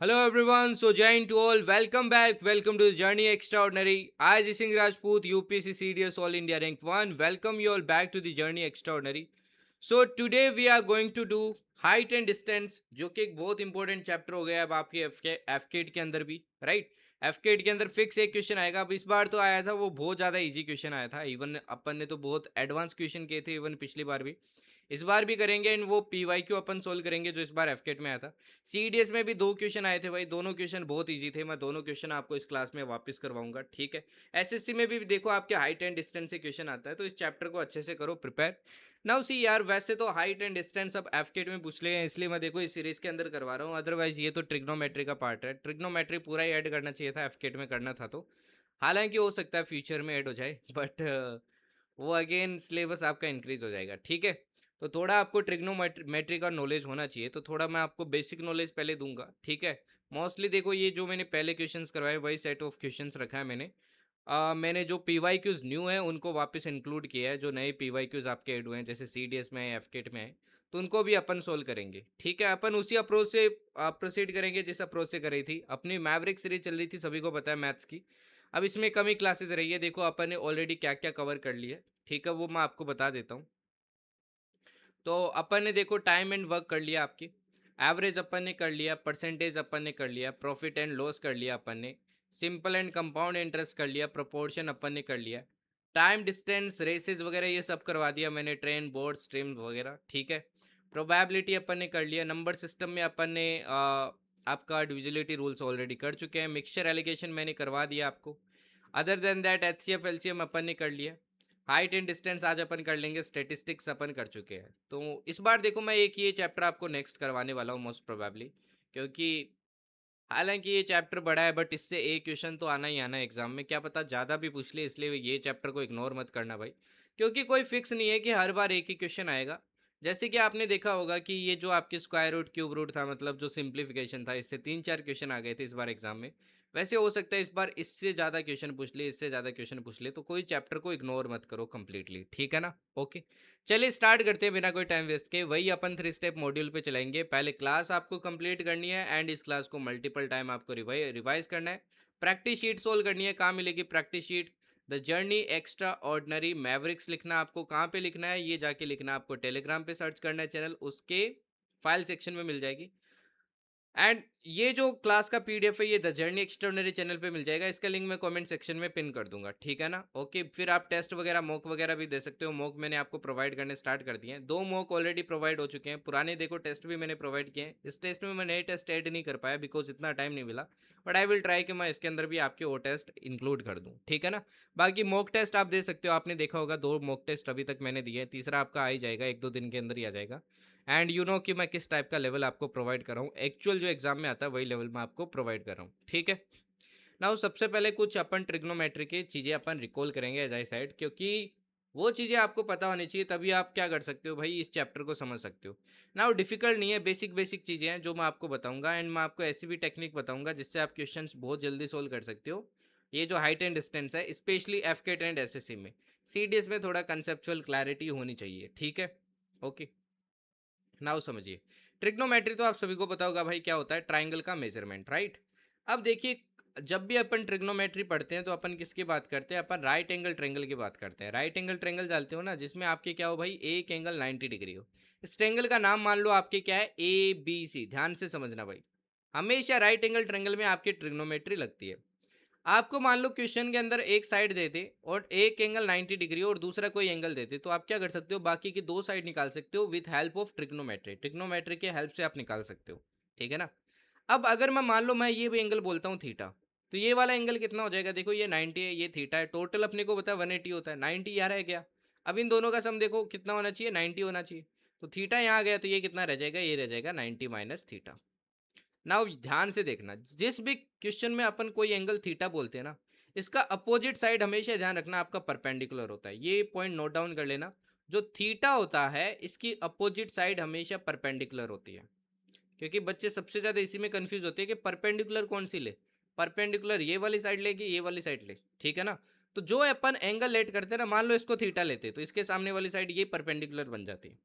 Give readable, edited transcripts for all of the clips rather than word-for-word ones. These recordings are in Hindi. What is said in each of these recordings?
Hello everyone, so Jain to all, welcome back, welcome to Journey Extraordinary. I, Singh Rajput, UPSC CDS All India Rank 1, welcome you all back to the Journey Extraordinary. So today we are going to do height and distance, जो कि एक बहुत इंपॉर्टेंट चैप्टर हो गया अब आपके एफकेट के अंदर भी, राइट। एफकेट के अंदर फिक्स एक क्वेश्चन आएगा। अब इस बार तो आया था वो बहुत ज़्यादा इजी क्वेश्चन आया था, इवन अपन ने तो बहुत एडवांस क्वेश्चन किए थे इवन पिछली बार भी। इस बार भी करेंगे एंड वो पीवाई अपन सोल्व करेंगे जो इस बार एफकेट में आया था। सीडीएस में भी दो क्वेश्चन आए थे भाई, दोनों क्वेश्चन बहुत इजी थे। मैं दोनों क्वेश्चन आपको इस क्लास में वापस करवाऊंगा, ठीक है। एसएससी में भी देखो आपके हाइट एंड डिस्टेंस से क्वेश्चन आता है, तो इस चैप्टर को अच्छे से करो प्रिपेयर। नाउ सी यार, वैसे तो हाइट एंड डिस्टेंस अब एफकेट में पूछ ले हैं, इसलिए मैं देखो इस सीरीज के अंदर करवा रहा हूँ। अदरवाइज ये तो ट्रिग्नोमेट्री का पार्ट है, ट्रिग्नोमेट्री पूरा ही ऐड करना चाहिए था, एफकेट में करना था। तो हालांकि हो सकता है फ्यूचर में ऐड हो जाए, बट वो अगेन सिलेबस आपका इंक्रीज हो जाएगा, ठीक है। तो थोड़ा आपको ट्रिग्नोमेट्री का नॉलेज होना चाहिए, तो थोड़ा मैं आपको बेसिक नॉलेज पहले दूंगा, ठीक है। मोस्टली देखो ये जो मैंने पहले क्वेश्चंस करवाए वही सेट ऑफ क्वेश्चंस रखा है मैंने। मैंने जो पी वाई क्यूज न्यू है उनको वापस इंक्लूड किया है, जो नए पी वाई क्यूज आपके ऐड हुए हैं जैसे सी डी एस में एफकेट में है, तो उनको भी अपन सोल्व करेंगे, ठीक है। अपन उसी अप्रोच से प्रोसीड करेंगे जिस अप्रोच से करी थी अपनी मैवरिक सीरीज चल रही थी, सभी को पता है मैथ्स की। अब इसमें कमी क्लासेस रही है, देखो अपन ने ऑलरेडी क्या क्या कवर कर लिया है, ठीक है, वो मैं आपको बता देता हूँ। तो अपन ने देखो टाइम एंड वर्क कर लिया आपकी, एवरेज अपन ने कर लिया, परसेंटेज अपन ने कर लिया, प्रॉफिट एंड लॉस कर लिया अपन ने, सिंपल एंड कंपाउंड इंटरेस्ट कर लिया, प्रोपोर्शन अपन ने कर लिया, टाइम डिस्टेंस रेसेस वगैरह ये सब करवा दिया मैंने, ट्रेन बोर्ड स्ट्रीम वगैरह, ठीक है। प्रोबेबिलिटी अपन ने कर लिया, नंबर सिस्टम में अपन ने आपका डिविजिबिलिटी रूल्स ऑलरेडी कर चुके हैं, मिक्सचर एलिगेशन मैंने करवा दिया आपको। Other than that H C F L C M अपन ने कर लिया। हाइट एंड डिस्टेंस आज अपन कर लेंगे, स्टेटिस्टिक्स अपन कर चुके हैं। तो इस बार देखो मैं एक ये चैप्टर आपको नेक्स्ट करवाने वाला हूँ मोस्ट प्रोबेबली, क्योंकि हालांकि ये चैप्टर बड़ा है बट इससे एक क्वेश्चन तो आना ही आना है एग्जाम में, क्या पता ज़्यादा भी पूछ ले, इसलिए ये चैप्टर को इग्नोर मत करना भाई। क्योंकि कोई फिक्स नहीं है कि हर बार एक ही क्वेश्चन आएगा। जैसे कि आपने देखा होगा कि ये जो आपकी स्क्वायर रूट क्यूब रूट था, मतलब जो सिंप्लीफिकेशन था, इससे तीन चार क्वेश्चन आ गए थे इस बार एग्जाम में। वैसे हो सकता है इस बार इससे ज़्यादा क्वेश्चन पूछ ले, इससे ज़्यादा क्वेश्चन पूछ ले, तो कोई चैप्टर को इग्नोर मत करो कंप्लीटली, ठीक है ना। ओके, चलिए स्टार्ट करते हैं बिना कोई टाइम वेस्ट के। वही अपन थ्री स्टेप मॉड्यूल पे चलाएंगे। पहले क्लास आपको कंप्लीट करनी है एंड इस क्लास को मल्टीपल टाइम आपको रिवाइज करना है। प्रैक्टिस शीट सोल्व करनी है। कहाँ मिलेगी practice sheet? The journey extra ordinary Mavericks लिखना आपको कहाँ पे लिखना है, ये जाके लिखना आपको टेलीग्राम पे सर्च करना है चैनल, उसके फाइल सेक्शन में मिल जाएगी। एंड ये जो क्लास का पीडीएफ है ये द जर्नी एक्स्ट्राऑर्डिनरी चैनल पे मिल जाएगा, इसका लिंक मैं कमेंट सेक्शन में पिन कर दूंगा, ठीक है ना। ओके, फिर आप टेस्ट वगैरह मॉक वगैरह भी दे सकते हो। मॉक मैंने आपको प्रोवाइड करने स्टार्ट कर दिए हैं, दो मॉक ऑलरेडी प्रोवाइड हो चुके हैं, पुराने देखो टेस्ट भी मैंने प्रोवाइड किए हैं। इस टेस्ट में मैं नए टेस्ट ऐड नहीं कर पाया बिकॉज इतना टाइम नहीं मिला, बट आई विल ट्राई कि मैं इसके अंदर भी आपके वो टेस्ट इंक्लूड कर दूँ, ठीक है ना। बाकी मॉक टेस्ट आप दे सकते हो, आपने देखा होगा दो मॉक टेस्ट अभी तक मैंने दिए हैं, तीसरा आपका आ ही जाएगा, एक दो दिन के अंदर ही आ जाएगा। एंड यू नो कि मैं किस टाइप का लेवल आपको प्रोवाइड कर रहा हूँ, एक्चुअल जो एग्जाम में आता है वही लेवल मैं आपको प्रोवाइड कर रहा हूँ, ठीक है। नाउ सबसे पहले कुछ अपन ट्रिग्नोमेट्री की चीज़ें अपन रिकॉल करेंगे एज आई साइड, क्योंकि वो चीज़ें आपको पता होनी चाहिए, तभी आप क्या कर सकते हो भाई, इस चैप्टर को समझ सकते हो। नाउ डिफिकल्ट नहीं है, बेसिक बेसिक चीज़ें हैं जो मैं आपको बताऊंगा, एंड मैं आपको ऐसी भी टेक्निक बताऊंगा जिससे आप क्वेश्चंस बहुत जल्दी सोल्व कर सकते हो। ये जो हाइट एंड डिस्टेंस है स्पेशली एफकेट एंड एसएससी में, सीडीएस में थोड़ा कंसेप्चुअल क्लैरिटी होनी चाहिए, ठीक है। ओके, नाउ समझिए। ट्रिग्नोमेट्री तो आप सभी को पता होगा भाई क्या होता है, ट्राइंगल का मेजरमेंट, राइट। अब देखिए, जब भी अपन ट्रिग्नोमेट्री पढ़ते हैं तो अपन किसकी बात करते हैं, अपन राइट एंगल ट्रायंगल की बात करते हैं। राइट एंगल ट्रायंगल जानते हो ना, जिसमें आपके क्या हो भाई, एक एंगल 90 डिग्री हो। इस ट्रायंगल का नाम मान लो आपके क्या है, ए बी सी, ध्यान से समझना भाई। हमेशा राइट एंगल ट्रायंगल में आपकी ट्रिग्नोमेट्री लगती है। आपको मान लो क्वेश्चन के अंदर एक साइड देते और एक एंगल 90 डिग्री और दूसरा कोई एंगल देते, तो आप क्या कर सकते हो, बाकी की दो साइड निकाल सकते हो with help of trigonometry, trigonometry के हेल्प से आप निकाल सकते हो, ठीक है ना। अब अगर मैं मान लो मैं ये भी एंगल बोलता हूँ थीटा, तो ये वाला एंगल कितना हो जाएगा, देखो ये 90 है, ये थीटा है, टोटल अपने को पता है 180 होता है, 90 यहाँ रह गया। अब इन दोनों का सम देखो कितना होना चाहिए, 90 होना चाहिए। तो थीटा यहाँ गया तो ये कितना रह जाएगा, ये रह जाएगा 90 माइनस थीटा। नाउ ध्यान से देखना, जिस भी क्वेश्चन में अपन कोई एंगल थीटा बोलते हैं ना, इसका अपोजिट साइड हमेशा ध्यान रखना आपका परपेंडिकुलर होता है, ये पॉइंट नोट डाउन कर लेना। जो थीटा होता है इसकी अपोजिट साइड हमेशा परपेंडिकुलर होती है, क्योंकि बच्चे सबसे ज्यादा इसी में कंफ्यूज होते हैं कि परपेंडिकुलर कौन सी ले, परपेंडिकुलर ये वाली साइड लेगी ये वाली साइड ले, ठीक है ना। तो जो अपन एंगल लेट करते हैं ना, मान लो इसको थीटा लेते तो इसके सामने वाली साइड ये परपेंडिकुलर बन जाती है।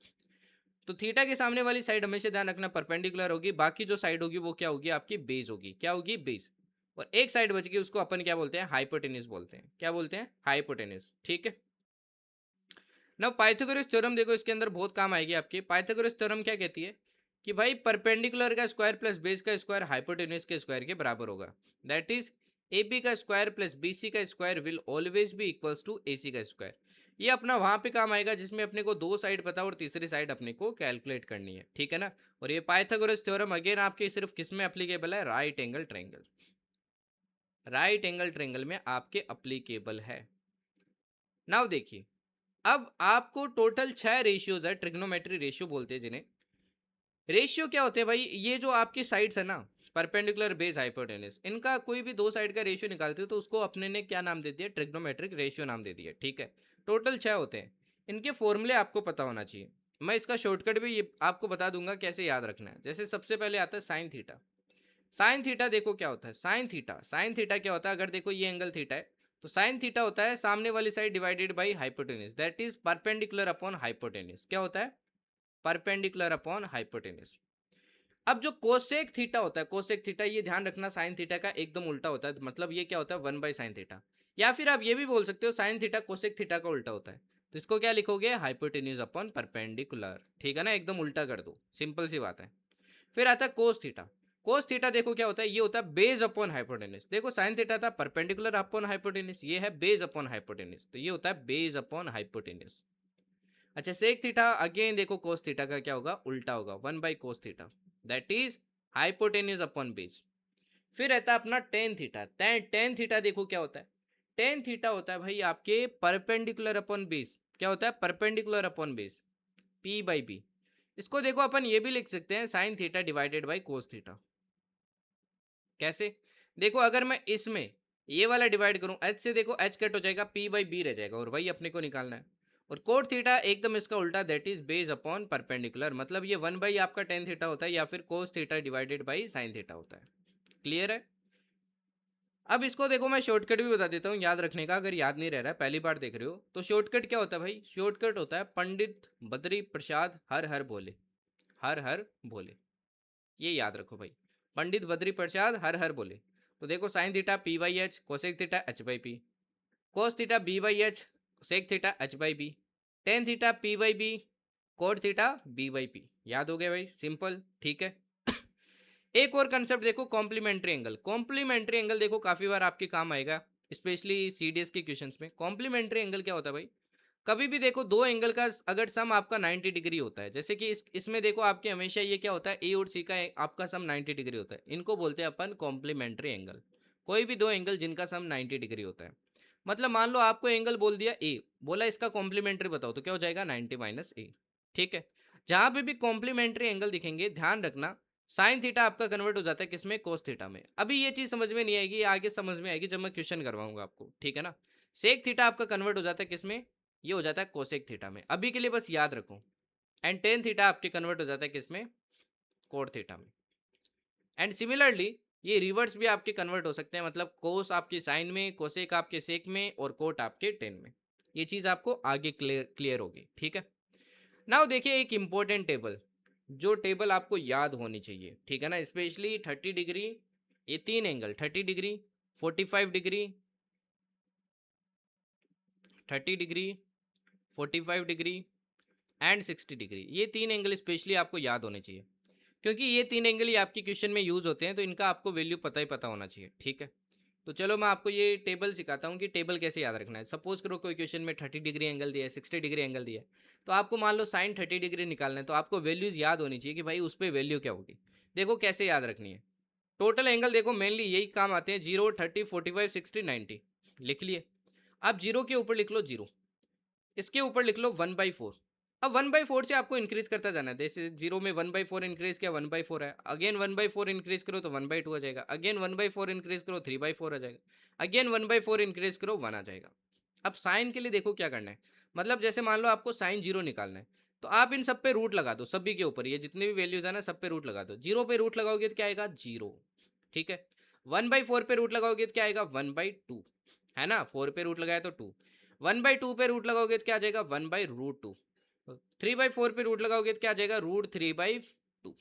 तो थीटा के सामने वाली साइड हमेशा ध्यान रखना परपेंडिकुलर होगी, बाकी जो साइड होगी वो क्या होगी, आपकी बेस होगी। क्या होगी, बेस। और एक साइड बच गई, उसको अपन क्या बोलते हैं, हाइपोटेन्यूज बोलते हैं। क्या बोलते हैं, हाइपोटेन्यूज। ठीक है। नाउ पाइथागोरस थ्योरम देखो, इसके अंदर बहुत काम आएगी आपके। पाइथागोरस थ्योरम क्या कहती है कि भाई परपेंडिकुलर का स्क्वायर प्लस बेस का स्क्वायर हाइपोटेन्यूज के स्क्वायर के बराबर होगा। दैट इज ए बी का स्क्वायर प्लस बी सी का square will always be equals to A C का स्क्वायर। ये अपना वहां पे काम आएगा जिसमें अपने को दो साइड पता और तीसरी साइड अपने को कैलकुलेट करनी है। ठीक है ना। और ये पाइथागोरस थ्योरम अगेन आपके सिर्फ किस में अप्लीकेबल है, right angle triangle. Right angle triangle में आपके अप्लीकेबल है। नाउ देखिए, अब आपको टोटल 6 रेशियोज है, ट्रिग्नोमेट्री रेशियो बोलते हैं जिन्हें। रेशियो क्या होते हैं भाई, ये जो आपकी साइड्स है ना, परपेंडिकुलर बेस हाइपोटेनस, इनका कोई भी दो साइड का रेशियो निकालते हो तो उसको अपने ने क्या नाम दे दिया, ट्रिग्नोमेट्रिक रेशियो नाम दे दिया। ठीक है। टोटल 6 होते हैं। इनके फॉर्मूले आपको पता होना चाहिए। मैं इसका शॉर्टकट भी ये आपको बता दूंगा कैसे याद रखना है। जैसे सबसे पहले आता है साइन थीटा। साइन थीटा देखो क्या होता है, साइन थीटा, साइन थीटा क्या होता है, अगर देखो ये एंगल थीटा है तो साइन थीटा होता है सामने वाली side divided by hypotenuse, that is perpendicular upon hypotenuse. क्या होता है, परपेंडिकुलर अपॉन हाइपोटेनस। अब जो कोसेक थीटा होता है, कोसेक थीटा, ये ध्यान रखना साइन थीटा का एकदम उल्टा होता है। मतलब ये क्या होता है, 1/sin थीटा। या फिर आप ये भी बोल सकते हो साइन थीटा कोसेक थीटा का उल्टा होता है। तो इसको क्या लिखोगे, हाइपोटेन्यूज अपॉन परपेंडिकुलर। ठीक है ना, एकदम उल्टा कर दो, सिंपल सी बात है। फिर आता है कोस थीटा। कोस थीटा देखो क्या होता है, ये होता है बेस अपॉन हाइपोटेन्यूज। देखो साइन थीटा था परपेंडिकुलर अपॉन हाइपोटेन्यूज, ये है बेस अपॉन हाइपोटेन्यूज, तो ये होता है बेस अपॉन हाइपोटेन्यूज। अच्छा, सेक थीटा अगेन देखो कोस थीटा का क्या होगा, उल्टा होगा, 1/cos theta, that is hypotenuse upon base. फिर रहता है अपना टेन थीटा। टेन थीटा देखो क्या होता है, टेन थीटा होता है भाई आपके परपेंडिकुलर अपॉन बेस। क्या होता है, परपेंडिकुलर अपॉन बेस, P/B। इसको देखो अपन ये भी लिख सकते हैं sine theta divided by cos theta. कैसे, देखो अगर मैं इसमें ये वाला डिवाइड करूं एच से, देखो एच कट हो जाएगा, P/B रह जाएगा, और वही अपने को निकालना है। और कोट थीटा एकदम इसका उल्टा, that is base upon perpendicular, मतलब ये 1 आपका टेन थीटा होता है या फिर cos theta divided by sine theta होता है। क्लियर है। अब इसको देखो मैं शॉर्टकट भी बता देता हूँ याद रखने का, अगर याद नहीं रह रहा है पहली बार देख रहे हो तो। शॉर्टकट क्या होता है भाई, शॉर्टकट होता है पंडित बद्री प्रसाद हर हर बोले, हर हर बोले। ये याद रखो भाई, पंडित बद्री प्रसाद हर हर बोले। तो देखो sine theta P/H, cosec theta H/P, cos theta B/H, sec theta H/B, tan theta P/B, cot theta B/P। याद हो गया भाई, सिंपल। ठीक है। एक और कंसेप्ट देखो, कॉम्प्लीमेंट्री एंगल। कॉम्प्लीमेंट्री एंगल देखो काफी बार आपके काम आएगा, स्पेशली सीडीएस के क्वेश्चंस में। कॉम्प्लीमेंट्री एंगल क्या होता है भाई, कभी भी देखो दो एंगल का अगर सम आपका 90 डिग्री होता है, जैसे कि इसमें देखो आपके हमेशा ये क्या होता है, ए और सी का आपका सम 90 डिग्री होता है, इनको बोलते हैं अपन कॉम्प्लीमेंट्री एंगल। कोई भी दो एंगल जिनका सम 90 डिग्री होता है। मतलब मान लो आपको एंगल बोल दिया ए, बोला इसका कॉम्प्लीमेंट्री बताओ, तो क्या हो जाएगा, 90 माइनस ए। ठीक है। जहां पे भी कॉम्प्लीमेंट्री एंगल दिखेंगे ध्यान रखना, साइन थीटा आपका कन्वर्ट हो जाता है किसमें, कोस थीटा में। अभी ये चीज समझ में नहीं आएगी, ये आगे समझ में आएगी जब मैं क्वेश्चन करवाऊंगा आपको। ठीक है ना। सेक थीटा आपका कन्वर्ट हो जाता है किसमें, ये हो जाता है कोसेक थीटा में। अभी के लिए बस याद रखो। एंड टेन थीटा आपके कन्वर्ट हो जाता है किसमें, कोट थीटा में। एंड सिमिलरली ये रिवर्स भी आपके कन्वर्ट हो सकते हैं, मतलब कोस आपके साइन में, कोसेक आपके सेक में, और कोट आपके टेन में। ये चीज आपको आगे क्लियर होगी। ठीक है। नाउ देखिए एक इंपॉर्टेंट टेबल, जो टेबल आपको याद होनी चाहिए। ठीक है ना, स्पेशली 30 डिग्री, ये तीन angle 30 degree, 45 degree, 30 degree, 45 degree and 60 degree, ये तीन एंगल स्पेशली आपको याद होने चाहिए, क्योंकि ये तीन एंगल ही आपके क्वेश्चन में यूज होते हैं, तो इनका आपको वैल्यू पता ही पता होना चाहिए। ठीक है। तो चलो मैं आपको ये टेबल सिखाता हूँ कि टेबल कैसे याद रखना है। सपोज करो कोई क्वेश्चन में 30 डिग्री एंगल दिया है, 60 डिग्री एंगल दिया है, तो आपको मान लो साइन 30 डिग्री निकालना है, तो आपको वैल्यूज याद होनी चाहिए कि भाई उस पर वैल्यू क्या होगी। देखो कैसे याद रखनी है। टोटल एंगल देखो मेनली यही काम आते हैं, 0, 30, 45, 60, 90। लिख लिए। अब जीरो के ऊपर लिख लो जीरो, इसके ऊपर लिख लो 1/4। अब 1/4 से आपको इंक्रीज करता जाना है, जैसे जीरो में 1/4 इंक्रीज किया 1/4 है, अगेन 1/4 इंक्रीज करो तो 1/2 आ जाएगा, अगेन 1/4 इंक्रीज करो 3/4 आ जाएगा, अगेन 1/4 इंक्रीज करो 1 आ जाएगा। अब साइन के लिए देखो क्या करना है, मतलब जैसे मान लो आपको साइन जीरो निकालना है, तो आप इन सब पे रूट लगा दो, सभी के ऊपर, ये जितने भी वैल्यूज है ना सब पे रूट लगा दो। जीरो पे रूट लगाओगे तो क्या आएगा, जीरो। ठीक है। 1/4 पे रूट लगाओगे तो क्या आएगा, 1/2, है ना, 4 पे रूट लगाया तो 2। 1/2 पे रूट लगाओगे तो क्या आ जाएगा, 1/√2। 3/4 पे रूट लगाओगे तो क्या आ जाएगा, √3/2।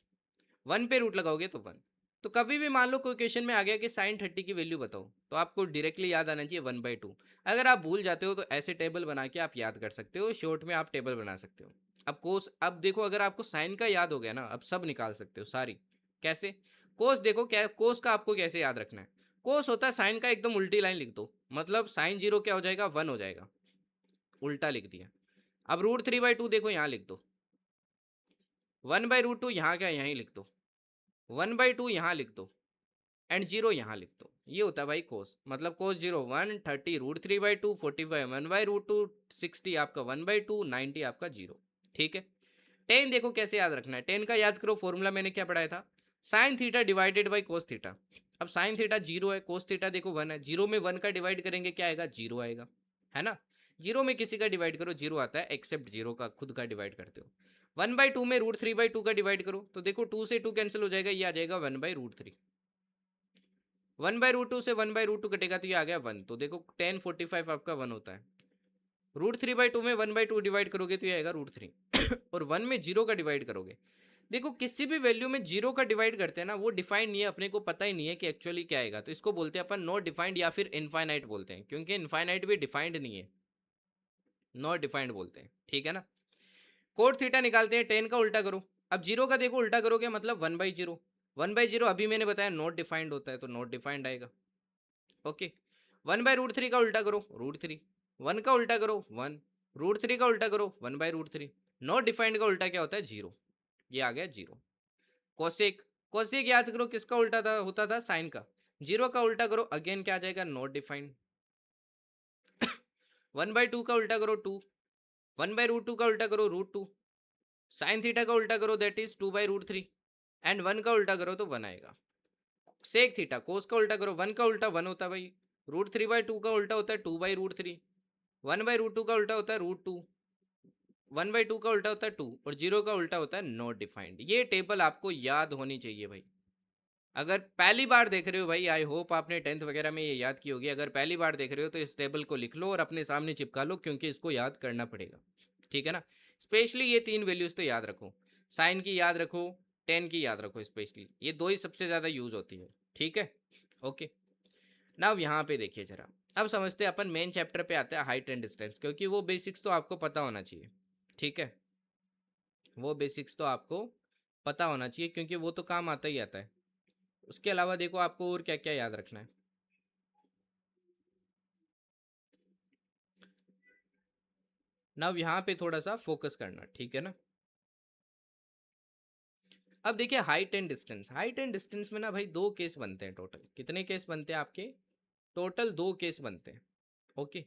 1 पे रूट लगाओगे तो 1। तो कभी भी मान लो कोई क्वेश्चन में आ गया कि साइन 30 की वैल्यू बताओ, तो आपको डायरेक्टली याद आना चाहिए 1/2। अगर आप भूल जाते हो तो ऐसे टेबल बना के आप याद कर सकते हो, शॉर्ट में आप टेबल बना सकते हो। अब कोस, अब देखो अगर आपको साइन का याद हो गया ना, अब सब निकाल सकते हो सारी। कैसे? कोस देखो, क्या कोस का आपको कैसे याद रखना है। कोस होता है साइन का एकदम उल्टी लाइन लिख दो, मतलब साइन 0 क्या हो जाएगा, 1 हो जाएगा, उल्टा लिख दिया। अब √3/2 देखो यहाँ लिख दो, 1/√2 यहाँ क्या यहीं लिख दो, 1/2 यहाँ लिख दो, एंड 0 यहाँ लिख दो। ये होता है भाई कोस, मतलब कोस 0 1, 30 √3/2, 45 1/√2, 60 आपका 1/2, 90 आपका 0। ठीक है। टेन देखो कैसे याद रखना है, टेन का याद करो, फॉर्मूला मैंने क्या पढ़ाया था, sine theta divided by cos theta. अब साइन थीटा 0 है, कोस थीटा देखो 1 है, 0 में 1 का डिवाइड करेंगे क्या आएगा, 0 आएगा, है ना। 0 में किसी का डिवाइड करो 0 आता है, एक्सेप्ट 0 का खुद का डिवाइड करते हो। 1/2 में √3/2 का डिवाइड करो तो देखो 2 से 2 कैंसिल हो जाएगा, ये आ जाएगा 1/√3। 1/√2 से 1/√2 कटेगा तो ये आ गया 1, तो देखो 10/45 आपका 1 होता है। √3/2 में 1/2 डिवाइड करोगे तो ये आएगा √3 और 1 में 0 का डिवाइड करोगे, देखो किसी भी वैल्यू में 0 का डिवाइड करते हैं ना, वो डिफाइंड नहीं है, अपने को पता ही नहीं है कि एक्चुअली क्या आएगा, तो इसको बोलते हैं अपन नॉट डिफाइंड या फिर इनफाइनाइट बोलते हैं, क्योंकि इनफाइनाइट भी डिफाइंड नहीं है, नॉट डिफाइंड बोलते हैं। ठीक है ना। कोट थीटा निकालते हैं, 10 का उल्टा करो। अब 0 का देखो उल्टा करोगे मतलब 1/0, 1/0 अभी मैंने बताया नॉट डिफाइंड होता है, तो नॉट डिफाइंड आएगा। ओके। 1/√3 का उल्टा करो √3, 1 का उल्टा करो 1, √3 का उल्टा करो 1/√3। नॉट डिफाइंड का उल्टा क्या होता है, 0। ये आ गया 0। कोसेक, कोसेक याद करो किसका उल्टा था, होता था साइन का। 0 का उल्टा करो अगेन क्या आ जाएगा, नॉट डिफाइंड। 1/2 का उल्टा करो 2, 1/√2 का उल्टा करो √2, साइन थीटा का उल्टा करो दैट इज 2/√3, एंड 1 का उल्टा करो तो 1 आएगा। सेक थीटा, कोस का उल्टा करो, 1 का उल्टा 1 होता है भाई, √3/2 का उल्टा होता है 2/√3, 1/√2 का उल्टा होता है √2, 1/2 का उल्टा होता है 2, और 0 का उल्टा होता है नॉट डिफाइंड। ये टेबल आपको याद होनी चाहिए भाई। अगर पहली बार देख रहे हो भाई, आई होप आपने 10th वगैरह में ये याद की होगी, अगर पहली बार देख रहे हो तो इस टेबल को लिख लो और अपने सामने चिपका लो, क्योंकि इसको याद करना पड़ेगा। ठीक है ना। स्पेशली ये 3 वैल्यूज तो याद रखो, साइन की याद रखो, 10 की याद रखो, स्पेशली ये दो ही सबसे ज़्यादा यूज होती है। ठीक है। ओके। नाउ यहाँ पे देखिए जरा, अब समझते हैं अपन मेन चैप्टर पे आते हैं, हाइट एंड डिस्टेंस, क्योंकि वो बेसिक्स तो आपको पता होना चाहिए। ठीक है। वो बेसिक्स तो आपको पता होना चाहिए, क्योंकि वो तो काम आता ही आता है। उसके अलावा देखो आपको और क्या क्या याद रखना है। नाउ यहाँ पे थोड़ा सा फोकस करना, ठीक है ना। अब देखिए height and distance, height and distance में ना भाई दो केस बनते हैं टोटल, कितने केस बनते हैं आपके, टोटल दो केस बनते हैं। ओके।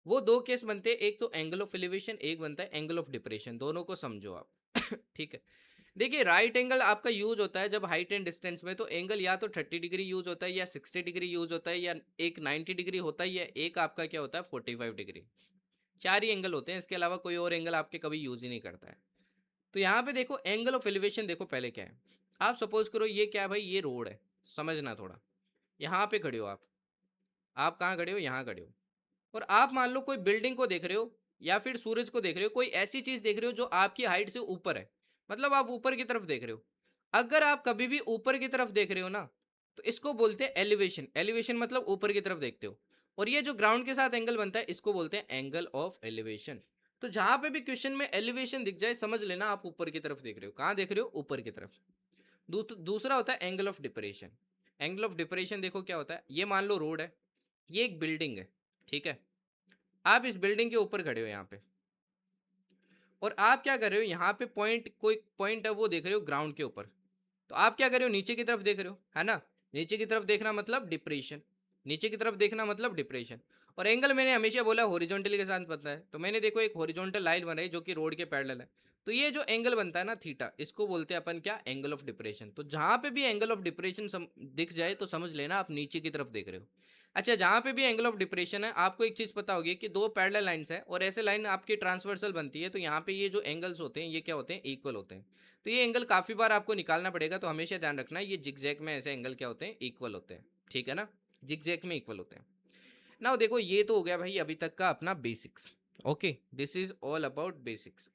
वो दो केस बनते हैं, एक तो एंगल ऑफ एलिवेशन, एक बनता है एंगल ऑफ डिप्रेशन, दोनों को समझो आप। ठीक है। देखिए राइट एंगल आपका यूज होता है जब हाइट एंड डिस्टेंस में, तो एंगल या तो 30 डिग्री यूज होता है, या 60 डिग्री यूज होता है, या एक 90 डिग्री होता है, या एक आपका क्या होता है 45 डिग्री। चार ही एंगल होते हैं, इसके अलावा कोई और एंगल आपके कभी यूज ही नहीं करता है। तो यहाँ पे देखो एंगल ऑफ एलिवेशन, देखो पहले क्या है, आप सपोज करो ये क्या है भाई, ये रोड है, समझना थोड़ा। यहाँ पे खड़े हो आप कहाँ खड़े हो, यहाँ खड़े हो, और आप मान लो कोई बिल्डिंग को देख रहे हो, या फिर सूरज को देख रहे हो, कोई ऐसी चीज देख रहे हो जो आपकी हाइट से ऊपर है, मतलब आप ऊपर की तरफ देख रहे हो। अगर आप कभी भी ऊपर की तरफ देख रहे हो ना, तो इसको बोलते हैं एलिवेशन, एलिवेशन मतलब ऊपर की तरफ देखते हो। और ये जो ग्राउंड के साथ एंगल बनता है इसको बोलते हैं एंगल ऑफ एलिवेशन। तो जहां पे भी क्वेश्चन में एलिवेशन दिख जाए समझ लेना आप ऊपर की तरफ देख रहे हो, कहां देख रहे हो, ऊपर की तरफ। दूसरा होता है angle of depression. Angle of depression देखो क्या होता है, ये मान लो रोड है, ये एक बिल्डिंग है, ठीक है। आप इस बिल्डिंग के ऊपर खड़े हो यहाँ पे, और आप क्या कर रहे हो, यहाँ पे पॉइंट, कोई पॉइंट है वो देख रहे हो ग्राउंड के ऊपर। तो आप क्या कर रहे हो, नीचे की तरफ देख रहे हो, है ना। नीचे की तरफ देखना मतलब डिप्रेशन, नीचे की तरफ देखना मतलब डिप्रेशन। और एंगल मैंने हमेशा बोला हॉरिजॉन्टल के साथ बनता है, तो मैंने देखो एक हॉरिजॉन्टल लाइन बनाई जो कि रोड के पैरेलल है। तो ये जो एंगल बनता है ना थीटा, इसको बोलते हैं अपन क्या, एंगल ऑफ डिप्रेशन। तो जहां पे भी एंगल ऑफ डिप्रेशन दिख जाए तो समझ लेना आप नीचे की तरफ देख रहे हो। अच्छा, जहां पे भी एंगल ऑफ डिप्रेशन है, आपको एक चीज पता होगी कि दो पैरेलल लाइंस है और ऐसे लाइन आपकी ट्रांसवर्सल बनती है, तो यहाँ पे ये जो एंगल्स होते हैं ये क्या होते हैं, इक्वल होते हैं। तो ये एंगल काफ़ी बार आपको निकालना पड़ेगा, तो हमेशा ध्यान रखना ये जिगजैग में ऐसे एंगल क्या होते हैं, इक्वल होते हैं। ठीक है ना, जिगजैग में इक्वल होते हैं। नाउ देखो ये तो हो गया भाई अभी तक का अपना basics. Okay, this is all about basics.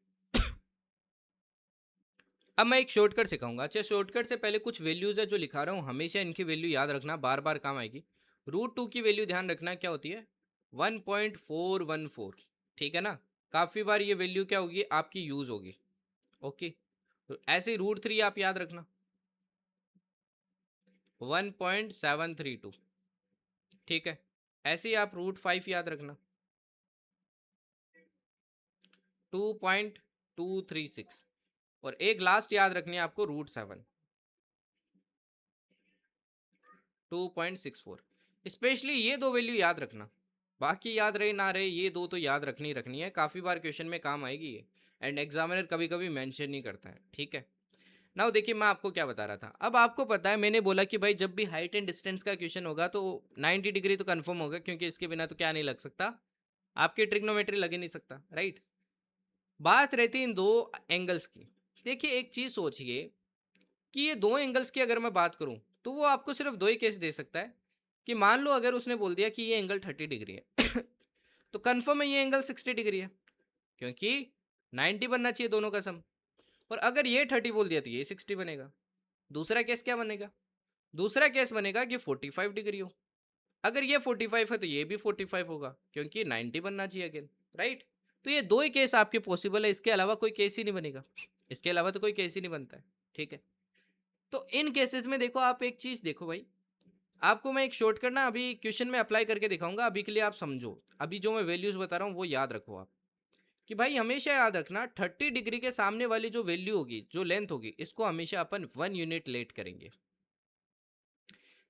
अब मैं एक शॉर्टकट सिखाऊंगा। अच्छा, शॉर्टकट से पहले कुछ वैल्यूज है जो लिखा रहा हूँ, हमेशा इनकी वैल्यू याद रखना, बार बार काम आएगी। √2 की वैल्यू ध्यान रखना क्या होती है, 1.414। ठीक है ना, काफ़ी बार ये वैल्यू क्या होगी आपकी यूज़ होगी। ओके, तो ऐसे √3 आप याद रखना, 1.732। ठीक है, ऐसे ही आप √5 याद रखना, 2.236। और एक लास्ट याद रखनी है आपको, √7, 2.64। स्पेशली ये दो वैल्यू याद रखना, बाकी याद रहे ना रहे, ये दो तो याद रखनी ही रखनी है, काफ़ी बार क्वेश्चन में काम आएगी ये, एंड एग्जामिनर कभी कभी मेंशन नहीं करता है। ठीक है, नाउ देखिए मैं आपको क्या बता रहा था। अब आपको पता है, मैंने बोला कि भाई जब भी हाइट एंड डिस्टेंस का क्वेश्चन होगा तो 90 डिग्री तो कंफर्म होगा, क्योंकि इसके बिना तो क्या नहीं लग सकता, आपकी ट्रिग्नोमेट्री लग ही नहीं सकता, राइट। बात रहती है इन दो एंगल्स की। देखिए एक चीज सोचिए कि ये दो एंगल्स की अगर मैं बात करूं, तो वो आपको सिर्फ दो ही केस दे सकता है। कि मान लो अगर उसने बोल दिया कि ये एंगल 30 डिग्री है तो कंफर्म है ये एंगल 60 डिग्री है, क्योंकि 90 बनना चाहिए दोनों का सम। और अगर ये 30 बोल दिया तो ये 60 बनेगा। दूसरा केस क्या बनेगा, दूसरा केस बनेगा कि 45 डिग्री हो। अगर ये 45 है तो ये भी 45 होगा, क्योंकि 90 बनना चाहिए अगेन, राइट। तो ये दो ही केस आपके पॉसिबल है, इसके अलावा कोई केस ही नहीं बनेगा, इसके अलावा तो कोई केस ही नहीं बनता है। ठीक है, तो इन केसेस में देखो, आप एक चीज देखो भाई, आपको मैं एक शॉर्टकट ना अभी क्वेश्चन में अप्लाई करके दिखाऊंगा, अभी के लिए आप समझो, अभी जो मैं वैल्यूज बता रहा हूँ वो याद रखो आप। कि भाई हमेशा याद रखना, 30 डिग्री के सामने वाली जो वैल्यू होगी, जो लेंथ होगी, इसको हमेशा अपन 1 यूनिट लेट करेंगे।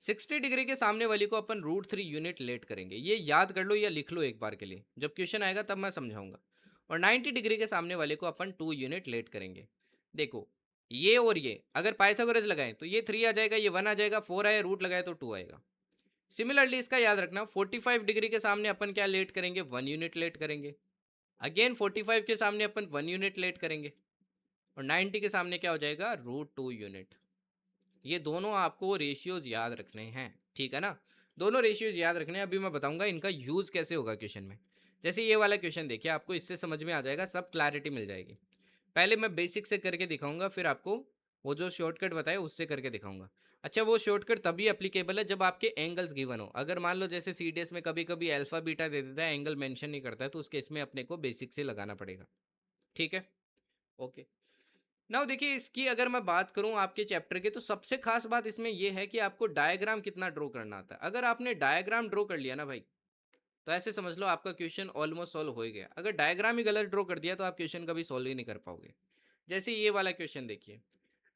60 डिग्री के सामने वाली को अपन √3 यूनिट लेट करेंगे। ये याद कर लो या लिख लो एक बार के लिए, जब क्वेश्चन आएगा तब मैं समझाऊंगा। और 90 डिग्री के सामने वाले को अपन 2 यूनिट लेट करेंगे। देखो, ये और ये अगर पाइथागोरस लगाएं तो ये 3 आ जाएगा, ये 1 आ जाएगा, 4 आया, रूट लगाए तो 2 आएगा। सिमिलरली इसका याद रखना, 45 डिग्री के सामने अपन क्या लेट करेंगे, 1 यूनिट लेट करेंगे। अगेन 45 के सामने अपन 1 यूनिट लेट करेंगे। और 90 के सामने क्या हो जाएगा, √2 यूनिट। ये दोनों आपको रेशियोज याद रखने हैं, ठीक है ना। दोनों रेशियोज याद रखने हैं, अभी मैं बताऊंगा इनका यूज कैसे होगा क्वेश्चन में। जैसे ये वाला क्वेश्चन देखिए, आपको इससे समझ में आ जाएगा, सब क्लैरिटी मिल जाएगी। पहले मैं बेसिक से करके दिखाऊंगा, फिर आपको वो जो शॉर्टकट बताया उससे करके दिखाऊंगा। अच्छा, वो शॉर्टकट तभी एप्लीकेबल है जब आपके एंगल्स गिवन हो। अगर मान लो जैसे सीडीएस में कभी कभी अल्फा बीटा दे देता है, एंगल मेंशन नहीं करता है, तो उस केस में अपने को बेसिक से लगाना पड़ेगा। ठीक है, ओके। नाउ देखिए, इसकी अगर मैं बात करूं आपके चैप्टर के, तो सबसे खास बात इसमें यह है कि आपको डायग्राम कितना ड्रॉ करना आता है। अगर आपने डायग्राम ड्रॉ कर लिया ना भाई, तो ऐसे समझ लो आपका क्वेश्चन ऑलमोस्ट सॉल्व हो ही गया। अगर डायग्राम ही गलत ड्रॉ कर दिया तो आप क्वेश्चन कभी सॉल्व ही नहीं कर पाओगे। जैसे ये वाला क्वेश्चन देखिए,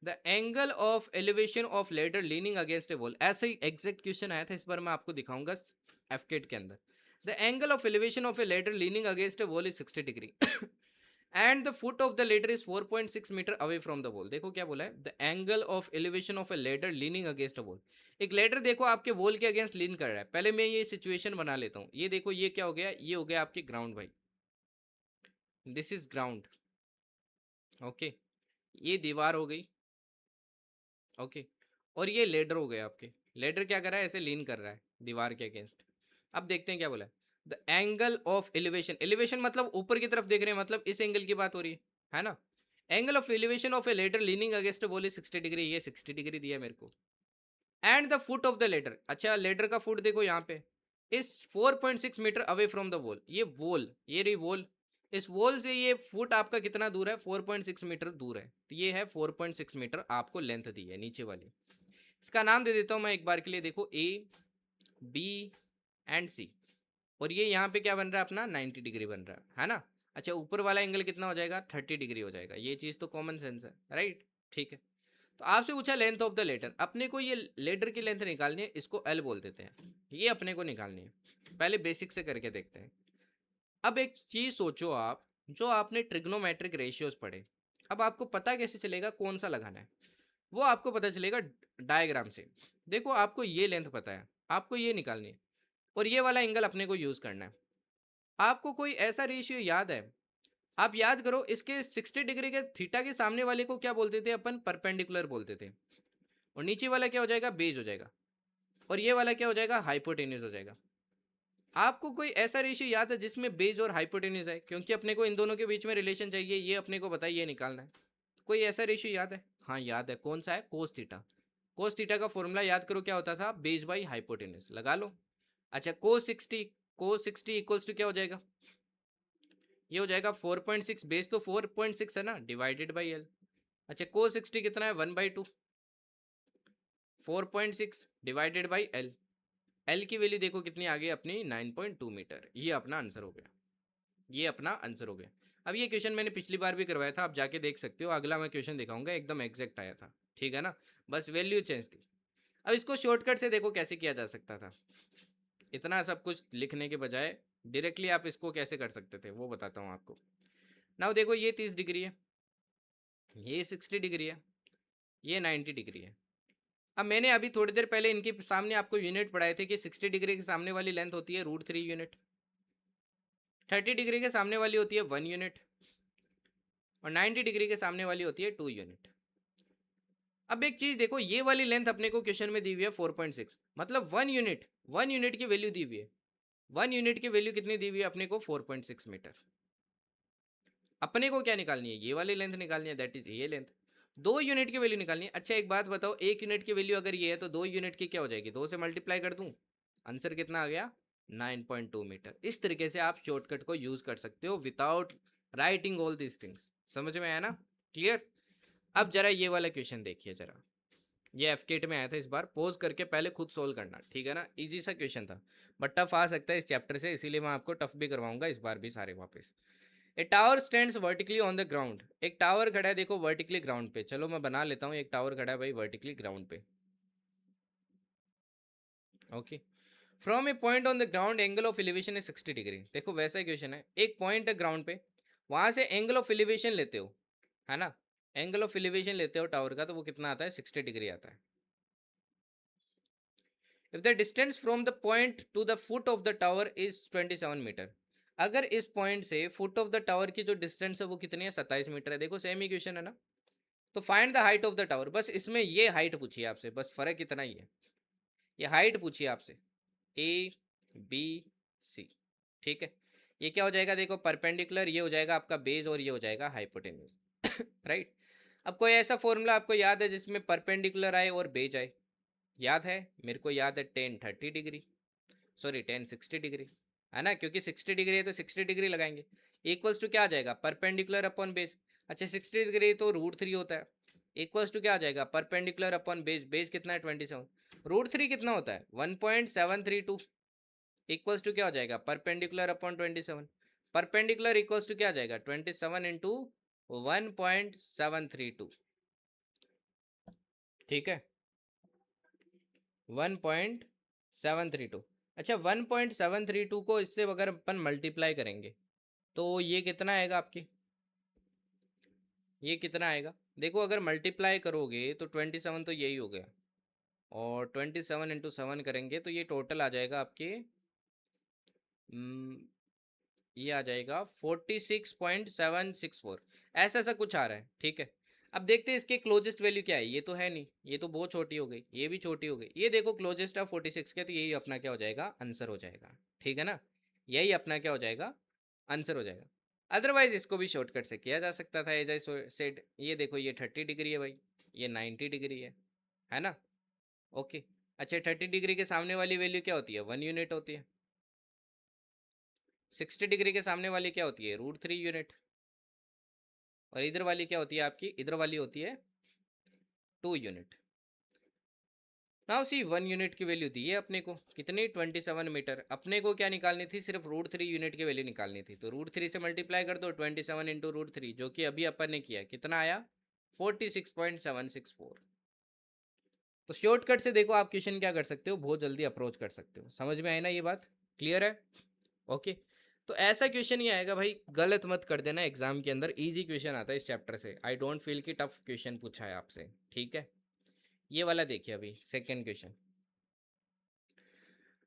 the angle of elevation of ladder leaning against a wall, ऐसे ही एग्जैक्ट क्वेश्चन आया था, इस बार मैं आपको दिखाऊंगा एफकेट के अंदर। The angle of elevation of a ladder leaning against a wall is 60 degree and the foot of the ladder is 4.6 metre away from the wall. देखो क्या बोला है, the angle of elevation of a ladder leaning against a wall. एक लेडर देखो आपके वॉल के अगेंस्ट लीन कर रहा है। पहले मैं ये सिचुएशन बना लेता हूँ। ये देखो, ये क्या हो गया, ये हो गया आपके ग्राउंड भाई, दिस इज ग्राउंड। ओके, ये दीवार हो गई। ओके, और ये लेडर हो गया आपके। लेडर क्या कर रहा है, ऐसे लीन कर रहा है दीवार के अगेंस्ट। अब देखते हैं क्या बोला है, the angle of elevation, elevation मतलब ऊपर की तरफ देख रहे हैं, मतलब इस एंगल की बात हो रही है ना। Angle of elevation of a ladder leaning against बोले 60 डिग्री, ये 60 डिग्री दिया मेरे को। And the foot of the ladder, अच्छा लेडर का फुट देखो यहाँ पे, इस 4.6 metre away from the wall. ये वॉल, ये रही वॉल, इस वॉल से ये फुट आपका कितना दूर है, 4.6 मीटर दूर है। तो ये है 4.6 मीटर आपको लेंथ दी है नीचे वाली। इसका नाम दे देता हूँ मैं एक बार के लिए, देखो ए बी एंड सी। और ये यहाँ पे क्या बन रहा है अपना, 90 डिग्री बन रहा है ना। अच्छा, ऊपर वाला एंगल कितना हो जाएगा, 30 डिग्री हो जाएगा। ये चीज़ तो कॉमन सेंस है, राइट। ठीक है, तो आपसे पूछा लेंथ ऑफ द लेटर, अपने को ये लेटर की लेंथ निकालनी है, इसको एल बोल देते हैं, ये अपने को निकालनी है। पहले बेसिक से करके देखते हैं। अब एक चीज़ सोचो आप, जो आपने ट्रिग्नोमेट्रिक रेशियोज पढ़े, अब आपको पता कैसे चलेगा कौन सा लगाना है, वो आपको पता चलेगा डायग्राम से। देखो, आपको ये लेंथ पता है, आपको ये निकालनी है, और ये वाला एंगल अपने को यूज़ करना है। आपको कोई ऐसा रेशियो याद है, आप याद करो, इसके 60 डिग्री के थीटा के सामने वाले को क्या बोलते थे अपन, परपेंडिकुलर बोलते थे। और नीचे वाला क्या हो जाएगा, बेज हो जाएगा। और ये वाला क्या हो जाएगा, हाइपोटेन्यूज हो जाएगा। आपको कोई ऐसा रेशियो याद है जिसमें बेज और हाइपोटेन्यूज है, क्योंकि अपने को इन दोनों के बीच में रिलेशन चाहिए, ये अपने को बताइए, ये निकालना है। कोई ऐसा रेशियो याद है? हाँ याद है, कौन सा है? Cos theta. कोस थीटा का फॉर्मूला याद करो, क्या होता था? बेस बाई हाइपोटेनस, लगा लो। अच्छा कोस 60 इक्वल्स टू क्या हो जाएगा? ये हो जाएगा 4.6, बेस तो 4.6 है ना, डिवाइडेड बाई एल। अच्छा कोस 60 कितना है? 1/2। 4.6 डिवाइडेड बाई एल। एल की वैल्यू देखो कितनी आ गई अपनी, 9.2 मीटर। ये अपना आंसर हो गया, ये अपना आंसर हो गया। अब ये क्वेश्चन मैंने पिछली बार भी करवाया था, आप जाके देख सकते हो। अगला मैं क्वेश्चन दिखाऊंगा, एकदम एग्जैक्ट आया था, ठीक है ना, बस वैल्यू चेंज थी। अब इसको शॉर्टकट से देखो कैसे किया जा सकता था। इतना सब कुछ लिखने के बजाय डायरेक्टली आप इसको कैसे कर सकते थे वो बताता हूँ आपको। नाउ देखो ये 30 डिग्री है, ये 60 डिग्री है, ये 90 डिग्री है। अब मैंने अभी थोड़ी देर पहले इनके सामने आपको यूनिट पढ़ाए थे कि 60 डिग्री के सामने वाली लेंथ होती है √3 यूनिट, 30 डिग्री के सामने वाली होती है 1 यूनिट, और 90 डिग्री के सामने वाली होती है 2 यूनिट। अब एक चीज देखो, ये वाली लेंथ अपने को क्वेश्चन में दी हुई है 4.6, मतलब 1 यूनिट, 1 यूनिट की वैल्यू दी हुई है। 1 यूनिट की वैल्यू कितनी दी हुई है अपने को? 4.6 मीटर। अपने को क्या निकालनी है? ये वाली लेंथ निकालनी है, दैट इज ये लेंथ। 2 यूनिट की वैल्यू निकालनी है। अच्छा एक बात बताओ, 1 यूनिट की वैल्यू अगर ये है तो 2 यूनिट की क्या हो जाएगी? 2 से मल्टीप्लाई कर दूं, आंसर कितना आ गया? 9.2 मीटर। इस तरीके से आप शॉर्टकट को यूज कर सकते हो without writing all this things. समझ में आया ना? क्लियर? अब जरा ये वाला क्वेश्चन देखिए जरा, ये एफकेट में आया था इस बार। पॉज करके पहले खुद सोल्व करना, ठीक है ना? इजी सा क्वेश्चन था, बट टफ आ सकता है इस चैप्टर से, इसीलिए मैं आपको टफ भी करवाऊंगा इस बार भी सारे वापस। ए tower stands vertically on the ground. एक टावर खड़ा है देखो वर्टिकली ग्राउंड पे। चलो मैं बना लेता हूँ, एक टावर खड़ा है भाई वर्टिकली ग्राउंड पे। Okay, from a point on the ground angle of elevation है 60 डिग्री। देखो वैसा क्वेश्चन है, एक पॉइंट है ग्राउंड पे, वहां से एंगल ऑफ एलिवेशन लेते हो, है ना? एंगल ऑफ एलिवेशन लेते हो टावर का, तो वो कितना आता है? 60 डिग्री आता है। If the distance from the point to the foot of the tower is 27 metre. अगर इस पॉइंट से फुट ऑफ द टावर की जो डिस्टेंस है वो कितनी है? 27 मीटर है। देखो सेम ही क्वेश्चन है ना, तो find the height of the tower. बस इसमें ये हाइट पूछिए आपसे, बस फर्क इतना ही है, ये हाइट पूछिए आपसे, ए बी सी, ठीक है? ये क्या हो जाएगा? देखो परपेंडिकुलर, ये हो जाएगा आपका बेस और ये हो जाएगा हाइपोटेन्यूज। राइट। अब कोई ऐसा फॉर्मूला आपको याद है जिसमें परपेंडिकुलर आए और बेस आए? याद है? मेरे को याद है 10 30 डिग्री, सॉरी 10 60 डिग्री, है ना? क्योंकि 60 डिग्री है तो 60 डिग्री लगाएंगे। इक्वल्स टू क्या आ जाएगा? Perpendicular upon base. अच्छा 60 डिग्री तो √3 होता है, इक्वल्स टू क्या आ जाएगा? Perpendicular upon base. बेस कितना है? 27। √3 कितना होता है? 1.732। इक्वल्स टू क्या हो जाएगा? Perpendicular upon 27। Perpendicular equals to क्या आ जाएगा? 27 इंटू 1.732, ठीक है? 1.732। अच्छा 1.732 को इससे अगर अपन मल्टीप्लाई करेंगे तो ये कितना आएगा आपकी? ये कितना आएगा? देखो अगर मल्टीप्लाई करोगे तो 27 तो यही हो गया, और 27 इंटू 7 करेंगे तो ये टोटल आ जाएगा आपके, ये आ जाएगा 46.764, ऐसा ऐसा कुछ आ रहा है, ठीक है? अब देखते हैं इसके क्लोजेस्ट वैल्यू क्या है। ये तो है नहीं, ये तो बहुत छोटी हो गई, ये भी छोटी हो गई। ये देखो क्लोजेस्ट है 46 के, तो यही अपना क्या हो जाएगा? आंसर हो जाएगा, ठीक है ना? यही अपना क्या हो जाएगा? आंसर हो जाएगा। अदरवाइज इसको भी शॉर्टकट से किया जा सकता था, एज आई सेड। ये देखो ये 30 डिग्री है भाई, ये 90 डिग्री है ना? ओके। अच्छा 30 डिग्री के सामने वाली वैल्यू क्या होती है? 1 यूनिट होती है। 60 डिग्री के सामने वाली क्या होती है? √3 यूनिट। और इधर वाली क्या होती है आपकी? इधर वाली होती है 2 यूनिट। नाउ सी 1 यूनिट की वैल्यू दी है अपने को कितनी? 27 मीटर। अपने को क्या निकालनी थी? सिर्फ √3 यूनिट की वैल्यू निकालनी थी, तो √3 से मल्टीप्लाई कर दो, 27 इंटू √3, जो कि अभी अपन ने किया। कितना आया? 46.764। तो शॉर्टकट से देखो आप क्वेश्चन क्या कर सकते हो, बहुत जल्दी अप्रोच कर सकते हो। समझ में आए ना ये बात? क्लियर है? ओके। तो ऐसा क्वेश्चन ही आएगा भाई, गलत मत कर देना एग्जाम के अंदर। इजी क्वेश्चन आता है इस चैप्टर से, आई डोंट फील कि टफ क्वेश्चन पूछा है आपसे, ठीक है? ये वाला देखिए अभी सेकंड क्वेश्चन।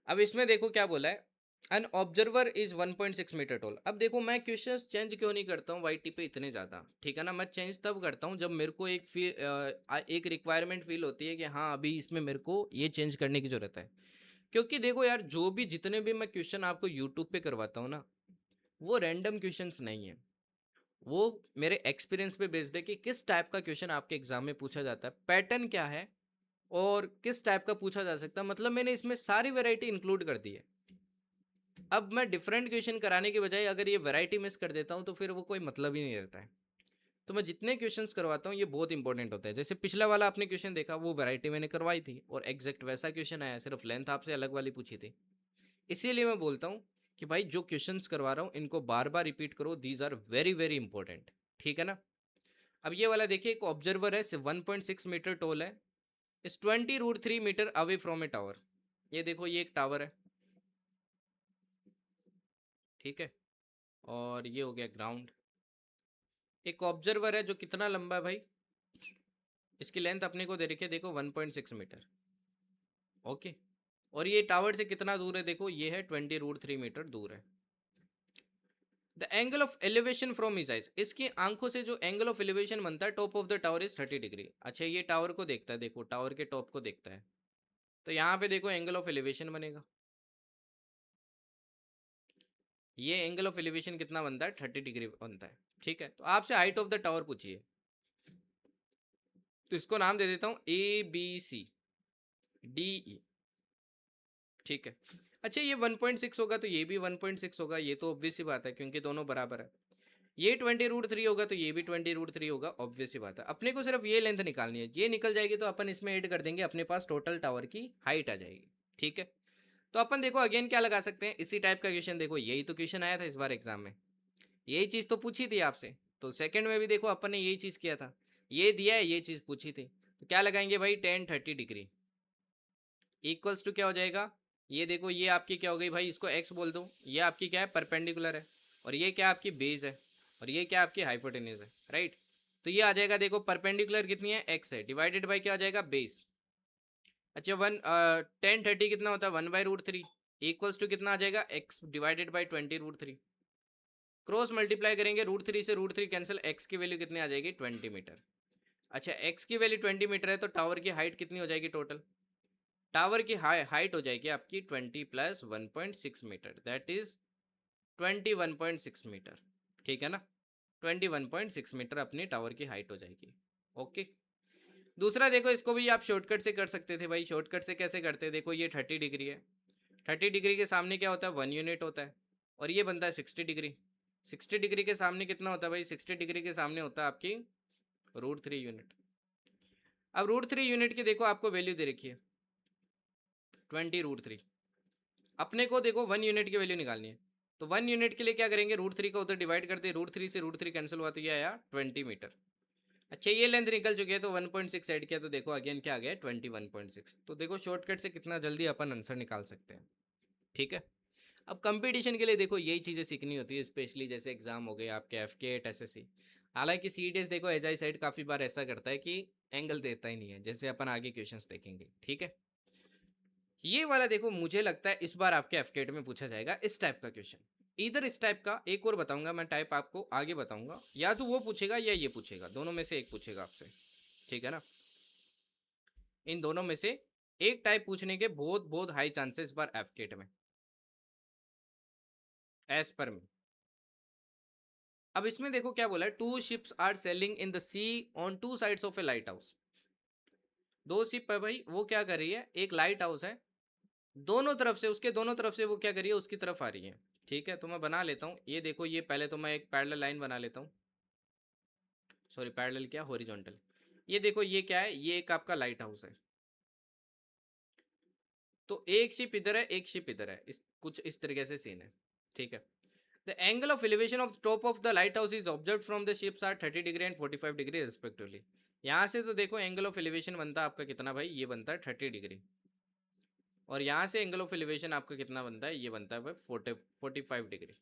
अब इसमें देखो क्या बोला है, an observer is 1.6 metre tall. अब देखो मैं क्वेश्चन चेंज क्यों नहीं करता हूँ वाईटी पे इतने ज़्यादा, ठीक है ना? मैं चेंज तब करता हूँ जब मेरे को एक रिक्वायरमेंट फील होती है कि हाँ अभी इसमें मेरे को ये चेंज करने की ज़रूरत है। क्योंकि देखो यार, जो भी जितने भी मैं क्वेश्चन आपको यूट्यूब पे करवाता हूँ ना, वो रैंडम क्वेश्चंस नहीं है। वो मेरे एक्सपीरियंस पे बेस्ड है कि किस टाइप का क्वेश्चन आपके एग्जाम में पूछा जाता है, पैटर्न क्या है और किस टाइप का पूछा जा सकता है। मतलब मैंने इसमें सारी वैरायटी इंक्लूड कर दी है। अब मैं डिफरेंट क्वेश्चन कराने के बजाय अगर ये वैरायटी मिस कर देता हूँ तो फिर वो कोई मतलब ही नहीं रहता है। तो मैं जितने क्वेश्चंस करवाता हूँ ये बहुत इंपॉर्टेंट होता है। जैसे पिछला वाला आपने क्वेश्चन देखा, वो वैरायटी मैंने करवाई थी और एग्जैक्ट वैसा क्वेश्चन आया, सिर्फ लेंथ आपसे अलग वाली पूछी थी। इसीलिए मैं बोलता हूँ कि भाई जो क्वेश्चंस करवा रहा हूँ इनको बार बार रिपीट करो, these are very very important. ठीक है ना। अब ये वाला देखिए, एक ऑब्जर्वर है, 1.6 मीटर टोल है, इस 20√3 metre away from a tower. ये देखो ये एक टावर है, ठीक है, और ये हो गया ग्राउंड। एक ऑब्जर्वर है जो कितना लंबा है भाई, इसकी लेंथ अपने को दे रखी है देखो 1.6 मीटर। ओके, और ये टावर से कितना दूर है, देखो ये है 20√3 मीटर दूर है। The angle of elevation from his eyes, इसकी आंखों से जो एंगल ऑफ एलिवेशन बनता है top of the tower is 30 degree. अच्छा, ये टावर को देखता है, देखो टावर के टॉप को देखता है, तो यहाँ पे देखो एंगल ऑफ एलिवेशन बनेगा। ये एंगल ऑफ एलिवेशन कितना बनता है, 30 डिग्री बनता है। ठीक है, तो आपसे हाइट ऑफ द टावर पूछिए, तो इसको नाम दे देता हूँ ABCDE। ठीक है। अच्छा, ये 1.6 होगा तो ये भी 1.6 होगा, ये तो ऑब्वियस सी बात है क्योंकि दोनों बराबर है। ये 20√3 होगा तो ये भी 20√3 होगा, ऑब्वियस सी बात है। अपने को सिर्फ ये लेंथ निकालनी है, ये निकल जाएगी तो अपन इसमें ऐड कर देंगे, अपने पास टोटल टावर की हाइट आ जाएगी। ठीक है, तो अपन देखो अगेन क्या लगा सकते हैं, इसी टाइप का क्वेश्चन। देखो यही तो क्वेश्चन आया था इस बार एग्जाम में, यही चीज़ तो पूछी थी आपसे। तो सेकंड में भी देखो अपन ने यही चीज़ किया था, ये दिया है, ये चीज़ पूछी थी, तो क्या लगाएंगे भाई, 10 30 डिग्री इक्वल्स टू क्या हो जाएगा, ये देखो ये आपकी क्या हो गई भाई, इसको एक्स बोल दो, ये आपकी क्या है, परपेंडिकुलर है, और ये क्या आपकी बेस है, और ये क्या आपकी हाइपोटेन्यूज है, राइट। तो ये आ जाएगा देखो, परपेंडिकुलर कितनी है, एक्स है, डिवाइडेड बाई क्या हो जाएगा, बेस। अच्छा, 10 30 कितना होता है, 1/√3 इक्वल्स टू कितना आ जाएगा, x divided by 20√3। Cross multiply करेंगे, √3 से √3 कैंसिल, एक्स की वैल्यू कितनी आ जाएगी, 20 मीटर। अच्छा, एक्स की वैल्यू 20 मीटर है तो टावर की हाइट कितनी हो जाएगी टोटल, टावर की हाइट हो जाएगी आपकी 20 plus 1.6 metre, that is 21.6 metre. ठीक है ना, 21.6 मीटर अपनी टावर की हाइट हो जाएगी। ओके, दूसरा देखो, इसको भी आप शॉर्टकट से कर सकते थे भाई। शॉर्टकट से कैसे करते हैं, देखो ये 30 डिग्री है, 30 डिग्री के सामने क्या होता है, 1 यूनिट होता है, और ये बनता है 60 डिग्री। 60 डिग्री के सामने कितना होता है भाई, 60 डिग्री के सामने होता है आपकी √3 यूनिट। अब √3 यूनिट की देखो आपको वैल्यू दे रखी है 20√3, अपने को देखो 1 यूनिट की वैल्यू निकालनी है, तो 1 यूनिट के लिए क्या करेंगे, √3 का उधर डिवाइड कर दे, √3 से √3 कैंसिल हुआ तो ये आया 20 मीटर। अच्छा, ये लेंथ निकल चुकी है तो 1.6 ऐड किया तो देखो अगेन क्या आ गया, 21.6। तो देखो शॉर्टकट से कितना जल्दी अपन आंसर निकाल सकते हैं। ठीक है, अब कंपटीशन के लिए देखो यही चीज़ें सीखनी होती है, स्पेशली जैसे एग्जाम हो गए आपके FK8 SSC। हालांकि CDS देखो एज आई साइड काफ़ी बार ऐसा करता है कि एंगल देता ही नहीं है, जैसे अपन आगे क्वेश्चंस देखेंगे। ठीक है, ये वाला देखो मुझे लगता है इस बार आपके FK8 में पूछा जाएगा इस टाइप का क्वेश्चन। इधर इस टाइप का एक और बताऊंगा मैं टाइप, आपको आगे बताऊंगा, या तो वो पूछेगा या ये पूछेगा, दोनों में से एक पूछेगा आपसे। ठीक है ना, इन दोनों में से एक टाइप पूछने के बहुत बहुत हाई चांसेस इस बार FK8 में, एज पर मी। अब इसमें देखो क्या बोला है, 2 ships are sailing in the sea on 2 sides of a lighthouse. 2 ship है भाई, वो क्या कर रही है, एक लाइट हाउस है, दोनों तरफ से, उसके दोनों तरफ से वो क्या कर रही है, उसकी तरफ आ रही है। ठीक है, तो मैं बना लेता हूँ, ये देखो, ये पहले तो मैं एक पैरेलल लाइन बना लेता हूँ, सॉरी पैरेलल क्या, हॉरिजॉन्टल। ये देखो ये क्या है, ये एक आपका लाइट हाउस है, तो एक शिप इधर है एक शिप इधर है, इस कुछ इस तरीके से सीन है। ठीक है, the angle of elevation of top of the lighthouse is observe from the ships are 30 degree and 45 degree respectively. यहाँ से तो देखो एंगल ऑफ एलिवेशन बनता है आपका कितना भाई, ये बनता है 30 डिग्री, और यहाँ से एंगल ऑफ एलिवेशन आपका कितना बनता है, ये बनता है भाई 45 डिग्री।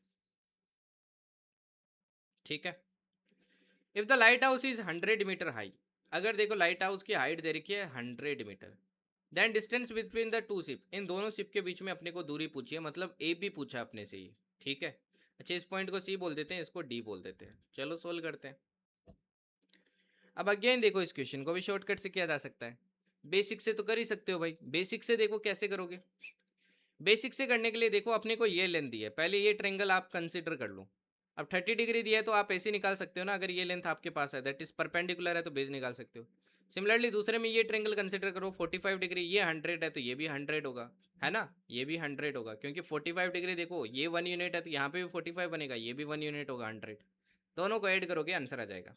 ठीक है, if the lighthouse is 100 metre high, अगर देखो लाइट हाउस की हाइट दे रखी है 100 metre, then distance between the 2 ship, इन दोनों शिप के बीच में अपने को दूरी पूछी है, मतलब ए भी पूछा अपने से ही। ठीक है, अच्छा इस पॉइंट को सी बोल देते हैं, इसको डी बोल देते हैं, चलो सोल्व करते हैं। अब अगेन देखो, इस क्वेश्चन को भी शॉर्टकट से किया जा सकता है, बेसिक से तो कर ही सकते हो भाई। बेसिक से देखो कैसे करोगे, बेसिक से करने के लिए देखो अपने को ये लेंथ दी है, पहले ये ट्रेंगल आप कंसिडर कर लो, अब 30 डिग्री दिया है तो आप ऐसे निकाल सकते हो ना, अगर ये लेंथ आपके पास है दैट इज परपेंडिकुलर है तो बेस निकाल सकते हो। सिमिलरली दूसरे में ये ट्रेंगल कंसिडर करो 45 डिग्री, ये 100 है तो ये भी 100 होगा, है ना, ये भी 100 होगा क्योंकि 45 डिग्री देखो ये 1 यूनिट है तो यहाँ पे भी 45 बनेगा, ये भी 1 यूनिट होगा 100, दोनों को ऐड करोगे आंसर आ जाएगा।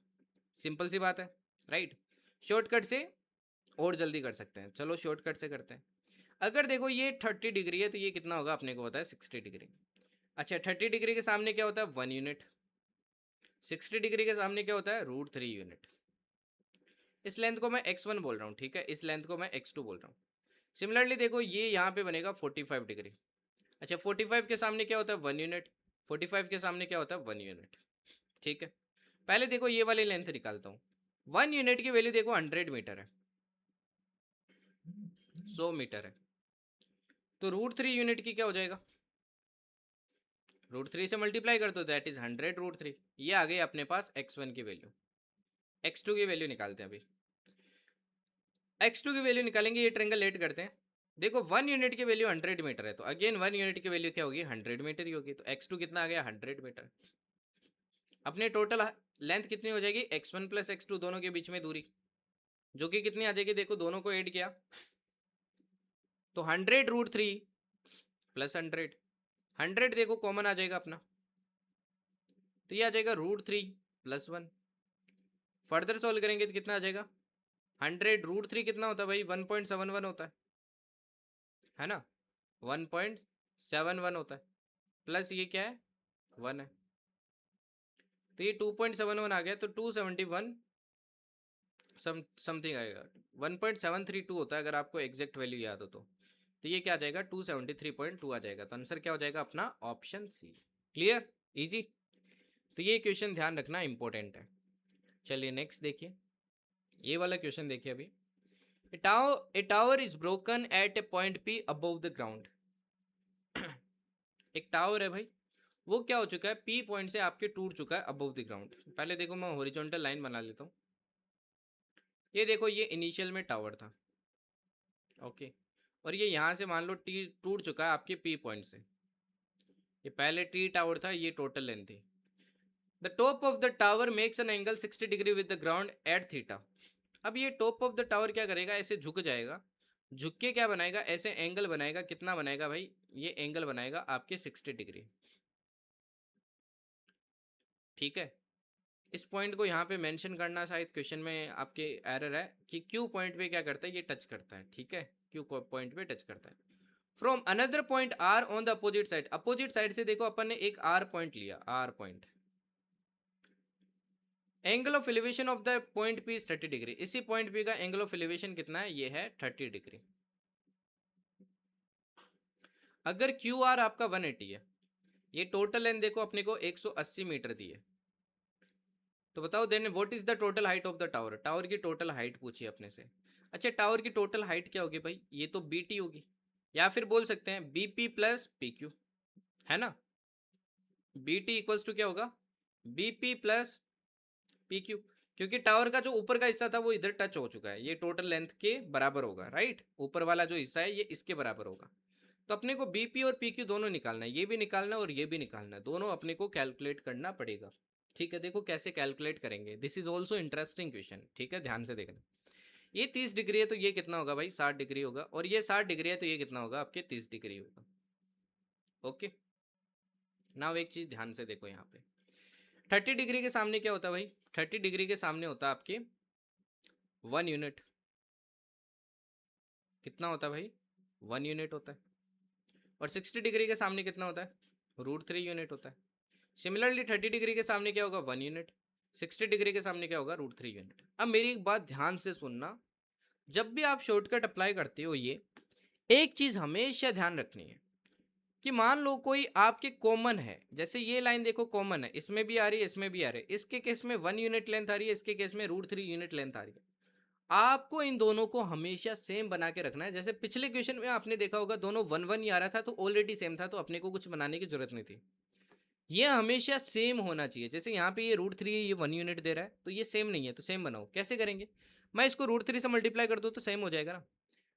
सिंपल सी बात है, राइट। शॉर्टकट से और जल्दी कर सकते हैं, चलो शॉर्टकट से करते हैं। अगर देखो ये 30 डिग्री है तो ये कितना होगा अपने को होता है 60 डिग्री। अच्छा 30 डिग्री के सामने क्या होता है 1 यूनिट, 60 डिग्री के सामने क्या होता है √3 यूनिट। इस लेंथ को मैं x1 बोल रहा हूँ, ठीक है, इस लेंथ को मैं x2 बोल रहा हूँ। सिमिलरली देखो ये यहाँ पे बनेगा 45 डिग्री। अच्छा 45 के सामने क्या होता है 1 यूनिट, 45 के सामने क्या होता है 1 यूनिट, ठीक है। पहले देखो ये वाली लेंथ निकालता हूँ। 1 यूनिट की वैल्यू देखो 100 मीटर है, 100 मीटर है, तो √3 यूनिट की क्या हो जाएगा, √3 से मल्टीप्लाई कर दो दैट इज 100 √3। ये आ गई अपने पास x1 की वैल्यू। x2 की वैल्यू निकालते हैं अभी। x2 की वैल्यू निकालेंगे, ये ट्रेंगल लेट करते हैं। देखो 1 यूनिट की वैल्यू 100 मीटर है तो अगेन 1 यूनिट की वैल्यू क्या होगी 100 मीटर ही होगी, तो x2 कितना आ गया 100 मीटर। अपने टोटल लेंथ कितनी हो जाएगी x1 प्लस x2 दोनों के बीच में दूरी, जो कि कितनी आ जाएगी, देखो दोनों को ऐड किया तो 100 √3 प्लस 100, 100 देखो कॉमन आ जाएगा अपना, तो ये आ जाएगा √3 प्लस 1। फर्दर सॉल्व करेंगे तो कितना आ जाएगा 100 √3 कितना होता है भाई 1.71 होता है ना, 1.71 होता है, प्लस ये क्या है 1 है, तो ये 2.71 आ गया, तो 271 समथिंग आएगा, 1.732 होता है अगर आपको एग्जैक्ट वैल्यू याद हो तो ये क्या आ जाएगा 273.2 आ जाएगा, तो आंसर क्या हो जाएगा अपना ऑप्शन सी। Clear, easy. तो ये क्वेश्चन ध्यान रखना इंपॉर्टेंट है। चलिए नेक्स्ट देखिए, ये वाला क्वेश्चन देखिए अभी। A tower is broken at a point P above the ground. एक टावर है भाई, वो क्या हो चुका है P पॉइंट से आपके टूट चुका है अबव द ग्राउंड। पहले देखो मैं हॉरिजॉन्टल लाइन बना लेता हूँ। ये देखो ये इनिशियल में टावर था, ओके, और ये यहाँ से मान लो टी टूट चुका है आपके P पॉइंट से। ये पहले टी टावर था, ये टोटल लेंथ थी। The top of the tower makes an angle 60 degree with the ground at theta. अब ये टॉप ऑफ द टावर क्या करेगा, ऐसे झुक जाएगा, झुक के क्या बनाएगा, ऐसे एंगल बनाएगा, कितना बनाएगा भाई, ये एंगल बनाएगा आपके 60 डिग्री, ठीक है। इस पॉइंट को यहाँ पे मेंशन करना शायद क्वेश्चन में आपके एरर है कि क्यू पॉइंट पे क्या करता है, ये टच करता है, ठीक है, क्यू पॉइंट पे टच करता है। From another point R on the opposite side से देखो अपन ने एक आर पॉइंट लिया, R point, angle of elevation of the point P is 30 degree. इसी पॉइंट पी का एंगल ऑफ एलिवेशन कितना है, ये है 30 डिग्री। अगर क्यू आर आपका 180 है, ये टोटल लेंथ देखो अपने को 180 मीटर दी है, तो बताओ then what is the total height of the tower. Tower की टोटल हाइट पूछी अपने से। अच्छा टावर की टोटल हाइट क्या होगी भाई, ये तो बी टी होगी, या फिर बोल सकते हैं B P plus P Q, है ना। बी टी इक्वल्स टू क्या होगा, B P plus P Q, क्योंकि टावर का जो ऊपर का हिस्सा था वो इधर टच हो चुका है, ये टोटल लेंथ के बराबर होगा, राइट। ऊपर वाला जो हिस्सा है ये इसके बराबर होगा, तो अपने को बीपी और पीक्यू दोनों निकालना है, ये भी निकालना है और ये भी निकालना है, दोनों अपने को कैलकुलेट करना पड़ेगा, ठीक है। देखो कैसे कैलकुलेट करेंगे, this is also interesting question, ठीक है, ध्यान से देखना। ये 30 डिग्री है तो ये कितना होगा भाई 60 डिग्री होगा, और ये 60 डिग्री है तो ये कितना होगा आपके 30 डिग्री होगा, ओके। नाउ एक चीज ध्यान से देखो यहाँ पे 30 डिग्री के सामने क्या होता है भाई, 30 डिग्री के सामने होता है आपके 1 यूनिट, कितना होता है भाई 1 यूनिट होता है, और 60 डिग्री के सामने कितना होता है √3 यूनिट होता है। सिमिलरली 30 डिग्री के सामने क्या होगा 1 यूनिट, 60 डिग्री के सामने क्या होगा √3 यूनिट। अब मेरी एक बात ध्यान से सुनना, जब भी आप शॉर्टकट अप्लाई करते हो ये एक चीज हमेशा ध्यान रखनी है कि मान लो कोई आपके कॉमन है, जैसे ये लाइन देखो कॉमन है, इसमें भी आ रही है इसमें भी आ रही है, इसके केस में 1 यूनिट लेंथ आ रही है, इसके केस में √3 यूनिट लेंथ आ रही है। आपको इन दोनों को हमेशा सेम बना के रखना है। जैसे पिछले क्वेश्चन में आपने देखा होगा दोनों 1 1 ही आ रहा था तो ऑलरेडी सेम था, तो अपने को कुछ बनाने की जरूरत नहीं थी। ये हमेशा सेम होना चाहिए, जैसे यहाँ पे ये √3 है, ये 1 यूनिट दे रहा है तो ये सेम नहीं है, तो सेम बनाओ। कैसे करेंगे, मैं इसको √3 से मल्टीप्लाई कर दूँ तो सेम हो जाएगा ना।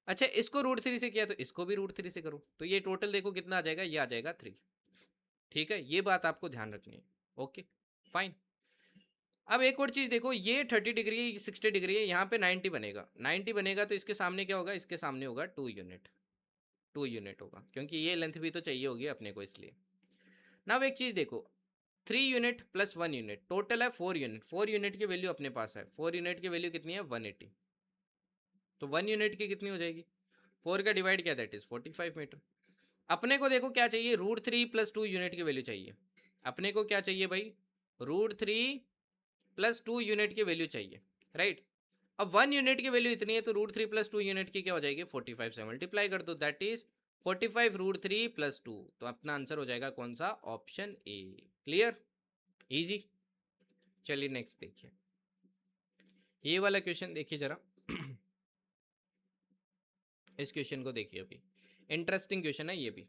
अच्छा इसको √3 से किया तो इसको भी √3 से करो, तो ये टोटल देखो कितना आ जाएगा, ये आ जाएगा 3, ठीक है। ये बात आपको ध्यान रखनी है। Okay fine. अब एक और चीज देखो, ये 30 डिग्री है, 60 डिग्री है, यहाँ पे 90 बनेगा। 90 बनेगा तो इसके सामने क्या होगा, इसके सामने होगा 2 यूनिट। 2 यूनिट होगा क्योंकि ये लेंथ भी तो चाहिए होगी अपने को, इसलिए ना। अब एक चीज देखो, 3 यूनिट प्लस 1 यूनिट टोटल है 4 यूनिट। 4 यूनिट की वैल्यू अपने पास है। 4 यूनिट की वैल्यू कितनी है, 180। तो 1 यूनिट की कितनी हो जाएगी, 4 का डिवाइड क्या, दैट इज 45 मीटर। अपने को देखो क्या चाहिए, √3 प्लस 2 यूनिट की वैल्यू चाहिए। अपने को क्या चाहिए भाई, √3 प्लस 2 यूनिट की वैल्यू चाहिए, राइट। अब 1 यूनिट की वैल्यू इतनी है तो √3 प्लस 2 यूनिट की क्या हो जाएगी, 45 से मल्टीप्लाई कर दो, दैट इज 45 √3 प्लस 2। तो अपना आंसर हो जाएगा कौन सा, ऑप्शन ए। Clear, easy. चलिए नेक्स्ट देखिए, ये वाला क्वेश्चन देखिए जरा। इस क्वेश्चन को देखिए, अभी इंटरेस्टिंग क्वेश्चन है ये भी।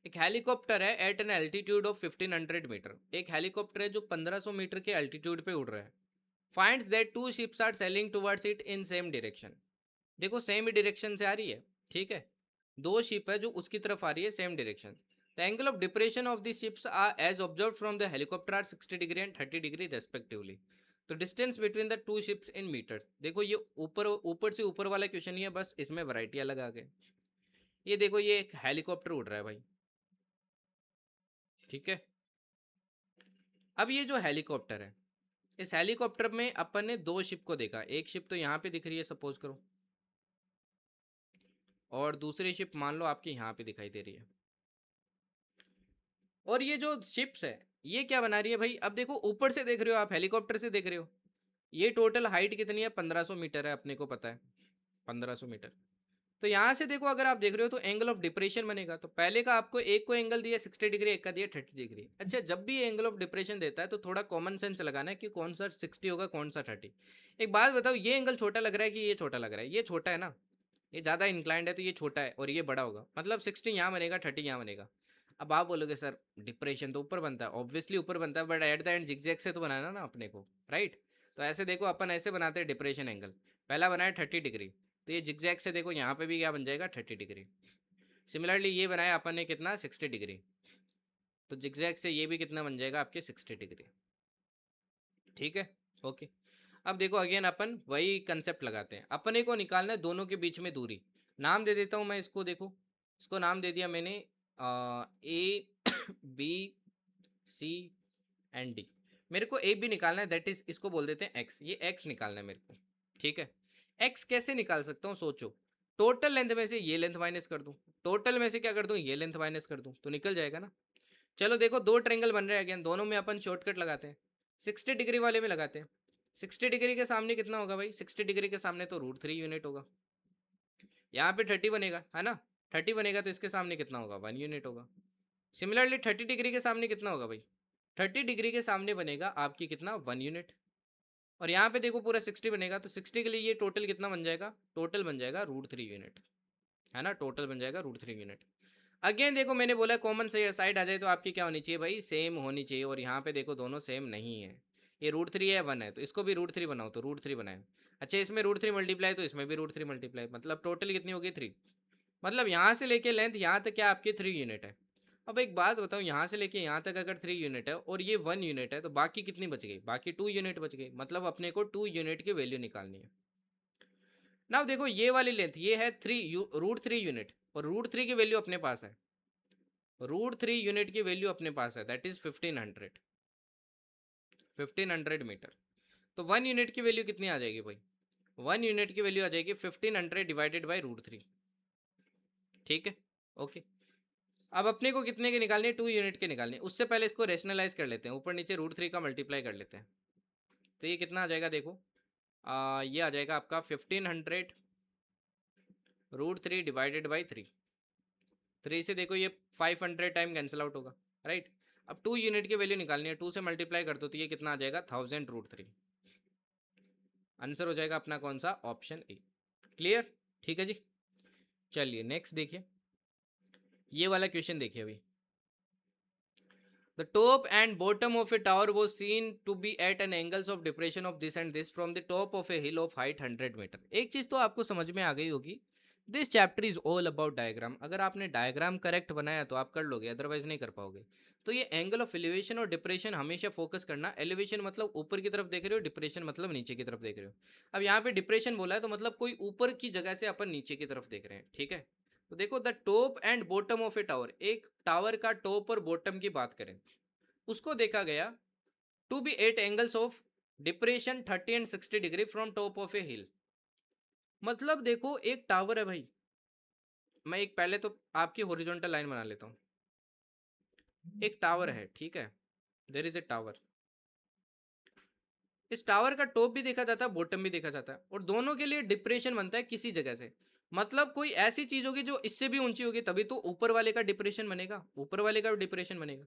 एक हेलीकॉप्टर है at an altitude of 1500 metre. एक हेलीकॉप्टर है जो 1500 मीटर के एल्टीट्यूड पे उड़ रहा है। Finds that 2 ships are sailing towards it in same direction. देखो सेम ही डायरेक्शन से आ रही है, ठीक है। 2 शिप है जो उसकी तरफ आ रही है, same direction. The angle of depression of the ships are as observe from the helicopter are 60 degree and 30 degree respectively. तो distance between the 2 ships in metres. देखो ये ऊपर ऊपर से ऊपर वाला क्वेश्चन ही है, बस इसमें वैरायटी अलग आ गई। ये देखो, ये एक हेलीकॉप्टर उड़ रहा है भाई, ठीक है। अब ये जो हेलीकॉप्टर है, इस हेलीकॉप्टर में अपन ने 2 शिप को देखा। एक शिप तो यहाँ पे दिख रही है सपोज करो, और दूसरी शिप मान लो आपकी यहाँ पे दिखाई दे रही है। और ये जो शिप्स है ये क्या बना रही है भाई, अब देखो ऊपर से देख रहे हो आप, हेलीकॉप्टर से देख रहे हो, ये टोटल हाइट कितनी है, 1500 मीटर है, अपने को पता है 1500 मीटर। तो यहाँ से देखो अगर आप देख रहे हो तो एंगल ऑफ डिप्रेशन बनेगा। तो पहले का आपको एक को एंगल दिया 60 डिग्री, एक का दिया 30 डिग्री। अच्छा, जब भी एंगल ऑफ डिप्रेशन देता है तो थोड़ा कॉमन सेंस लगाना है कि कौन सा 60 होगा कौन सा 30। एक बात बताओ, ये एंगल छोटा लग रहा है कि ये छोटा लग रहा है, ये छोटा है ना, ये ज़्यादा इंक्लाइंड है तो ये छोटा है और ये बड़ा होगा, मतलब 60 यहाँ बनेगा 30 यहाँ बनेगा। अब आप बोलोगे सर डिप्रेशन तो ऊपर बनता है, ऑब्वियसली ऊपर बनता है, but at the end zigzag से तो बनाना ना अपने को, राइट। तो ऐसे देखो अपन ऐसे बनाते हैं डिप्रेशन एंगल, पहला बनाया 30 डिग्री, तो ये जिगजैग से देखो यहाँ पे भी क्या बन जाएगा, 30 डिग्री। सिमिलरली ये बनाया अपन ने कितना, 60 डिग्री, तो जिगजैग से ये भी कितना बन जाएगा आपके 60 डिग्री, ठीक है। ओके, अब देखो अगेन अपन वही कंसेप्ट लगाते हैं। अपने को निकालना है दोनों के बीच में दूरी। नाम दे देता हूँ मैं इसको, देखो इसको नाम दे दिया मैंने A B C and D. मेरे को ए बी निकालना है, दैट इज इसको बोल देते हैं एक्स। ये एक्स निकालना है मेरे को, ठीक है। एक्स कैसे निकाल सकता हूँ, सोचो। टोटल लेंथ में से ये लेंथ माइनस कर दूँ, टोटल में से क्या कर दूँ, ये लेंथ माइनस कर दूँ, तो निकल जाएगा ना। चलो देखो, दो ट्रायंगल बन रहे हैं अगेन, दोनों में अपन शॉर्टकट लगाते हैं। 60 डिग्री वाले में लगाते हैं। 60 डिग्री के सामने कितना होगा भाई, 60 डिग्री के सामने तो √3 यूनिट होगा। यहाँ पे 30 बनेगा, है ना। 30 बनेगा तो इसके सामने कितना होगा, 1 यूनिट होगा। सिमिलरली 30 डिग्री के सामने कितना होगा भाई, 30 डिग्री के सामने बनेगा आपकी कितना, 1 यूनिट। और यहाँ पे देखो पूरा 60 बनेगा, तो 60 के लिए ये टोटल कितना बन जाएगा, टोटल बन जाएगा √3 यूनिट, है ना। टोटल बन जाएगा √3 यूनिट। अगेन देखो मैंने बोला कॉमन से साइड आ जाए तो आपकी क्या होनी चाहिए भाई, सेम होनी चाहिए। और यहाँ पे देखो दोनों सेम नहीं है, ये √3 है 1 है, तो इसको भी √3 बनाओ, तो √3 बनाए। अच्छा, इसमें √3 मल्टीप्लाई तो इसमें भी √3 मल्टीप्लाई, मतलब टोटल कितनी होगी 3। मतलब यहाँ से लेके लेंथ यहाँ तक क्या आपकी 3 यूनिट है। अब एक बात बताओ, यहाँ से लेके यहाँ तक अगर 3 यूनिट है और ये 1 यूनिट है, तो बाकी कितनी बच गई, बाकी 2 यूनिट बच गई। मतलब अपने को 2 यूनिट की वैल्यू निकालनी है। ना देखो ये वाली लेंथ ये है √3 यूनिट, और √3 की वैल्यू अपने पास है, √3 यूनिट की वैल्यू अपने पास है, दैट इज 1500 मीटर। तो 1 यूनिट की वैल्यू कितनी आ जाएगी भाई, 1 यूनिट की वैल्यू आ जाएगी 1500 डिवाइडेड बाई √3, ठीक है। ओके, अब अपने को कितने के निकालने, 2 यूनिट के निकालने। उससे पहले इसको रेशनलाइज कर लेते हैं, ऊपर नीचे √3 का मल्टीप्लाई कर लेते हैं। तो ये कितना आ जाएगा देखो, ये आ जाएगा आपका 1500 √3 डिवाइडेड बाई 3। 3 से देखो ये 500 टाइम कैंसिल आउट होगा, राइट। अब 2 यूनिट की वैल्यू निकालनी है, 2 से मल्टीप्लाई कर दो तो ये कितना आ जाएगा, 1000 √3। आंसर हो जाएगा अपना कौन सा, ऑप्शन ए। क्लियर, ठीक है जी। चलिए नेक्स्ट देखिए, ये वाला क्वेश्चन देखिए अभी। The top and bottom of a tower was seen to be at an angles of depression of this and this from the top of a hill of height 100 metre. एक चीज तो आपको समझ में आ गई होगी this chapter is all about diagram. अगर आपने डायग्राम करेक्ट बनाया तो आप कर लोगे, अदरवाइज नहीं कर पाओगे। तो ये एंगल ऑफ एलिवेशन और डिप्रेशन हमेशा फोकस करना। एलिवेशन मतलब ऊपर की तरफ देख रहे हो, डिप्रेशन मतलब नीचे की तरफ देख रहे हो। अब यहाँ पे डिप्रेशन बोला है तो मतलब कोई ऊपर की जगह से अपन नीचे की तरफ देख रहे हैं, ठीक है। तो देखो, the top and bottom of a tower, एक टावर का टॉप और बॉटम की बात करें, उसको देखा गया to be at angles of depression 30 and 60 degree from top of a hill. मतलब देखो, एक टावर है भाई, मैं एक पहले तो आपकी हॉरिजॉन्टल लाइन बना लेता हूँ। एक टावर है, ठीक है, देर इज ए टावर। इस टावर का टॉप भी देखा जाता है, बॉटम भी देखा जाता है, और दोनों के लिए डिप्रेशन बनता है किसी जगह से। मतलब कोई ऐसी चीज होगी जो इससे भी ऊंची होगी, तभी तो ऊपर वाले का डिप्रेशन बनेगा, ऊपर वाले का भी डिप्रेशन बनेगा।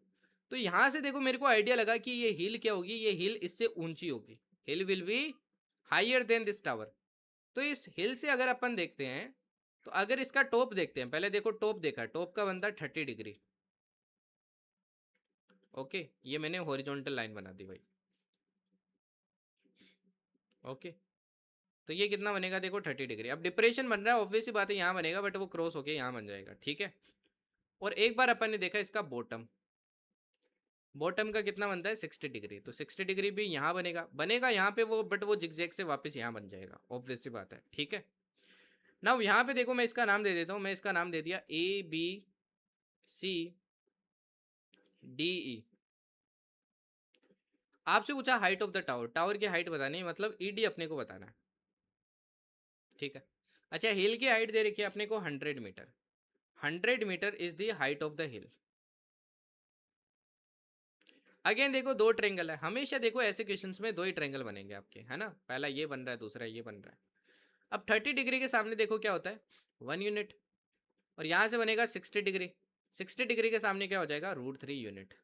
तो यहां से देखो, मेरे को आइडिया लगा कि ये हिल क्या होगी, ये हिल इससे ऊंची होगी। Hill will be higher than this tower. तो इस हिल से अगर अपन देखते हैं, तो अगर इसका टॉप देखते हैं, पहले देखो टॉप देखा, टॉप का बनता है 30 डिग्री। ओके, ये मैंने हॉरिजॉन्टल लाइन बना दी भाई। ओके, तो ये कितना बनेगा, देखो 30 डिग्री। अब डिप्रेशन बन रहा है, ऑब्वियस सी बात है यहाँ बनेगा, बट वो क्रॉस होके यहाँ बन जाएगा, ठीक है। और एक बार अपन ने देखा इसका बॉटम, बॉटम का कितना बनता है 60 डिग्री, तो 60 डिग्री भी यहाँ बनेगा, बनेगा यहाँ पे वो, बट वो जिगजैग से वापस यहाँ बन जाएगा, ऑब्वियस सी बात है, ठीक है। ना यहाँ पे देखो, मैं इसका नाम दे देता हूँ, मैं इसका नाम दे दिया ABCDE। आपसे पूछा height of the tower, tower की हाइट बतानी है, मतलब ED अपने को बताना है, ठीक है। अच्छा, हिल की हाइट दे रखी है अपने को 100 metre. 100 metre is the height of the hill. Again देखो, दो ट्रेंगल है, हमेशा देखो ऐसे क्वेश्चंस में दो ही ट्रेंगल बनेंगे आपके, है ना। पहला ये बन रहा है, दूसरा ये बन रहा है। अब 30 डिग्री के सामने देखो क्या होता है, 1 यूनिट। और यहां से बनेगा 60 डिग्री, 60 डिग्री के सामने क्या हो जाएगा, √3 यूनिट।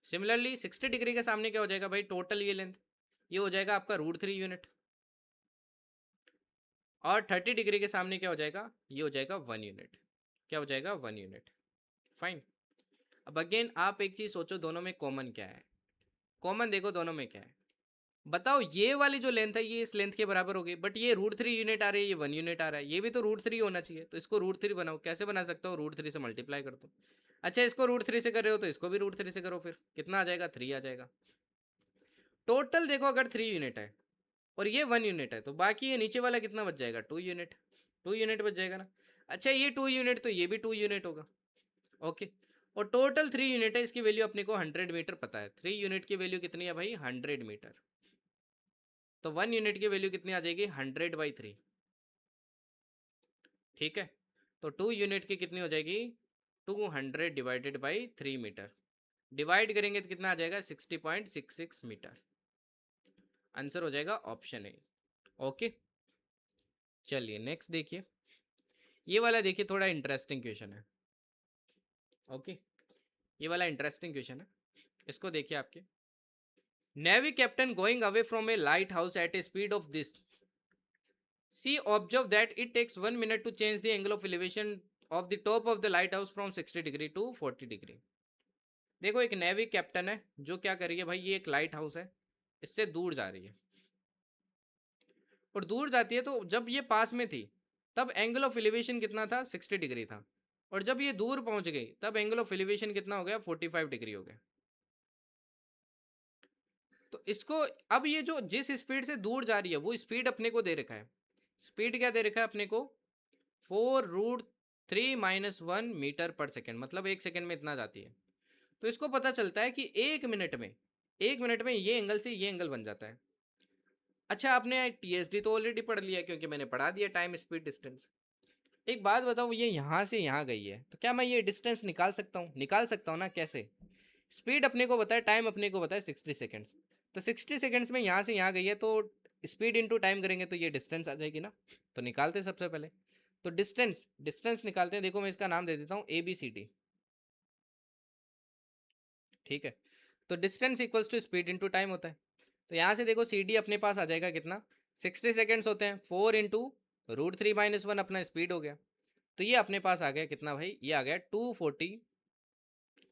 सिमिलरली 60 डिग्री के सामने क्या हो जाएगा भाई, टोटल ये लेंथ, ये हो जाएगा आपका √3 यूनिट। और 30 डिग्री के सामने क्या हो जाएगा, ये हो जाएगा 1 यूनिट। क्या हो जाएगा, 1 यूनिट। फाइन। अब अगेन आप एक चीज सोचो, दोनों में कॉमन क्या है। कॉमन देखो दोनों में क्या है, बताओ। ये वाली जो लेंथ है ये इस लेंथ के बराबर होगी, बट ये √3 यूनिट आ रही है, ये 1 यूनिट आ रहा है, ये भी तो √3 होना चाहिए। तो इसको √3 बनाओ, कैसे बना सकता हो, √3 से मल्टीप्लाई कर दो। अच्छा, इसको √3 से कर रहे हो तो इसको भी √3 से करो, फिर कितना आ जाएगा, 3 आ जाएगा। टोटल देखो, अगर 3 यूनिट है और ये 1 यूनिट है, तो बाकी ये नीचे वाला कितना बच जाएगा, 2 यूनिट। 2 यूनिट बच जाएगा ना। अच्छा, ये 2 यूनिट तो ये भी 2 यूनिट होगा। ओके, और टोटल 3 यूनिट है, इसकी वैल्यू अपने को 100 मीटर पता है। 3 यूनिट की वैल्यू कितनी है भाई, 100 मीटर। तो 1 यूनिट की वैल्यू कितनी आ जाएगी, 100/3, ठीक है। तो 2 यूनिट की कितनी हो जाएगी, 200 डिवाइडेड बाई 3 मीटर। डिवाइड करेंगे तो कितना आ जाएगा, 60.66 मीटर। आंसर हो जाएगा ऑप्शन ए। ओके, चलिए नेक्स्ट देखिए। ये वाला देखिए, थोड़ा इंटरेस्टिंग क्वेश्चन है। ओके, ये वाला इंटरेस्टिंग क्वेश्चन है, इसको देखिए आपके। Navy captain going away from a lighthouse at a speed of this, see observe that it takes 1 minute to change the angle of elevation of the top of the lighthouse from 60 degree to 40 degree. देखो, एक नेवी कैप्टन है जो क्या कर रही है भाई, ये एक लाइट हाउस है, इससे दूर जा रही है, और दूर जाती है तो जब ये पास में थी तब एंगल ऑफ एलिवेशन कितना था, 60 डिग्री था। और जब ये दूर पहुंच गई तब एंगल ऑफ एलिवेशन कितना हो गया, 45 डिग्री हो गया। तो इसको, अब ये जो जिस स्पीड से दूर जा रही है वो स्पीड अपने को दे रखा है। स्पीड क्या दे रखा है अपने को, 4√3 - 1 मीटर पर सेकेंड, मतलब 1 सेकेंड में इतना जाती है। तो इसको पता चलता है कि 1 मिनट में ये एंगल से ये एंगल बन जाता है। अच्छा, आपने TSD तो ऑलरेडी पढ़ लिया, क्योंकि मैंने पढ़ा दिया, टाइम स्पीड डिस्टेंस। एक बात बताओ, ये यहाँ से यहाँ गई है, तो क्या मैं ये डिस्टेंस निकाल सकता हूँ, निकाल सकता हूँ ना, कैसे। स्पीड अपने को बताए, टाइम अपने को बताए 60 सेकेंड्स, तो 60 सेकेंड्स में यहाँ से यहाँ गई है, तो स्पीड इंटू टाइम करेंगे तो ये डिस्टेंस आ जाएगी ना। तो निकालते सबसे पहले, तो डिस्टेंस डिस्टेंस निकालते हैं। देखो, मैं इसका नाम दे देता हूँ ABCD, ठीक है। तो distance equals to speed into time होता है। तो यहाँ से देखो, CD अपने पास आ जाएगा कितना, 60 सेकेंड्स होते हैं, 4 × √3 - 1 अपना स्पीड हो गया। तो ये अपने पास आ गया कितना भाई, ये आ गया 240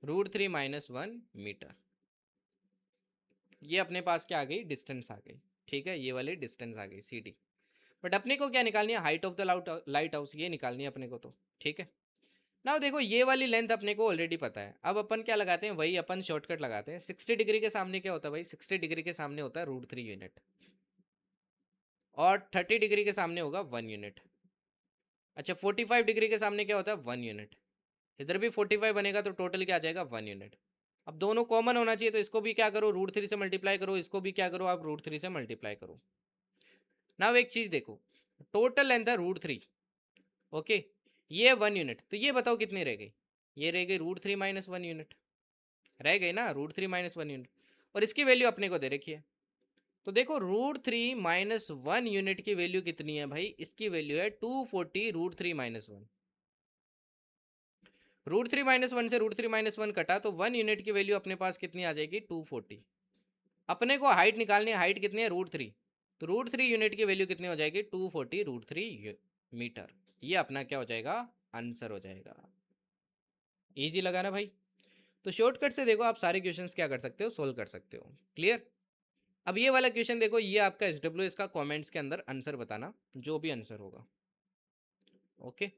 √3 - 1 मीटर। ये अपने पास क्या आ गई, डिस्टेंस आ गई, ठीक है, ये वाली डिस्टेंस आ गई CD। बट अपने को क्या निकालनी है, height of the light house, ये निकालनी है अपने को तो, ठीक है ना। देखो ये वाली लेंथ अपने को ऑलरेडी पता है, अब अपन क्या लगाते हैं, वही अपन शॉर्टकट लगाते हैं। 60 डिग्री के सामने क्या होता है भाई, 60 डिग्री के सामने होता है √3 यूनिट, और 30 डिग्री के सामने होगा 1 यूनिट। अच्छा 45 डिग्री के सामने क्या होता है, 1 यूनिट। इधर भी 45 बनेगा तो टोटल क्या आ जाएगा, 1 यूनिट। अब दोनों कॉमन होना चाहिए, तो इसको भी क्या करो, √3 से मल्टीप्लाई करो, इसको भी क्या करो आप, √3 से मल्टीप्लाई करो। ना एक चीज देखो, टोटल लेंथ है √3, ओके, ये 1 यूनिट, तो ये बताओ कितनी रह गई, ये रह गई √3 माइनस 1 यूनिट, रह गई ना √3 - 1 यूनिट। और इसकी वैल्यू अपने को दे रखी है, तो देखो √3 - 1 यूनिट की वैल्यू कितनी है भाई, इसकी वैल्यू है 240 √3 - 1। √3 - 1 से √3 - 1 कटा तो 1 यूनिट की वैल्यू अपने पास कितनी आ जाएगी, 240। अपने को हाइट निकालनी है, हाइट कितनी है, √3, तो √3 यूनिट की वैल्यू कितनी हो जाएगी, 240 √3 मीटर। ये अपना क्या हो जाएगा, आंसर हो जाएगा। इजी लगा ना भाई। तो शॉर्टकट से देखो आप सारे क्वेश्चंस क्या कर सकते हो, सोल्व कर सकते हो। क्लियर। अब ये वाला क्वेश्चन देखो, ये आपका SW, इसका कमेंट्स के अंदर आंसर बताना, जो भी आंसर होगा, okay,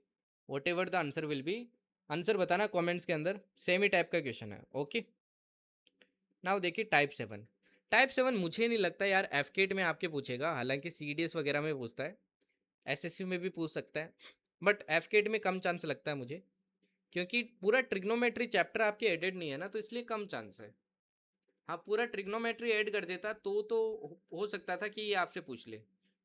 what ever the answer will be, answer बताना कमेंट्स के अंदर। सेम ही टाइप का क्वेश्चन है, ओके। नाउ देखिए टाइप 7। टाइप 7 मुझे नहीं लगता यार FCAT में आपके पूछेगा, हालांकि CDS वगैरह में पूछता है, SSC में भी पूछ सकता है, बट FCAT में कम चांस लगता है मुझे, क्योंकि पूरा ट्रिग्नोमेट्री चैप्टर आपके एडेड नहीं है ना, तो इसलिए कम चांस है। हाँ पूरा ट्रिग्नोमेट्री ऐड कर देता तो हो सकता था कि ये आपसे पूछ ले,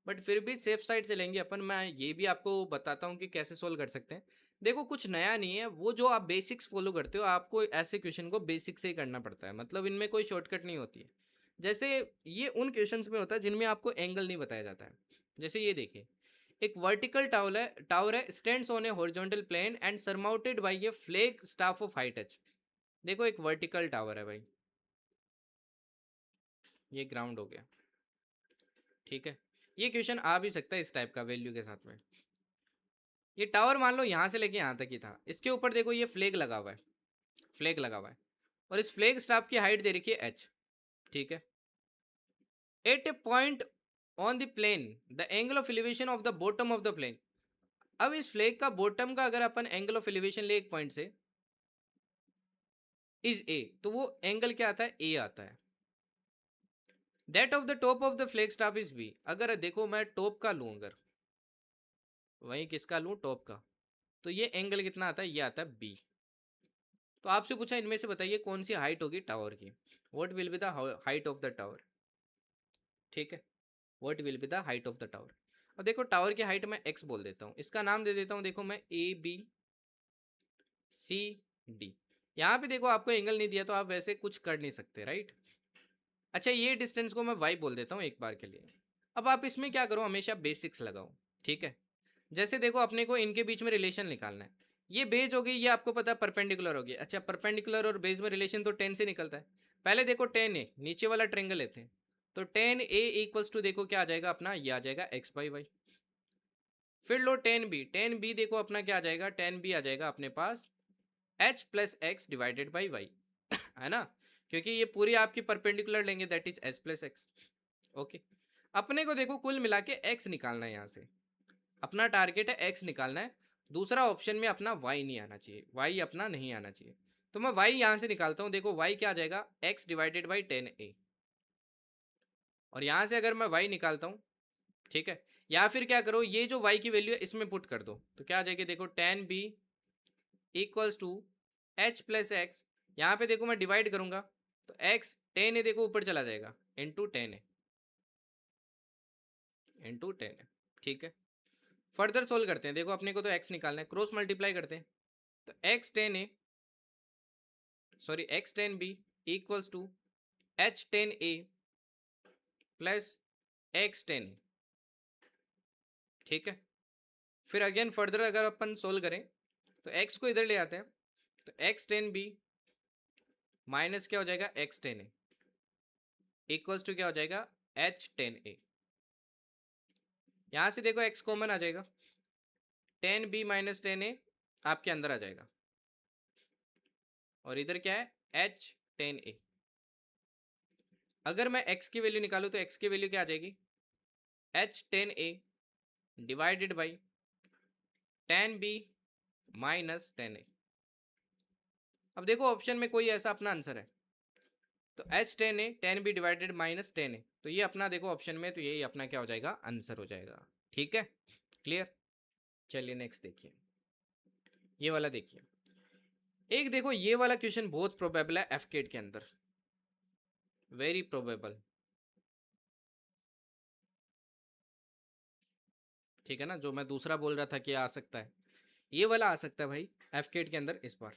बट फिर भी सेफ साइड से लेंगे अपन। मैं ये भी आपको बताता हूँ कि कैसे सोल्व कर सकते हैं। देखो कुछ नया नहीं है, वो जो आप बेसिक्स फॉलो करते हो, आपको ऐसे क्वेश्चन को बेसिक से ही करना पड़ता है, मतलब इनमें कोई शॉर्टकट नहीं होती है। जैसे ये उन क्वेश्चंस में होता है जिनमें आपको एंगल नहीं बताया जाता है। जैसे ये देखिए, एक वर्टिकल टावर है stands on a horizontal plane and surmounted by a flag staff of height टच। देखो एक वर्टिकल टावर है भाई, ये ग्राउंड हो गया, ठीक है। ये क्वेश्चन आ भी सकता है इस टाइप का वैल्यू के साथ में। ये टावर मान लो यहाँ से लेके यहाँ तक ही था, इसके ऊपर देखो ये फ्लैग लगा हुआ है, फ्लैग लगा हुआ है, और इस फ्लैग स्टाफ की हाइट दे रखी है h, ठीक है। At a point on the plane the angle of elevation of the bottom of the plane. अब इस फ्लैग का बॉटम का अगर अपन एंगल ऑफ एलिवेशन ले एक पॉइंट से, इज a, तो वो एंगल क्या आता है, a आता है। That of the top of the flag staff is b। अगर देखो मैं टॉप का लूँ, अगर वहीं किसका लूँ, टॉप का, तो ये एंगल कितना आता है, ये आता है b। तो आपसे पूछा इनमें से बताइए कौन सी हाइट होगी टावर की, what will be the height of the tower, ठीक है, what will be the height of the tower. अब देखो टावर की हाइट मैं x बोल देता हूँ, इसका नाम दे देता हूँ, देखो मैं ABCD। यहाँ पे देखो आपको एंगल नहीं दिया तो आप वैसे कुछ कर नहीं सकते, राइट। अच्छा ये डिस्टेंस को मैं y बोल देता हूँ एक बार के लिए। अब आप इसमें क्या करो, हमेशा बेसिक्स लगाओ, ठीक है। जैसे देखो अपने को इनके बीच में रिलेशन निकालना है, ये बेज हो गई, ये आपको पता है परपेंडिकुलर होगी। अच्छा परपेंडिकुलर और बेज में रिलेशन तो टेन से निकलता है। पहले देखो टेन ए, नीचे वाला ट्रेंगल लेते हैं, तो टेन ए इक्वल्स टू देखो क्या आ जाएगा अपना, ये आ जाएगा x/y। फिर लो टेन बी देखो अपना क्या आ जाएगा, टेन बी आ जाएगा अपने पास h+x/y है ना, क्योंकि ये पूरी आपकी परपेंडिकुलर लेंगे, दैट इज s+x, ओके। अपने को देखो कुल मिला के x निकालना है, यहाँ से अपना टारगेट है x निकालना है। दूसरा ऑप्शन में अपना y नहीं आना चाहिए, y अपना नहीं आना चाहिए, तो मैं y यहाँ से निकालता हूँ। देखो y क्या आ जाएगा, x/10a। और यहाँ से अगर मैं y निकालता हूँ, ठीक है, या फिर क्या करो, ये जो y की वैल्यू है इसमें पुट कर दो, तो क्या आ जाएगी, देखो ten B equals to h+x। यहाँ पे देखो मैं डिवाइड करूंगा, तो x टेन ए देखो ऊपर चला जाएगा, इंटू टेन ए, ठीक है। फर्दर सोल्व करते हैं, देखो अपने को तो x निकालना है, क्रॉस मल्टीप्लाई करते हैं, तो x10 B equals to h10a plus x10a, ठीक है। फिर अगेन फर्दर अगर अपन सोल्व करें, तो x को इधर ले आते हैं, तो x10b माइनस क्या हो जाएगा, x10a इक्वल्स टू क्या हो जाएगा, h10a। यहाँ से देखो x कॉमन आ जाएगा, 10b - 10a आपके अंदर आ जाएगा, और इधर क्या है, h10a। अगर मैं x की वैल्यू निकालूं तो x की वैल्यू क्या आ जाएगी, h10a divided by 10b minus 10a। अब देखो ऑप्शन में कोई ऐसा अपना आंसर है, तो h10a 10b divided minus 10a, तो ये अपना देखो ऑप्शन में, तो यही अपना क्या हो जाएगा, आंसर हो जाएगा। ठीक है, क्लियर। चलिए नेक्स्ट देखिए, ये वाला देखिए। एक देखो ये वाला क्वेश्चन बहुत प्रोबेबल है एफकेट के अंदर, वेरी प्रोबेबल। ठीक है ना, जो मैं दूसरा बोल रहा था कि आ सकता है, ये वाला आ सकता है भाई एफकेट के अंदर इस बार।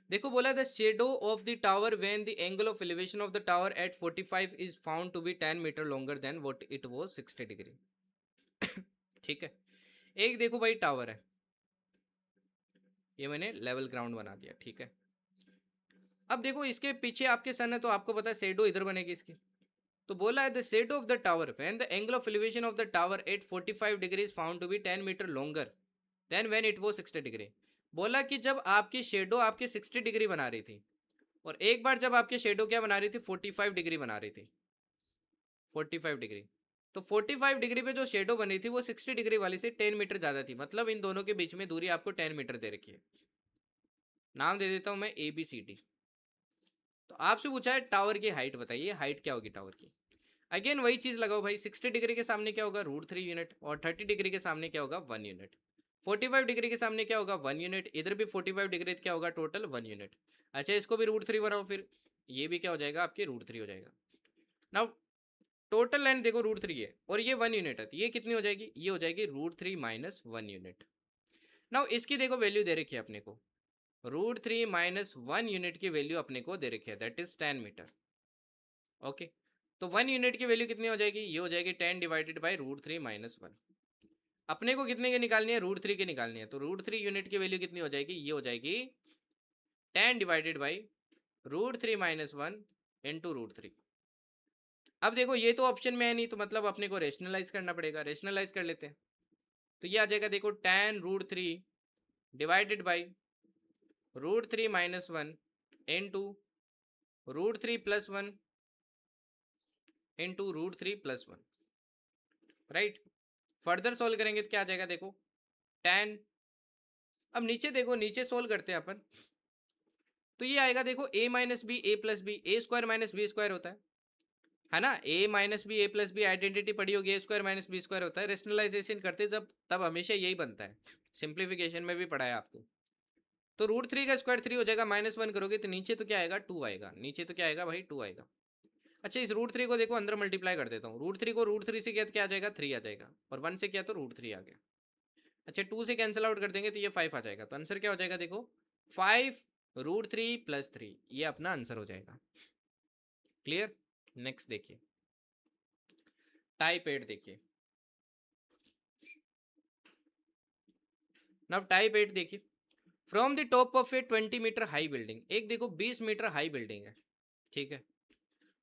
देखो बोला the shadow of the tower when the angle of elevation of the tower at 45 is found to be 10 metre longer than what it was 60 degree. ठीक है, एक देखो भाई टावर है, ये मैंने लेवल ग्राउंड बना दिया। ठीक है, अब देखो इसके पीछे आपके सन है, तो आपको पता है शेडो इधर बनेगी इसकी। तो बोला है the shadow of the tower when the angle of elevation of the tower at 45 degree is found to be 10 metre longer than when it was 60 degree. बोला कि जब आपकी शेडो आपकी 60 डिग्री बना रही थी, और एक बार जब आपकी शेडो क्या बना रही थी, 45 डिग्री बना रही थी, 45 डिग्री। तो 45 डिग्री पे जो शेडो बनी थी वो 60 डिग्री वाली से 10 मीटर ज़्यादा थी, मतलब इन दोनों के बीच में दूरी आपको 10 मीटर दे रखी है। नाम दे देता हूँ मैं ABCD। तो आपसे पूछा है टावर की हाइट बताइए, हाइट क्या होगी टावर की। अगेन वही चीज़ लगाओ भाई, 60 डिग्री के सामने क्या होगा, √3 यूनिट, और 30 डिग्री के सामने क्या होगा, 1 यूनिट। 45 डिग्री के सामने क्या होगा, 1 यूनिट, इधर भी 45 डिग्री क्या होगा, टोटल 1 यूनिट। अच्छा इसको भी √3 बनाओ, फिर ये भी क्या हो जाएगा आपके, √3 हो जाएगा। नाउ टोटल लेंथ देखो √3 है, और ये 1 यूनिट है, तो ये कितनी हो जाएगी, ये हो जाएगी √3 माइनस 1 यूनिट। नाउ इसकी देखो वैल्यू दे रखी है अपने को, √3 माइनस 1 यूनिट की वैल्यू अपने को दे रखी है, दैट इज 10 मीटर। ओके, तो 1 यूनिट की वैल्यू कितनी हो जाएगी, ये हो जाएगी 10 डिवाइडेड बाई √3 माइनस 1। अपने को कितने की निकालनी है, √3 की निकालनी है, तो √3 यूनिट की वैल्यू कितनी हो जाएगी, ये हो जाएगी 10 डिवाइडेड बाई √3 माइनस 1 इंटू √3। अब देखो ये तो ऑप्शन में है नहीं, तो मतलब अपने को रेशनलाइज करना पड़ेगा, रेशनलाइज कर लेते हैं। तो ये आ जाएगा देखो 10 √3 divided by √3 minus 1 into √3 plus 1 into √3 plus 1, right. Further solve करेंगे तो क्या आ जाएगा देखो 10। अब नीचे देखो, नीचे सोल्व करते हैं अपन, तो ये आएगा देखो a minus B A plus B, A square minus B square होता है ना, a minus B A plus B identity पड़ी होगी, A square minus B square होता है। रेशनलाइजेशन करते जब तब हमेशा यही बनता है, सिंप्लीफिकेशन में भी पढ़ा है आपको। तो √3 का स्क्वायर 3 हो जाएगा, -1 करोगे तो नीचे तो क्या आएगा, 2 आएगा, नीचे तो क्या आएगा भाई, 2 आएगा। अच्छा इस √3 को देखो अंदर मल्टीप्लाई कर देता हूँ, √3 को √3 से किया तो क्या आ जाएगा, 3 आ जाएगा, और 1 से किया तो √3 आ गया। अच्छा 2 से कैंसिल आउट कर देंगे तो ये 5 आ जाएगा, तो आंसर क्या हो जाएगा देखो 5 √3 प्लस 3, ये अपना आंसर हो जाएगा। क्लियर। नेक्स्ट देखिए, टाइप 8 देखिए। नाउ टाइप 8 देखिए, from the top of a 20 metre high building, एक देखो 20 मीटर हाई बिल्डिंग है, ठीक है,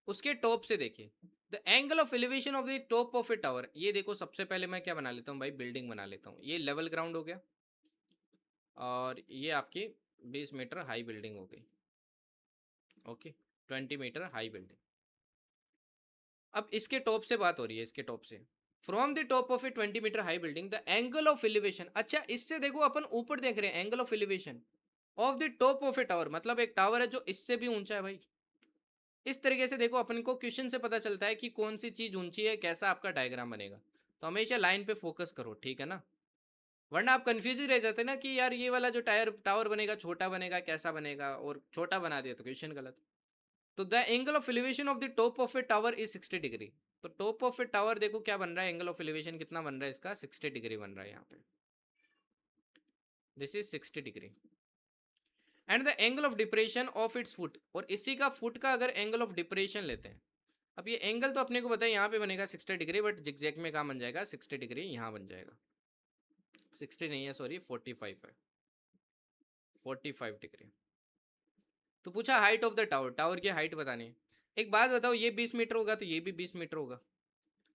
उसके टॉप से देखिए the angle of elevation of the top of a tower. ये देखो सबसे पहले मैं क्या बना लेता हूँ भाई, बिल्डिंग बना लेता हूँ, ये लेवल ग्राउंड हो गया, और ये आपकी 20 मीटर हाई बिल्डिंग हो गई। Okay, 20 metre high building. अब इसके टॉप से बात हो रही है, इसके टॉप से, from the top of a 20 metre high building the angle of elevation. अच्छा इससे देखो अपन ऊपर देख रहे हैं, angle of elevation of the top of a tower, मतलब एक टावर है जो इससे भी ऊंचा है भाई। इस तरीके से देखो अपन को क्वेश्चन से पता चलता है कि कौन सी चीज ऊंची है, कैसा आपका डायग्राम बनेगा। तो हमेशा लाइन पे फोकस करो, ठीक है ना, वरना आप कंफ्यूज ही रह जाते हैं ना कि यार ये वाला जो टावर बनेगा छोटा बनेगा, कैसा बनेगा, और छोटा बना दिया तो क्वेश्चन गलत। तो the angle of elevation of the top of a tower is 60 degree. तो टॉप ऑफ ए टावर देखो क्या बन रहा है, एंगल ऑफ एलिवेशन कितना बन रहा है इसका, 60 डिग्री बन रहा है यहाँ पे, this is 60 degree. And the angle of depression of its foot, और इसी का फुट का अगर एंगल ऑफ डिप्रेशन लेते हैं, अब ये एंगल तो अपने को पता है यहाँ पे बनेगा 60 डिग्री, बट जिगजैग में कहाँ बन जाएगा, 60 डिग्री यहाँ बन जाएगा, 60 नहीं है सॉरी 45 है, 45 डिग्री। तो पूछा height of the tower, tower की हाइट बतानी है। एक बात बताओ, ये 20 मीटर होगा तो ये भी 20 मीटर होगा,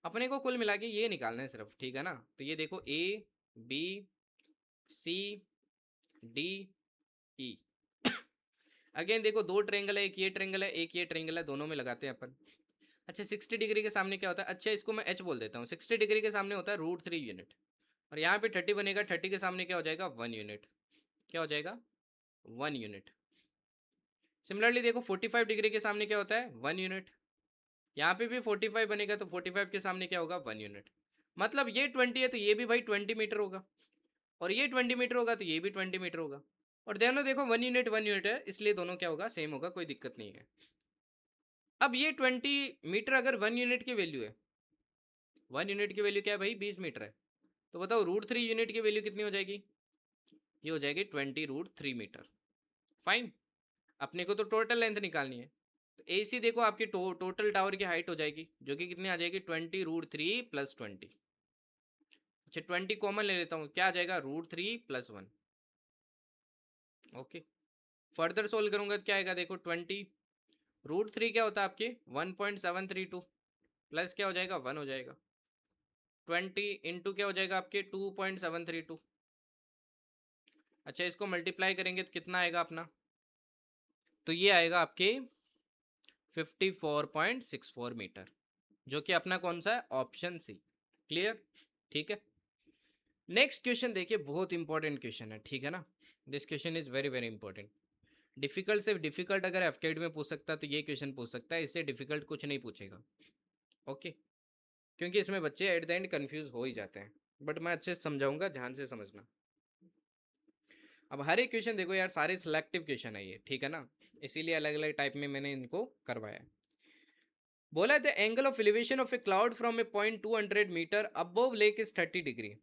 अपने को कुल मिला के ये निकालना है सिर्फ, ठीक है ना। तो ये देखो ABCDE, अगेन देखो दो ट्रेंगल है, एक ये ट्रेंगल है एक ये ट्रेंगल है, दोनों में लगाते हैं अपन। अच्छा 60 डिग्री के सामने क्या होता है, अच्छा इसको मैं h बोल देता हूँ। 60 डिग्री के सामने होता है √3 यूनिट, और यहाँ पे 30 बनेगा, 30 के सामने क्या हो जाएगा 1 यूनिट, क्या हो जाएगा 1 यूनिट। सिमिलरली देखो 45 डिग्री के सामने क्या होता है 1 यूनिट, यहाँ पे भी 45 बनेगा तो 45 के सामने क्या होगा 1 यूनिट। मतलब ये 20 है तो ये भी भाई 20 मीटर होगा, और ये 20 मीटर होगा तो ये भी 20 मीटर होगा, और दोनों देखो 1 यूनिट है, इसलिए दोनों क्या होगा सेम होगा, कोई दिक्कत नहीं है। अब ये 20 मीटर अगर 1 यूनिट की वैल्यू है, 1 यूनिट की वैल्यू क्या है भाई 20 मीटर है, तो बताओ √3 यूनिट की वैल्यू कितनी हो जाएगी, ये हो जाएगी 20 √3 मीटर। फाइन, अपने को तो टोटल लेंथ निकालनी है, तो ए सी देखो आपकी टोटल टावर की हाइट हो जाएगी, जो कि कितनी आ जाएगी 20 √3 + 20। अच्छा 20 कॉमन ले लेता हूँ, क्या आ जाएगा √3 + 1। ओके, फर्दर सोल्व करूंगा तो क्या आएगा, देखो 20 √3 क्या होता है आपके 1.732, प्लस क्या हो जाएगा 1 हो जाएगा, 20 × क्या हो जाएगा आपके 2.732। अच्छा इसको मल्टीप्लाई करेंगे तो कितना आएगा अपना, तो ये आएगा आपके 54.64 मीटर, जो कि अपना कौन सा है ऑप्शन सी। क्लियर, ठीक है। नेक्स्ट क्वेश्चन देखिए, बहुत इंपॉर्टेंट क्वेश्चन है, ठीक है ना। This question is very very important. Difficult से डिफिकल्ट अगर एफकेड में पूछ सकता है तो ये क्वेश्चन पूछ सकता है, इससे डिफिकल्ट कुछ नहीं पूछेगा। ओके, क्योंकि इसमें बच्चे एट द एंड कंफ्यूज हो ही जाते हैं, बट मैं अच्छे से समझाऊंगा, ध्यान से समझना। अब हर एक क्वेश्चन देखो यार, सारे सिलेक्टिव क्वेश्चन है ये, ठीक है ना, इसीलिए अलग अलग टाइप में मैंने इनको करवाया। बोला the angle of elevation of a cloud from a point 200 metre above lake is 30 degree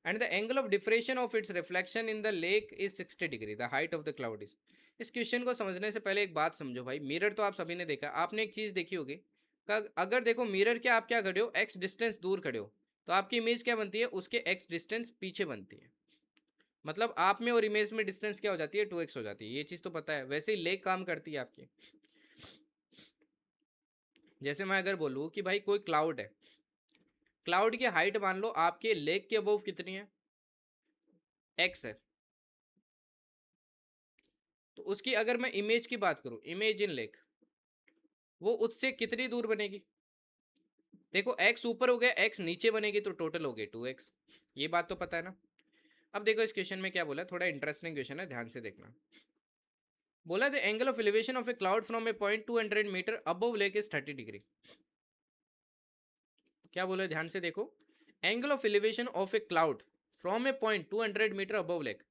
and the angle of diffraction of its reflection in the lake is 60 degree, the height of the cloud is। इस क्वेश्चन को समझने से पहले एक बात समझो भाई, मिरर तो आप सभी ने देखा, आपने एक चीज देखी होगी, अगर देखो मिरर के आप क्या खड़े हो, एक्स डिस्टेंस दूर खड़े हो, तो आपकी इमेज क्या बनती है, उसके एक्स डिस्टेंस पीछे बनती है। मतलब आप में और इमेज में डिस्टेंस क्या हो जाती है 2x हो जाती है, ये चीज तो पता है। वैसे ही लेक काम करती है आपकी। जैसे मैं अगर बोलूँ कि भाई कोई क्लाउड है, क्लाउड की हाइट मान लो आपके लेक के अबव कितनी है, एक्स है, तो उसकी अगर मैं इमेज की बात करूं, इमेज इन लेक, वो उससे कितनी दूर बनेगी, देखो x ऊपर हो गया, x नीचे बनेगी, तो टोटल हो गई 2x। ये बात तो पता है ना। अब देखो इस क्वेश्चन में क्या बोला है, थोड़ा इंटरेस्टिंग क्वेश्चन है, ध्यान से देखना। बोला the angle of elevation of a cloud from a point 200 metre above lake is 30 degree. क्या बोला है, ध्यान से देखो, angle of elevation of a cloud from a point 200 metre above lake.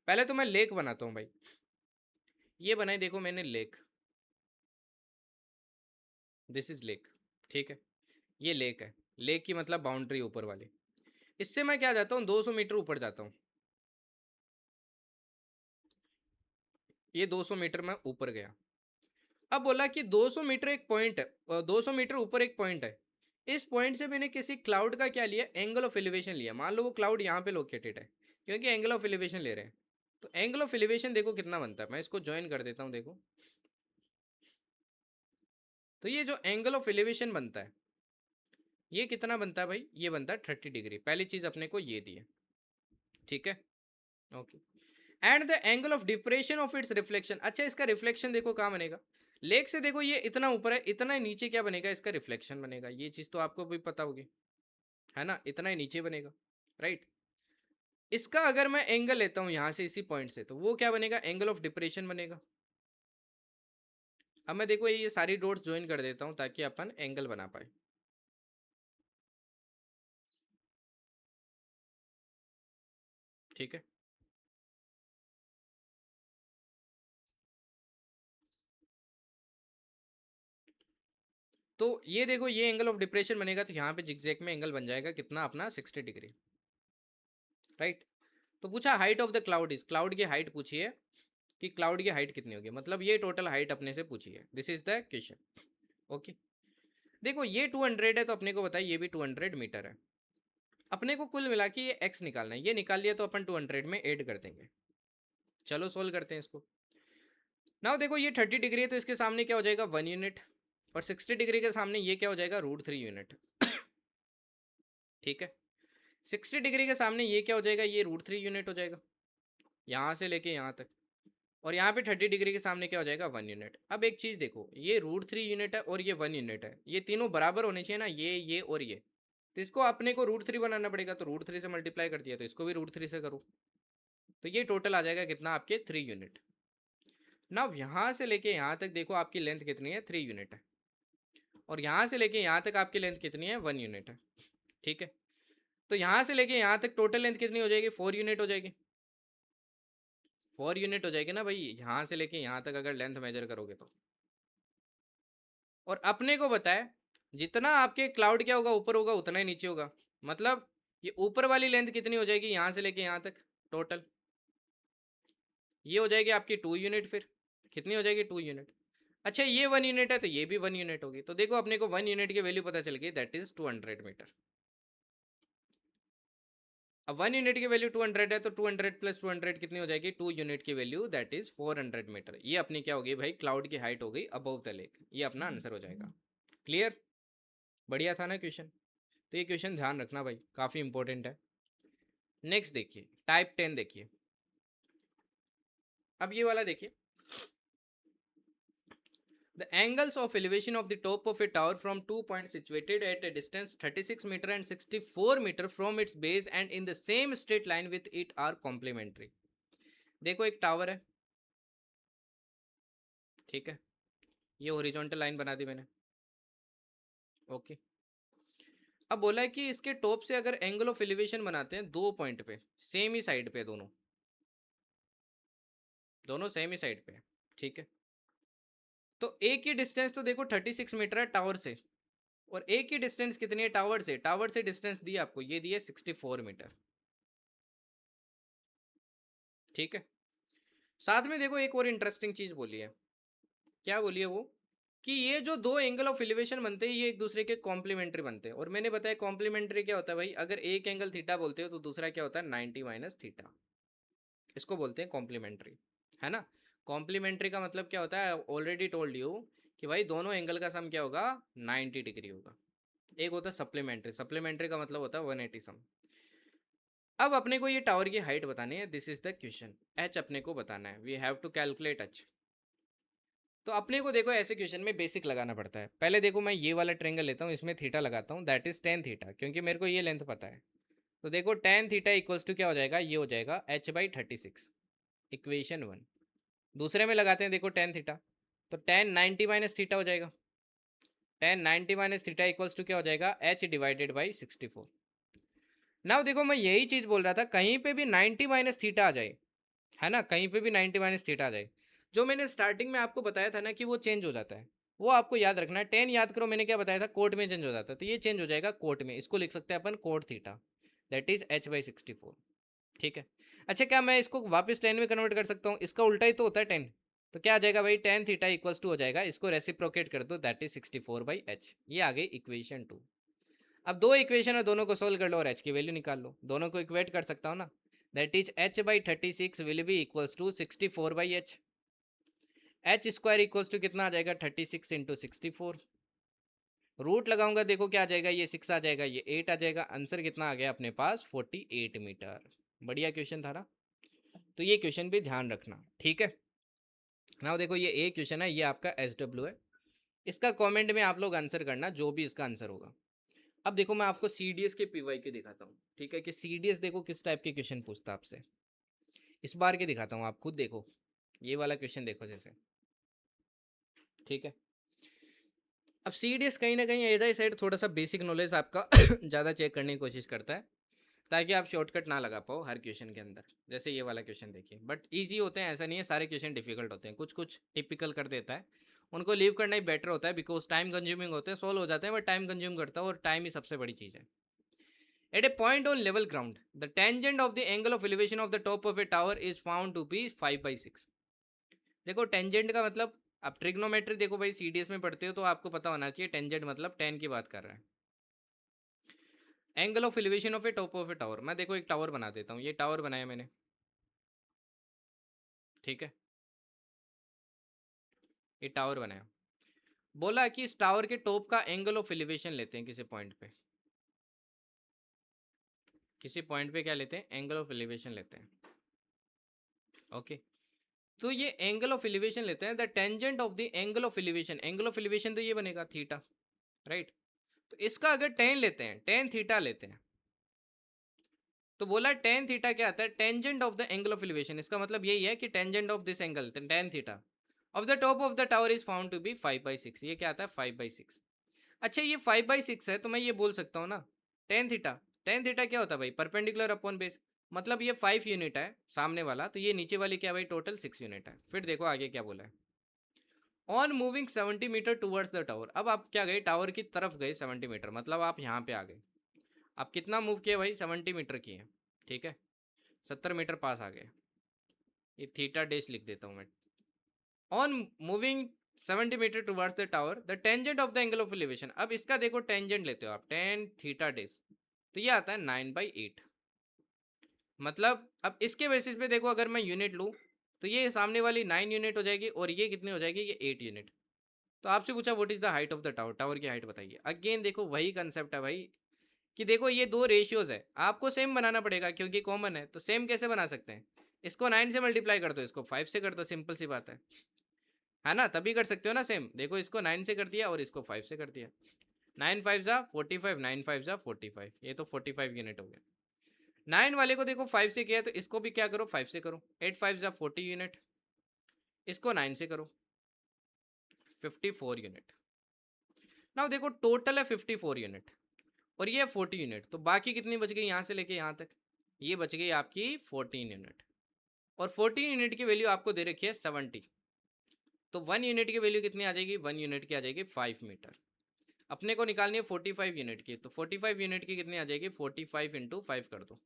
पहले तो मैं लेक बनाता हूं भाई, ये बनाई देखो मैंने लेक, दिस इज लेक, ठीक है, ये लेक है, लेक की मतलब बाउंड्री ऊपर वाली। इससे मैं क्या जाता हूँ 200 मीटर ऊपर जाता हूँ, ये 200 मीटर मैं ऊपर गया। अब बोला कि 200 मीटर एक पॉइंट है, 200 मीटर ऊपर एक पॉइंट है, इस पॉइंट से मैंने किसी क्लाउड का क्या लिया, एंगल ऑफ एलिवेशन लिया। मान लो वो क्लाउड यहाँ पे लोकेटेड है, क्योंकि एंगल ऑफ एलिवेशन ले रहे हैं, तो एंगल ऑफ एलिवेशन देखो कितना बनता है, मैं इसको ज्वाइन कर देता हूँ देखो। तो ये जो एंगल ऑफ एलिवेशन बनता है, ये कितना बनता है भाई, ये बनता है 30 डिग्री। पहली चीज अपने को ये दी है, ठीक है, okay. And the angle of depression of its reflection, अच्छा इसका रिफ्लेक्शन देखो कहाँ बनेगा, लेक से देखो ये इतना ऊपर है, इतना ही नीचे क्या बनेगा, इसका रिफ्लेक्शन बनेगा। ये चीज तो आपको भी पता होगी, है ना, इतना ही नीचे बनेगा, राइट। इसका अगर मैं एंगल लेता हूं यहां से इसी पॉइंट से, तो वो क्या बनेगा, एंगल ऑफ डिप्रेशन बनेगा। अब मैं देखो ये सारी डॉट्स ज्वाइन कर देता हूं ताकि अपन एंगल बना पाए, ठीक है। तो ये देखो ये एंगल ऑफ डिप्रेशन बनेगा, तो यहाँ पे जिगजैग में एंगल बन जाएगा कितना अपना 60 डिग्री, राइट। तो पूछा height of the cloud is, cloud की हाइट पूछी है कि क्लाउड की हाइट कितनी होगी, मतलब ये टोटल हाइट अपने से पूछी है, this is the question. Okay, देखो ये 200 है तो अपने को बताइए ये भी 200 मीटर है, अपने को कुल मिला के ये एक्स निकालना है, ये निकाल लिया तो अपन 200 में ऐड कर देंगे। चलो सोल्व करते हैं इसको। नाउ देखो ये 30 डिग्री है तो इसके सामने क्या हो जाएगा 1 यूनिट, और 60 डिग्री के सामने ये क्या हो जाएगा √3 यूनिट, ठीक है। 60 डिग्री के सामने ये क्या हो जाएगा, ये √3 यूनिट हो जाएगा, यहाँ से लेके यहाँ तक। और यहाँ पे 30 डिग्री के सामने क्या हो जाएगा 1 यूनिट। अब एक चीज़ देखो, ये √3 यूनिट है और ये 1 यूनिट है, ये तीनों बराबर होने चाहिए ना, ये और ये। तो इसको अपने को √3 बनाना पड़ेगा, तो √3 से मल्टीप्लाई कर दिया, तो इसको भी √3 से करो, तो ये टोटल आ जाएगा कितना आपके 3 यूनिट। ना यहाँ से लेके यहाँ तक देखो आपकी लेंथ कितनी है 3 यूनिट है, और यहाँ से लेके यहाँ तक आपकी लेंथ कितनी है 1 यूनिट है। ठीक है, तो यहाँ से लेके यहाँ तक टोटल लेंथ कितनी हो जाएगी 4 यूनिट हो जाएगी। 4 यूनिट हो जाएगी ना भाई, यहाँ से लेके यहाँ तक अगर लेंथ मेजर करोगे तो। और अपने को बताए जितना आपके क्लाउड क्या होगा ऊपर होगा उतना ही नीचे होगा, मतलब ये ऊपर वाली लेंथ कितनी हो जाएगी यहाँ से लेके यहाँ तक टोटल, ये हो जाएगी आपकी 2 यूनिट। फिर कितनी हो जाएगी 2 यूनिट। अच्छा ये 1 यूनिट है तो ये भी 1 यूनिट होगी, तो देखो अपने को 1 यूनिट की वैल्यू पता चल गई, दैट इज 200 मीटर। अब 1 यूनिट की वैल्यू 200 है, तो 200 प्लस 200 कितनी हो जाएगी 2 यूनिट की वैल्यू, दैट इज 400 मीटर। ये अपनी क्या होगी भाई क्लाउड की हाइट हो गई अबव द लेक, ये अपना आंसर हो जाएगा। क्लियर, बढ़िया था ना क्वेश्चन। तो ये क्वेश्चन ध्यान रखना भाई, काफ़ी इंपॉर्टेंट है। नेक्स्ट देखिए टाइप 10 देखिए, अब ये वाला देखिए, the angles of elevation of the top of a tower from 2 points situated at a distance 36 meter and 64 meter from its base and in the same straight line with it are complementary। देखो एक टावर है, ठीक है, ये हॉरिजॉन्टल लाइन बना दी मैंने, ओके। अब बोला है कि इसके टॉप से अगर एंगल ऑफ एलिवेशन बनाते हैं 2 पॉइंट पे, सेम ही साइड पे, दोनों दोनों सेम ही साइड पे, ठीक है। तो एक ही डिस्टेंस तो देखो 36 मीटर है टावर से, और एक ही डिस्टेंस कितनी है टावर से, टावर से डिस्टेंस दी आपको, ये दी है 64 मीटर, ठीक है। साथ में देखो एक और इंटरेस्टिंग चीज बोली है, क्या बोली है वो, कि ये जो दो एंगल ऑफ एलिवेशन बनते हैं ये एक दूसरे के कॉम्प्लीमेंट्री बनते हैं, और मैंने बताया कॉम्प्लीमेंट्री क्या होता है भाई, अगर एक एंगल थीटा बोलते हो तो दूसरा क्या होता है 90 माइनस थीटा, इसको बोलते हैं कॉम्प्लीमेंट्री, है ना। कॉम्प्लीमेंट्री का मतलब क्या होता है, ऑलरेडी टोल्ड यू कि भाई दोनों एंगल का सम क्या होगा 90 डिग्री होगा। एक होता है सप्लीमेंट्री, सप्लीमेंट्री का मतलब होता है 180 सम। अब अपने को ये टावर की हाइट बतानी है, this is the question. H अपने को बताना है, we have to calculate H. तो अपने को देखो ऐसे क्वेश्चन में बेसिक लगाना पड़ता है। पहले देखो मैं ये वाला ट्रेंगल लेता हूँ, इसमें थीटा लगाता हूँ, दैट इज टेन थीटा, क्योंकि मेरे को ये लेंथ पता है। तो देखो टेन थीटा इक्वल्स टू क्या हो जाएगा, ये हो जाएगा h/36, इक्वेशन 1। दूसरे में लगाते हैं देखो टेन थीटा, तो टेन 90 माइनस थीटा हो जाएगा, tan 90 minus theta equals to क्या हो जाएगा h/64। नाउ देखो मैं यही चीज़ बोल रहा था, कहीं पे भी 90 माइनस थीटा आ जाए, है ना, कहीं पे भी 90 माइनस थीटा आ जाए, जो मैंने स्टार्टिंग में आपको बताया था ना कि वो चेंज हो जाता है, वो आपको याद रखना है। टेन याद करो, मैंने क्या बताया था, कोट में चेंज हो जाता है, तो ये चेंज हो जाएगा कोट में, इसको लिख सकते हैं अपन cot theta, that is h/64, ठीक है। अच्छा क्या मैं इसको वापस टेन में कन्वर्ट कर सकता हूँ, इसका उल्टा ही तो होता है टेन, तो क्या आ जाएगा भाई टेन थीटा इक्वल्स टू हो जाएगा, इसको रेसिप्रोकेट कर दो, दैट इज 64/h, ये आ गई इक्वेशन 2। अब दो इक्वेशन है, दोनों को सोल्व कर लो और h की वैल्यू निकाल लो, दोनों को इक्वेट कर सकता हूँ ना, that is h/36 will be equals to 64/h, H square equals to कितना आ जाएगा 36 इंटू 64, रूट लगाऊंगा देखो क्या आ जाएगा, ये 6 आ जाएगा, ये 8 आ जाएगा, आंसर कितना आ गया अपने पास 48 मीटर। बढ़िया क्वेश्चन था ना, तो ये क्वेश्चन भी ध्यान रखना, ठीक है ना। देखो ये एक क्वेश्चन है, ये आपका SW है, इसका कमेंट में आप लोग आंसर करना जो भी इसका आंसर होगा। अब देखो मैं आपको CDS के PY के दिखाता हूँ, ठीक है, कि CDS देखो किस टाइप के क्वेश्चन पूछता है आपसे, इस बार के दिखाता हूँ, आप खुद देखो, ये वाला क्वेश्चन देखो जैसे, ठीक है। अब CDS कहीं ना कहीं ऐसा ही साइड थोड़ा सा बेसिक नॉलेज आपका ज़्यादा चेक करने की कोशिश करता है, ताकि आप शॉर्टकट ना लगा पाओ हर क्वेश्चन के अंदर। जैसे ये वाला क्वेश्चन देखिए, बट इजी होते हैं ऐसा नहीं है, सारे क्वेश्चन डिफिकल्ट होते हैं, कुछ कुछ टिपिकल कर देता है, उनको लीव करना ही बेटर होता है, बिकॉज टाइम कंज्यूमिंग होते हैं, सोल्व हो जाते हैं बट टाइम कंज्यूम करता है, और टाइम ही सबसे बड़ी चीज़ है। At a point on level ground the tangent of the angle of elevation of the top of a tower is found to be 5/6। देखो टेंजेंट का मतलब, आप ट्रिग्नोमेट्री देखो भाई CDS में पढ़ते हो तो आपको पता होना चाहिए, टेंजेंट मतलब टेन की बात कर रहा है। Angle of elevation of A top of a tower, मैं देखो एक टावर बना देता हूँ, ये टावर बनाया मैंने, ठीक है, ये टावर बनाया, बोला कि इस टावर के टॉप का एंगल ऑफ एलिवेशन लेते हैं किसी पॉइंट पे, किसी पॉइंट पे क्या लेते हैं, एंगल ऑफ एलिवेशन लेते हैं, ओके। तो ये एंगल ऑफ एलिवेशन लेते हैं, the tangent of the angle of elevation, angle of elevation तो ये बनेगा थीटा, राइट। तो इसका अगर टेन लेते हैं, टेन थीटा लेते हैं, तो बोला टेन थीटा क्या आता है, tangent of the angle of elevation. इसका मतलब यही है कि tangent of this angle tan theta of the top of the tower is found to be 5/6। ये क्या आता है, 5/6। अच्छा ये 5/6 है, तो मैं ये बोल सकता हूँ ना, टेन थीटा, टेन थीटा क्या होता है भाई, परपेंडिकुलर अपॉन बेस। मतलब ये 5 यूनिट है सामने वाला, तो ये नीचे वाली क्या भाई, टोटल 6 यूनिट है। फिर देखो आगे क्या बोला है, on moving 70 metre towards the tower. अब आप क्या गए, टावर की तरफ गए 70 मीटर, मतलब आप यहाँ पे आ गए। आप कितना मूव किए भाई, 70 मीटर किए, ठीक है, 70 मीटर पास आ गए। ये थीटा डेश लिख देता हूँ मैं। On moving 70 metre towards the tower the tangent of the angle of elevation. अब इसका देखो टेंजेंट लेते हो आप, टेन थीटा डेश, तो ये आता है 9/8। मतलब अब इसके बेसिस पे देखो, अगर मैं यूनिट लूँ तो ये सामने वाली 9 यूनिट हो जाएगी, और ये कितनी हो जाएगी, ये 8 यूनिट। तो आपसे पूछा what is the height of the tower, tower की हाइट बताइए। अगेन देखो वही कंसेप्ट है भाई, कि देखो ये दो रेशियोज है, आपको सेम बनाना पड़ेगा क्योंकि कॉमन है। तो सेम कैसे बना सकते हैं, इसको 9 से मल्टीप्लाई कर दो, इसको 5 से कर दो, सिंपल सी बात है ना, तभी कर सकते हो ना सेम। देखो इसको 9 से कर दिया और इसको 5 से कर दिया, 9×5 = 45, 9×5 = 45, ये तो 45 यूनिट हो गया। 9 वाले को देखो 5 से किया, तो इसको भी क्या करो, 5 से करो, 8×5 = 40 यूनिट, इसको 9 से करो, 54 यूनिट। ना देखो टोटल है 54 यूनिट, और ये है 40 यूनिट, तो बाकी कितनी बच गई यहाँ से लेके यहाँ तक, ये बच गई आपकी 14 यूनिट। और 14 यूनिट की वैल्यू आपको दे रखी है 70, तो 1 यूनिट की वैल्यू कितनी आ जाएगी, 1 यूनिट की आ जाएगी 5 मीटर। अपने को निकालनी है 45 यूनिट की, तो 45 यूनिट की कितनी आ जाएगी, 45 × 5 कर दो,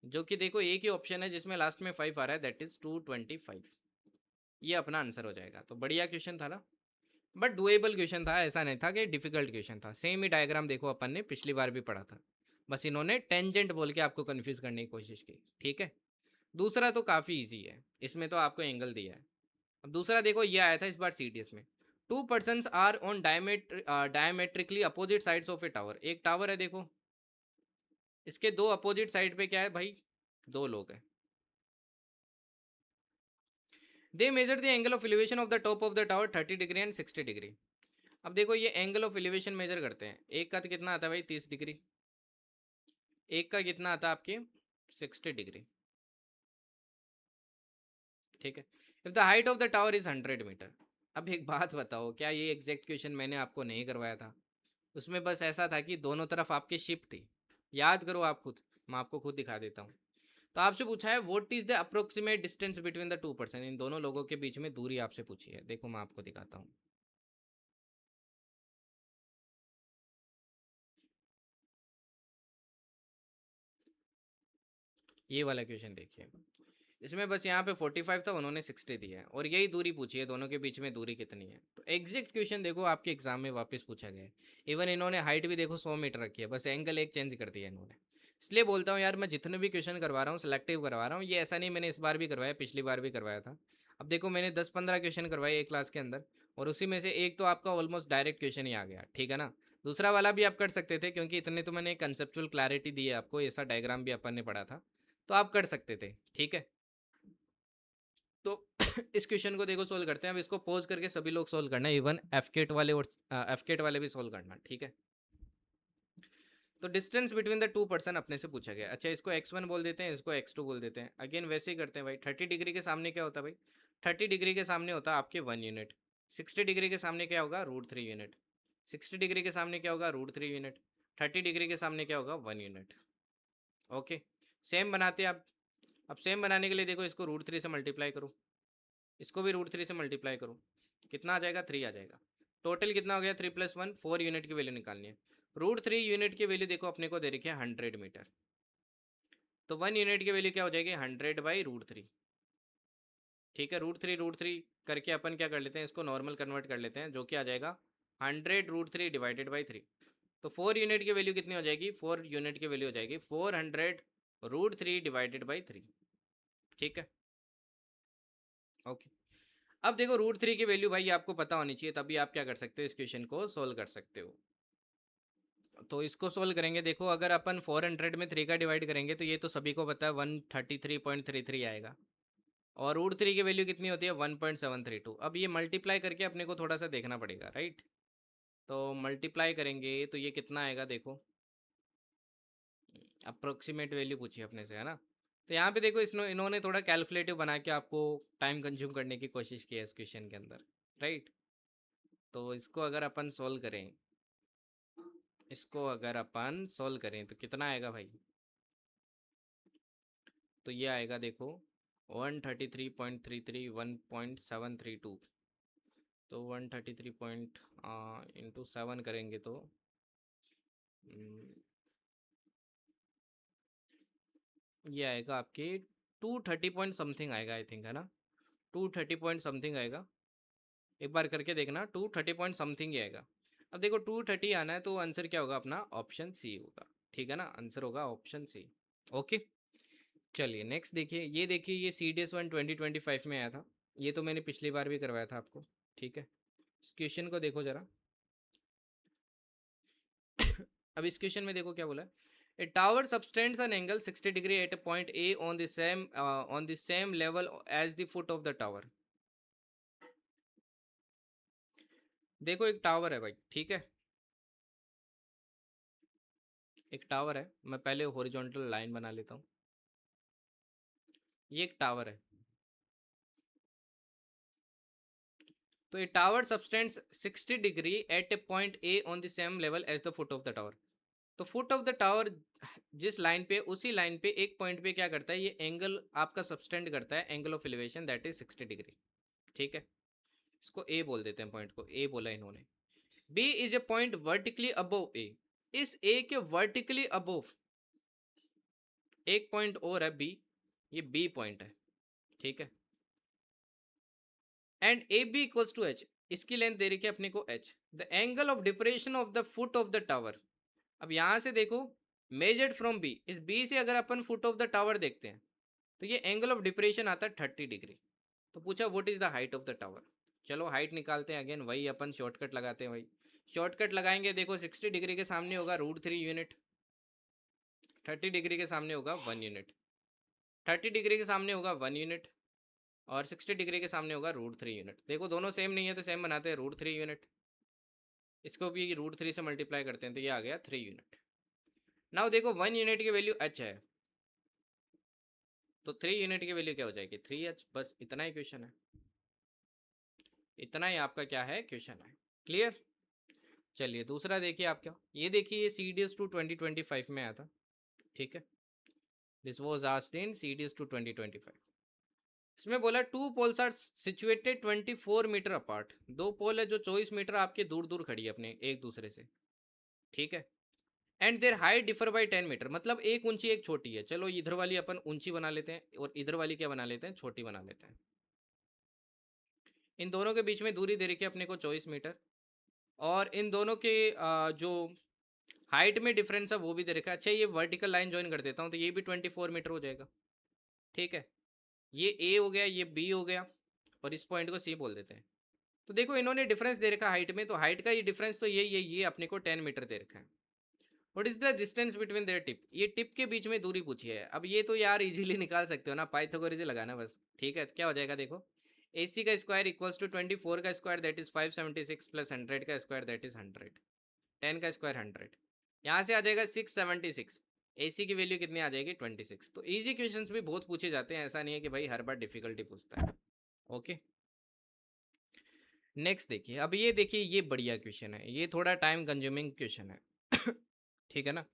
जो कि देखो एक ही ऑप्शन है जिसमें लास्ट में 5 आ रहा है, दैट इज 225। ये अपना आंसर हो जाएगा। तो बढ़िया क्वेश्चन था ना, बट डुएबल क्वेश्चन था, ऐसा नहीं था कि डिफिकल्ट क्वेश्चन था। सेम ही डायग्राम देखो अपन ने पिछली बार भी पढ़ा था, बस इन्होंने टेंजेंट बोल के आपको कंफ्यूज करने की कोशिश की, ठीक है। दूसरा तो काफ़ी इजी है, इसमें तो आपको एंगल दिया है। अब दूसरा देखो, ये आया था इस बार सीटीएस में, two persons are on diametrically opposite sides of a tower. एक टावर है देखो, इसके दो अपोजिट साइड पे क्या है भाई, दो लोग हैं। They measure the angle of elevation of the top of the tower 30 degree and 60 degree. अब देखो ये एंगल ऑफ एलिवेशन मेजर करते हैं, एक का तो कितना आता है भाई, 30 डिग्री, एक का कितना आता है आपके 60 डिग्री, ठीक है। If the height of the tower is 100 metre. अब एक बात बताओ, क्या ये एग्जैक्ट क्वेश्चन मैंने आपको नहीं करवाया था, उसमें बस ऐसा था कि दोनों तरफ आपकी शिप थी, याद करो आप खुद, मैं आपको खुद दिखा देता हूँ। तो आपसे पूछा है what is the approximate distance between the two person, इन दोनों लोगों के बीच में दूरी आपसे पूछी है। देखो मैं आपको दिखाता हूँ, ये वाला क्वेश्चन देखिए, इसमें बस यहाँ पे 45 था, उन्होंने 60 दिया है, और यही दूरी पूछी है, दोनों के बीच में दूरी कितनी है। तो एग्जैक्ट क्वेश्चन देखो आपके एग्जाम में वापस पूछा गया है। इवन इन्होंने हाइट भी देखो 100 मीटर रखी है, बस एंगल एक चेंज कर दिया इन्होंने। इसलिए बोलता हूँ यार, मैं जितने भी क्वेश्चन करवा रहा हूँ सिलेक्टिव करवा रहा हूँ, ये ऐसा नहीं मैंने इस बार भी करवाया, पिछली बार भी करवाया था। अब देखो मैंने 10-15 क्वेश्चन करवाए एक क्लास के अंदर, और उसी में से एक तो आपका ऑलमोस्ट डायरेक्ट क्वेश्चन ही आ गया, ठीक है ना। दूसरा वाला भी आप कर सकते थे, क्योंकि इतने तो मैंने कंसेप्चुअल क्लैरिटी दी है आपको, ऐसा डायग्राम भी अपन ने पढ़ा था, तो आप कर सकते थे, ठीक है। तो इस क्वेश्चन को देखो सोल्व करते हैं। अब इसको पॉज करके सभी लोग सोल्व करना है, इवन एफकेट वाले और एफकेट वाले भी सोल्व करना, ठीक है। तो distance between the two person अपने से पूछा गया। अच्छा इसको x1 बोल देते हैं, इसको x2 बोल देते हैं। अगेन वैसे ही करते हैं भाई, 30 डिग्री के सामने क्या होता है भाई, 30 डिग्री के सामने होता है आपके 1 यूनिट। 60 डिग्री के सामने क्या होगा, √3 यूनिट। 60 डिग्री के सामने क्या होगा, √3 यूनिट। 30 डिग्री के सामने क्या होगा, 1 यूनिट। ओके, सेम बनाते हैं अब सेम बनाने के लिए देखो, इसको √3 से मल्टीप्लाई करो, इसको भी √3 से मल्टीप्लाई करो, कितना आ जाएगा, 3 आ जाएगा। टोटल कितना हो गया, 3+1 4 यूनिट की वैल्यू निकालनी है। √3 यूनिट की वैल्यू देखो अपने को दे रखी है 100 मीटर, तो 1 यूनिट की वैल्यू क्या हो जाएगी, 100/√3, ठीक है। √3 करके अपन क्या कर लेते हैं, इसको नॉर्मल कन्वर्ट कर लेते हैं, जो कि आ जाएगा 100√3 / 3। तो 4 यूनिट की वैल्यू कितनी हो जाएगी, 4 यूनिट की वैल्यू हो जाएगी 400√3 / 3, ठीक है। ओके, अब देखो √3 की वैल्यू भाई आपको पता होनी चाहिए, तभी आप क्या कर सकते हो, इस क्वेश्चन को सोल्व कर सकते हो। तो इसको सोल्व करेंगे, देखो अगर अपन 400 में 3 का डिवाइड करेंगे, तो ये तो सभी को पता है 133.33 आएगा, और रूट थ्री की वैल्यू कितनी होती है 1.732। अब ये मल्टीप्लाई करके अपने को थोड़ा सा देखना पड़ेगा, राइट। तो मल्टीप्लाई करेंगे तो ये कितना आएगा देखो, अप्रोक्सीमेट वैल्यू पूछी अपने से, है ना। तो यहाँ पे देखो इन्होंने थोड़ा कैलकुलेटिव बना के आपको टाइम कंज्यूम करने की कोशिश की है इस क्वेश्चन के अंदर, राइट। तो इसको अगर अपन सोल्व करें तो कितना आएगा भाई, तो ये आएगा देखो 133.33 1.732। तो 133 पॉइंट इंटू 7 करेंगे तो ये आएगा आपके 230 पॉइंट समथिंग आएगा, आई थिंक, है ना। 230 पॉइंट समथिंग आएगा, एक बार करके देखना, 230 पॉइंट समथिंग ही आएगा। अब देखो 230 आना है तो आंसर क्या होगा अपना, ऑप्शन सी होगा, ठीक है ना, आंसर होगा ऑप्शन सी। ओके, चलिए नेक्स्ट देखिए। ये देखिए, ये सी डी एस 1 2025 में आया था, ये तो मैंने पिछली बार भी करवाया था आपको, ठीक है। इस क्वेश्चन को देखो जरा। अब इस क्वेश्चन में देखो क्या बोला है, a tower subtends an angle 60 degree at a point A on the same level as the foot of the tower. देखो एक टावर है भाई, ठीक है, एक टावर है, मैं पहले हॉरिजॉन्टल लाइन बना लेता हूँ। ये एक टावर है, तो a tower subtends 60 degree at a point A on the same level as the foot of the tower. तो फुट ऑफ द टावर जिस लाइन पे, उसी लाइन पे एक पॉइंट पे क्या करता है, ये एंगल आपका सबस्टेंड करता है, angle of elevation that is 60 degree, ठीक है। इसको ए बोल देते हैं, पॉइंट को ए बोला इन्होंने। B is a point vertically above A, इस ए के वर्टिकली अबव एक पॉइंट और है बी, ये बी पॉइंट है, ठीक है। And A B equals to H, इसकी लेंथ दे रखी है अपने को H, the angle of depression of the foot of the tower. अब यहां से देखो, मेजर्ड फ्रॉम बी, इस बी से अगर अपन फुट ऑफ द टावर देखते हैं तो ये एंगल ऑफ डिप्रेशन आता है 30 डिग्री। तो पूछा what is the height of the tower. चलो हाइट निकालते हैं, अगेन वही अपन शॉर्टकट लगाते हैं भाई। शॉर्टकट लगाएंगे, देखो 60 डिग्री के सामने होगा √3 यूनिट, 30 डिग्री के सामने होगा 1 यूनिट, 30 डिग्री के सामने होगा 1 यूनिट, और 60 डिग्री के सामने होगा √3 यूनिट। देखो दोनों सेम नहीं है तो सेम बनाते हैं, √3 यूनिट, इसको भी √3 से मल्टीप्लाई करते हैं तो ये आ गया 3 यूनिट। नाउ देखो 1 यूनिट की वैल्यू एच है, तो 3 यूनिट की वैल्यू क्या हो जाएगी 3h। बस इतना ही क्वेश्चन है, इतना ही आपका क्या है क्वेश्चन है, क्लियर। चलिए दूसरा देखिए आपका, ये देखिए ये सी डी एस टू 2025 में आया था, ठीक है। This was asked in C D S two 2025। इसमें बोला two poles are situated 24 metre apart, दो पोल है जो 24 मीटर आपके दूर दूर खड़ी है अपने एक दूसरे से, ठीक है। And their height differ by 10 metre, मतलब एक ऊंची एक छोटी है। चलो इधर वाली अपन ऊंची बना लेते हैं और इधर वाली क्या बना लेते हैं, छोटी बना लेते हैं। इन दोनों के बीच में दूरी दे रखी है अपने को 24 मीटर, और इन दोनों के जो हाइट में डिफरेंस है वो भी दे रखा है। अच्छा ये वर्टिकल लाइन ज्वाइन कर देता हूँ तो ये भी 24 मीटर हो जाएगा, ठीक है। ये ए हो गया, ये बी हो गया, और इस पॉइंट को सी बोल देते हैं। तो देखो इन्होंने डिफरेंस दे रखा हाइट में, तो हाइट का ये डिफरेंस तो ये अपने को 10 मीटर दे रखा है। What is the distance between their tip, ये टिप के बीच में दूरी पूछी है। अब ये तो यार इजीली निकाल सकते हो ना, पाइथागोरस लगाना बस, ठीक है। क्या हो जाएगा देखो, ए सी का स्क्वायर इक्वल्स टू 24 का स्क्वायर दैट इज 576 प्लस 100 का स्क्वायर दैट इज 100, 10 का स्क्वायर 100, यहाँ से आ जाएगा 676। ए सी की वैल्यू कितनी आ जाएगी 26। तो इजी क्वेश्चंस भी बहुत पूछे जाते हैं, ऐसा नहीं है कि भाई हर बार डिफिकल्टी पूछता है। ओके, नेक्स्ट देखिए। अब ये देखिए, ये बढ़िया क्वेश्चन है, ये थोड़ा टाइम कंज्यूमिंग क्वेश्चन है ठीक है ना।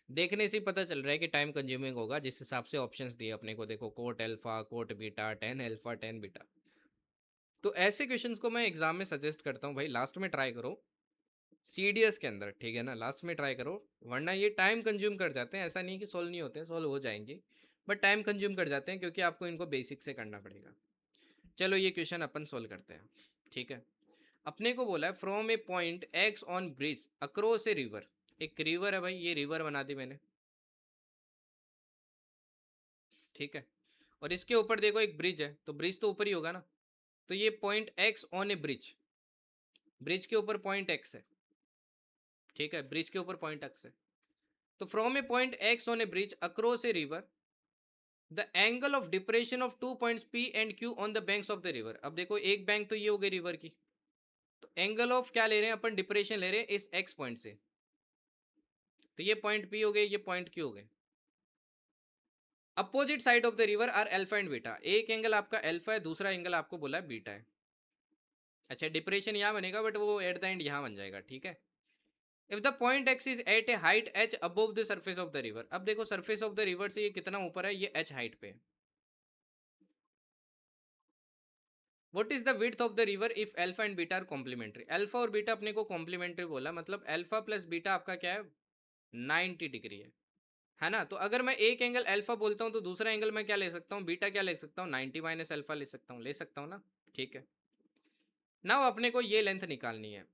देखने से ही पता चल रहा है कि टाइम कंज्यूमिंग होगा, जिस हिसाब से ऑप्शंस दिए अपने को। देखो cot alpha, cot beta, tan alpha, tan beta. तो ऐसे क्वेश्चंस को मैं एग्जाम में सजेस्ट करता हूँ भाई लास्ट में ट्राई करो, सी डी एस के अंदर, ठीक है ना, लास्ट में ट्राई करो। वरना ये टाइम कंज्यूम कर जाते हैं, ऐसा नहीं कि सॉल्व नहीं होते हैं, सॉल्व हो जाएंगे, बट टाइम कंज्यूम कर जाते हैं क्योंकि आपको इनको बेसिक से करना पड़ेगा। चलो ये क्वेश्चन अपन सॉल्व करते हैं, ठीक है। अपने को बोला है from a point x on bridge across a river, एक रिवर है भाई, ये रिवर बना दी मैंने, ठीक है। और इसके ऊपर देखो एक ब्रिज है, तो ब्रिज तो ऊपर ही होगा ना। तो ये point x on A bridge, bridge के ऊपर पॉइंट एक्स है, ठीक है, ब्रिज के ऊपर पॉइंट एक्स है। तो from a point x on A bridge across a river, the angle of depression of 2 points P and Q on the banks of the river. अब देखो एक बैंक तो ये हो गई रिवर की, तो एंगल ऑफ क्या ले रहे हैं अपन, डिप्रेशन ले रहे हैं इस x पॉइंट से, तो ये पॉइंट P हो गए, ये पॉइंट Q हो गए। Opposite side of the river are alpha and beta, एक एंगल आपका अल्फा है, दूसरा एंगल आपको बोला है बीटा है। अच्छा डिप्रेशन यहाँ बनेगा बट वो एट द एंड यहाँ बन जाएगा, ठीक है। If the point X is at a height h above the surface of the river, अब देखो सरफेस ऑफ द रिवर से ये कितना ऊपर है, ये h हाइट पे है। What is the width of the river if alpha and beta are complementary, alpha और बीटा अपने को कॉम्प्लीमेंट्री बोला, मतलब अल्फा प्लस बीटा आपका क्या है, 90 डिग्री है ना। तो अगर मैं एक एंगल अल्फा बोलता हूँ तो दूसरा एंगल मैं क्या ले सकता हूँ, बीटा क्या ले सकता हूँ, 90 माइनस अल्फा ले सकता हूँ ना, ठीक है। नाउ अपने को ये लेंथ निकालनी है,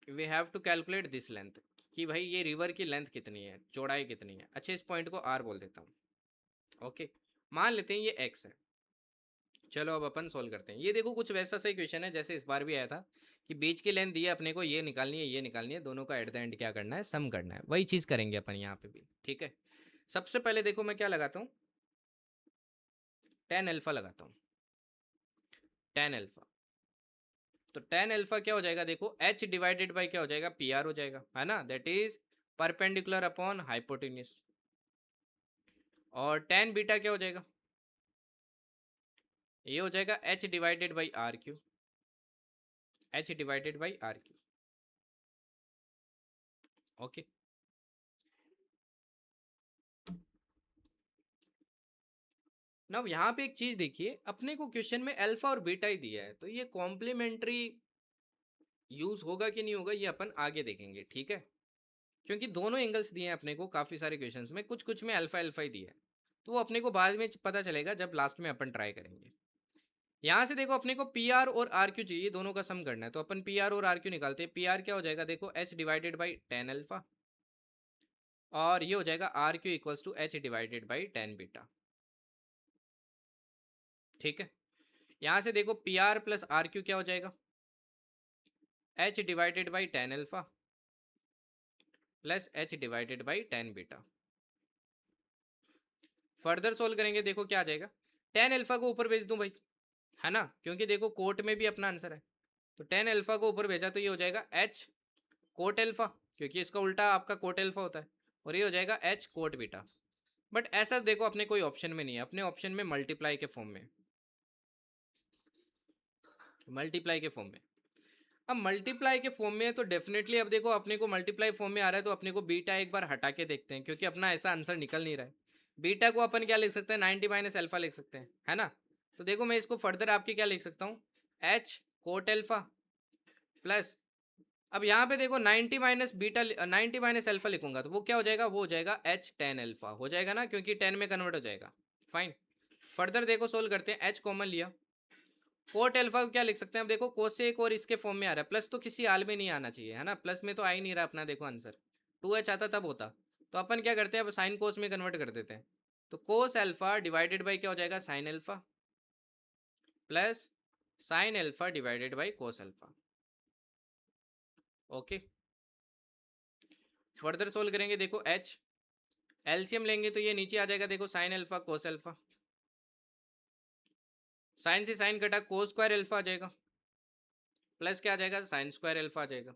we have to calculate this length, कि भाई ये रिवर की लेंथ कितनी है, चौड़ाई कितनी है। अच्छा इस पॉइंट को आर बोल देता हूँ, ओके। मान लेते हैं ये एक्स है। चलो अब अपन सोल्व करते हैं। ये देखो कुछ वैसा सही क्वेश्चन है जैसे इस बार भी आया था, कि बीच की लेंथ दी है अपने को, ये निकालनी है, ये निकालनी है, दोनों का एट द एंड क्या करना है, सम करना है। वही चीज़ करेंगे अपन यहाँ पे भी, ठीक है। सबसे पहले देखो मैं क्या लगाता हूँ, टेन अल्फा लगाता हूँ, टेन अल्फा। तो टेन अल्फा क्या हो जाएगा, देखो एच डिवाइडेड बाई क्या हो जाएगा, पी आर हो जाएगा, है ना, that is perpendicular upon hypotenuse. और टेन बीटा क्या हो जाएगा, ये हो जाएगा H divided by R Q, H divided by R Q, okay. ना यहाँ पे एक चीज देखिए, अपने को क्वेश्चन में अल्फा और बीटा ही दिया है, तो ये कॉम्प्लीमेंट्री यूज होगा कि नहीं होगा ये अपन आगे देखेंगे, ठीक है। क्योंकि दोनों एंगल्स दिए हैं अपने को काफी सारे क्वेश्चंस में, कुछ कुछ में अल्फा अल्फा ही दिया है, तो वो अपने को बाद में पता चलेगा जब लास्ट में अपन ट्राई करेंगे। यहाँ से देखो अपने को पी आर और आर क्यू चाहिए, दोनों का सम करना है, तो अपन पी आर और आर क्यू निकालते हैं। पी आर क्या हो जाएगा, देखो H divided by tan alpha, और ये हो जाएगा R Q equals to H divided by tan beta, ठीक है। यहाँ से देखो P R plus R Q क्या हो जाएगा, H divided by tan alpha plus H divided by tan beta. Further solve करेंगे, देखो क्या आ जाएगा, टेन अल्फा को ऊपर भेज दूं भाई, है ना, क्योंकि देखो कोट में भी अपना आंसर है, तो टेन अल्फा को ऊपर भेजा तो ये हो जाएगा एच कोट अल्फा, क्योंकि इसका उल्टा आपका कोट अल्फा होता है, और ये हो जाएगा एच कोट बीटा। बट ऐसा देखो अपने कोई ऑप्शन में नहीं है, अपने ऑप्शन में मल्टीप्लाई के फॉर्म में, मल्टीप्लाई के फॉर्म में। अब मल्टीप्लाई के फॉर्म में है तो डेफिनेटली अब देखो अपने को मल्टीप्लाई फॉर्म में आ रहा है, तो अपने को बीटा एक बार हटा के देखते हैं, क्योंकि अपना ऐसा आंसर निकल नहीं रहा है। बीटा को अपन क्या लिख सकते हैं, 90 माइनस अल्फा लिख सकते हैं, है ना। तो देखो मैं इसको फर्दर आपके क्या लिख सकता हूँ, एच कोट अल्फा प्लस, अब यहाँ पे देखो 90 माइनस बीटा, 90 माइनस अल्फा लिखूंगा तो वो क्या हो जाएगा, वो हो जाएगा एच टेन अल्फा हो जाएगा ना, क्योंकि 10 में कन्वर्ट हो जाएगा। फाइन, फर्दर देखो सोल्व करते हैं, एच कॉमन लिया, कोट अल्फा को क्या लिख सकते हैं, अब देखो कोसेक और इसके फॉर्म में आ रहा है, प्लस तो किसी हाल में नहीं आना चाहिए, है ना, प्लस में तो आ ही नहीं रहा अपना, देखो आंसर 2h आता तब होता। तो अपन क्या करते हैं, अब साइन कोस में कन्वर्ट कर देते हैं, तो कोस अल्फा डिवाइडेड बाई क्या हो जाएगा, sine alpha plus sine alpha divided by cos alpha, okay. Further solve करेंगे, देखो एच एलसीएम लेंगे तो ये नीचे आ जाएगा, देखो sine alpha cos alpha, sine से साइन कटा, कोस स्क्वायर अल्फा आ जाएगा, प्लस क्या आ जाएगा, साइन स्क्वायर अल्फा आ जाएगा।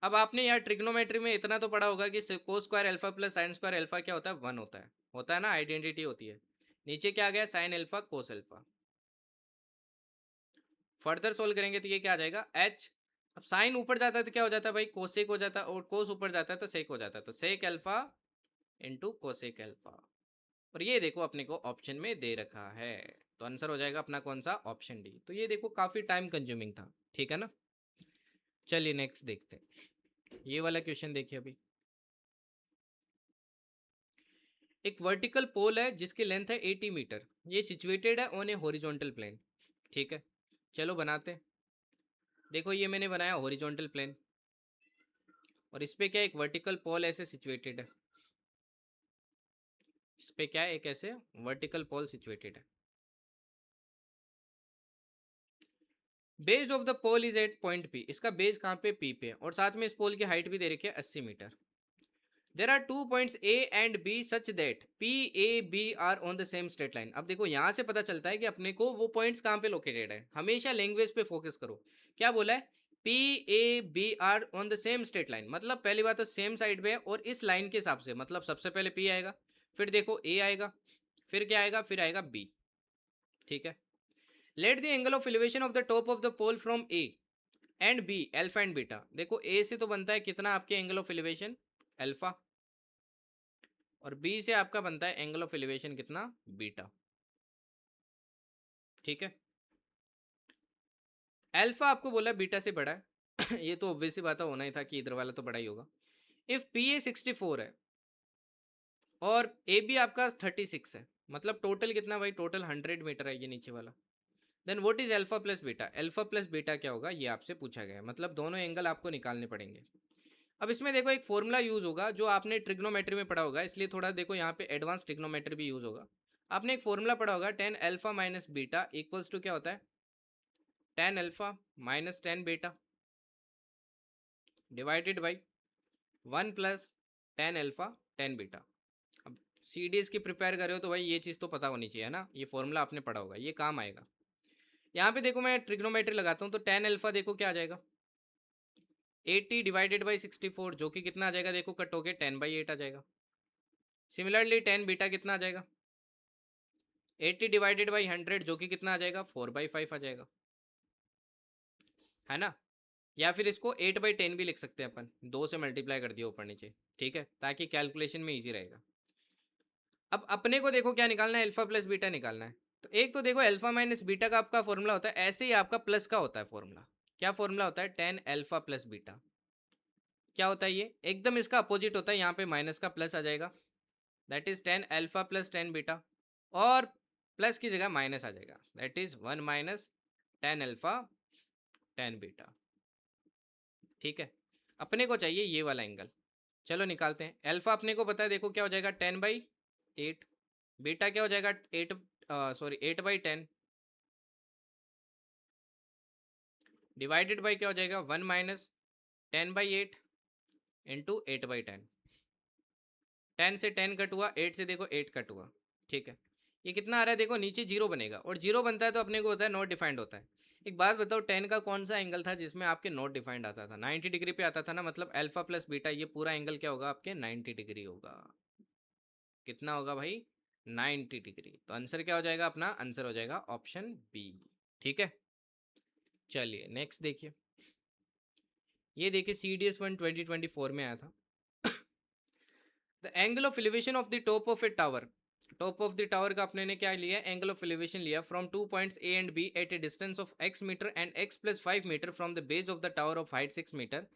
अब आपने यार ट्रिग्नोमेट्री में इतना तो पढ़ा होगा कि cos square alpha plus sine square alpha क्या होता है, वन होता है ना, आइडेंटिटी होती है। नीचे क्या आ गया, sign alpha cos alpha. Further solve करेंगे तो ये क्या आ जाएगा, एच, अब साइन ऊपर जाता है तो क्या हो जाता है भाई, कोसेक हो जाता है, और कोस ऊपर जाता है तो सेक हो जाता है, तो sec alpha into cosec alpha. और ये देखो अपने को ऑप्शन में दे रखा है, तो आंसर हो जाएगा अपना कौन सा, ऑप्शन डी। तो ये देखो काफी टाइम कंज्यूमिंग था, ठीक है ना। चलिए नेक्स्ट देखते हैं, ये वाला क्वेश्चन देखिए अभी। एक वर्टिकल पोल है जिसकी लेंथ है 80 मीटर, ये सिचुएटेड है ऑन ए हॉरिजॉन्टल प्लेन, ठीक है। चलो बनाते हैं, देखो ये मैंने बनाया हॉरिजॉन्टल प्लेन, और इस पे क्या एक वर्टिकल पोल ऐसे सिचुएटेड है, इस पे क्या है एक ऐसे वर्टिकल पोल सिचुएटेड है। Base of the pole is at point P, इसका बेस कहाँ पे, पी पे, और साथ में इस पोल की हाइट भी दे रखी है 80 metre. There are two points A and B such that P A B are on the same straight line. अब देखो यहाँ से पता चलता है कि अपने को वो पॉइंट्स कहाँ पे लोकेटेड है। हमेशा लैंग्वेज पे फोकस करो। क्या बोला है? P A B are on the same straight line, मतलब पहली बात तो सेम साइड पे है और इस लाइन के हिसाब से, मतलब सबसे पहले पी आएगा, फिर देखो ए आएगा, फिर क्या आएगा, फिर आएगा बी। ठीक है। Let the angle of elevation of the top of the pole from A and B alpha and beta. देखो ए से तो बनता है कितना आपके एंगल ऑफ एलिवेशन, अल्फा, और बी से आपका बनता है एंगल ऑफ एलिवेशन कितना, बीटा। ठीक है। अल्फा आपको बोला बीटा से बड़ा है ये तो ऑब्वियस सी बात है, होना ही था कि इधर वाला तो बड़ा ही होगा। इफ पी ए 64 है और ए बी आपका 36 है, मतलब टोटल कितना भाई, टोटल 100 मीटर है ये नीचे वाला। Then what is alpha plus beta? Alpha plus beta क्या होगा ये आपसे पूछा गया है, मतलब दोनों एंगल आपको निकालने पड़ेंगे। अब इसमें देखो एक फॉर्मूला यूज होगा जो आपने ट्रिग्नोमेट्री में पढ़ा होगा, इसलिए थोड़ा देखो यहाँ पे एडवांस ट्रिग्नोमेट्री भी यूज होगा। आपने एक फॉर्मूला पढ़ा होगा, tan alpha minus beta equals to क्या होता है, tan alpha minus tan beta divided by one plus tan alpha tan beta. अब सी डी एस की प्रिपेयर कर रहे हो तो भाई ये चीज़ तो पता होनी चाहिए, है ना, ये फॉर्मूला आपने पढ़ा होगा, ये काम आएगा। यहाँ पे देखो मैं ट्रिग्नोमेट्री लगाता हूँ तो टेन अल्फा देखो क्या आ जाएगा, 80 डिवाइडेड बाई 64, जो कि कितना आ जाएगा, देखो कट होके 10/8 आ जाएगा। सिमिलरली टेन बीटा कितना आ जाएगा, 80 डिवाइडेड बाई 100, जो कि कितना आ जाएगा, 4/5 आ जाएगा, है ना। या फिर इसको 8/10 भी लिख सकते हैं अपन, 2 से मल्टीप्लाई कर दिया ऊपर नीचे, ठीक है, ताकि कैलकुलेशन में ईजी रहेगा। अब अपने को देखो क्या निकालना है, अल्फा प्लस बीटा निकालना है। तो एक तो देखो अल्फा माइनस बीटा का आपका फॉर्मूला होता है, ऐसे ही आपका प्लस का होता है फॉर्मूला। क्या फॉर्मूला होता है, टेन अल्फा प्लस बीटा। क्या होता है ये, एकदम इसका अपोजिट होता है, यहाँ पे माइनस का प्लस आ जाएगा, that is ten alpha plus tan beta, और प्लस की जगह माइनस आ जाएगा, that is one minus ten alpha tan beta. ठीक है। अपने को चाहिए ये वाला एंगल, चलो निकालते हैं। अल्फा अपने को पता है, देखो क्या हो जाएगा, 10/8, बीटा क्या हो जाएगा, 8/10 डिवाइडेड बाई क्या हो जाएगा, 1 - 10/8 इंटू 8/10। 10 से 10 कट हुआ, 8 से देखो 8 कट हुआ। ठीक है। ये कितना आ रहा है, देखो नीचे जीरो बनेगा, और जीरो बनता है तो अपने को होता है नॉट डिफाइंड होता है। एक बात बताओ, 10 का कौन सा एंगल था जिसमें आपके नॉट डिफाइंड आता था, 90 डिग्री पे आता था ना, मतलब अल्फा प्लस बीटा ये पूरा एंगल क्या होगा आपके, 90 डिग्री होगा। कितना होगा भाई, 90 डिग्री। तो आंसर क्या हो जाएगा अपना, आंसर हो जाएगा ऑप्शन बी। ठीक है। चलिए नेक्स्ट देखिए, ये देखिए सी डी एस 1 2024 में आया था। The angle of elevation of the top of a tower, top of the tower का अपने ने क्या लिया, एंगल ऑफ एलिवेशन लिया from two points A and B at a distance of x metre and x plus 5 metre from the base of the tower of height 6 metre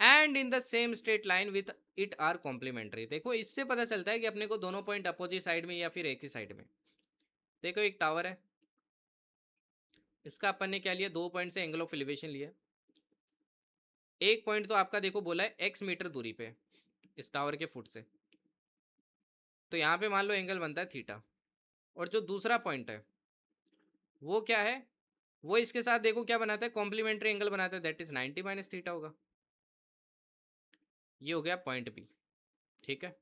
and in the same straight line with it are complementary. देखो इससे पता चलता है कि अपने को दोनों पॉइंट अपोजिट साइड में या फिर एक ही साइड में। देखो एक टावर है, इसका अपन ने क्या लिया, 2 पॉइंट से एंगल ऑफ एलिवेशन लिया। एक पॉइंट तो आपका देखो बोला है x मीटर दूरी पे इस टावर के फुट से, तो यहाँ पे मान लो एंगल बनता है थीटा। और जो दूसरा पॉइंट है वो क्या है, वो इसके साथ देखो क्या बनाता है, कॉम्प्लीमेंट्री एंगल बनाता है, दैट इज 90 माइनस थीटा होगा। ये हो गया पॉइंट बी। ठीक है।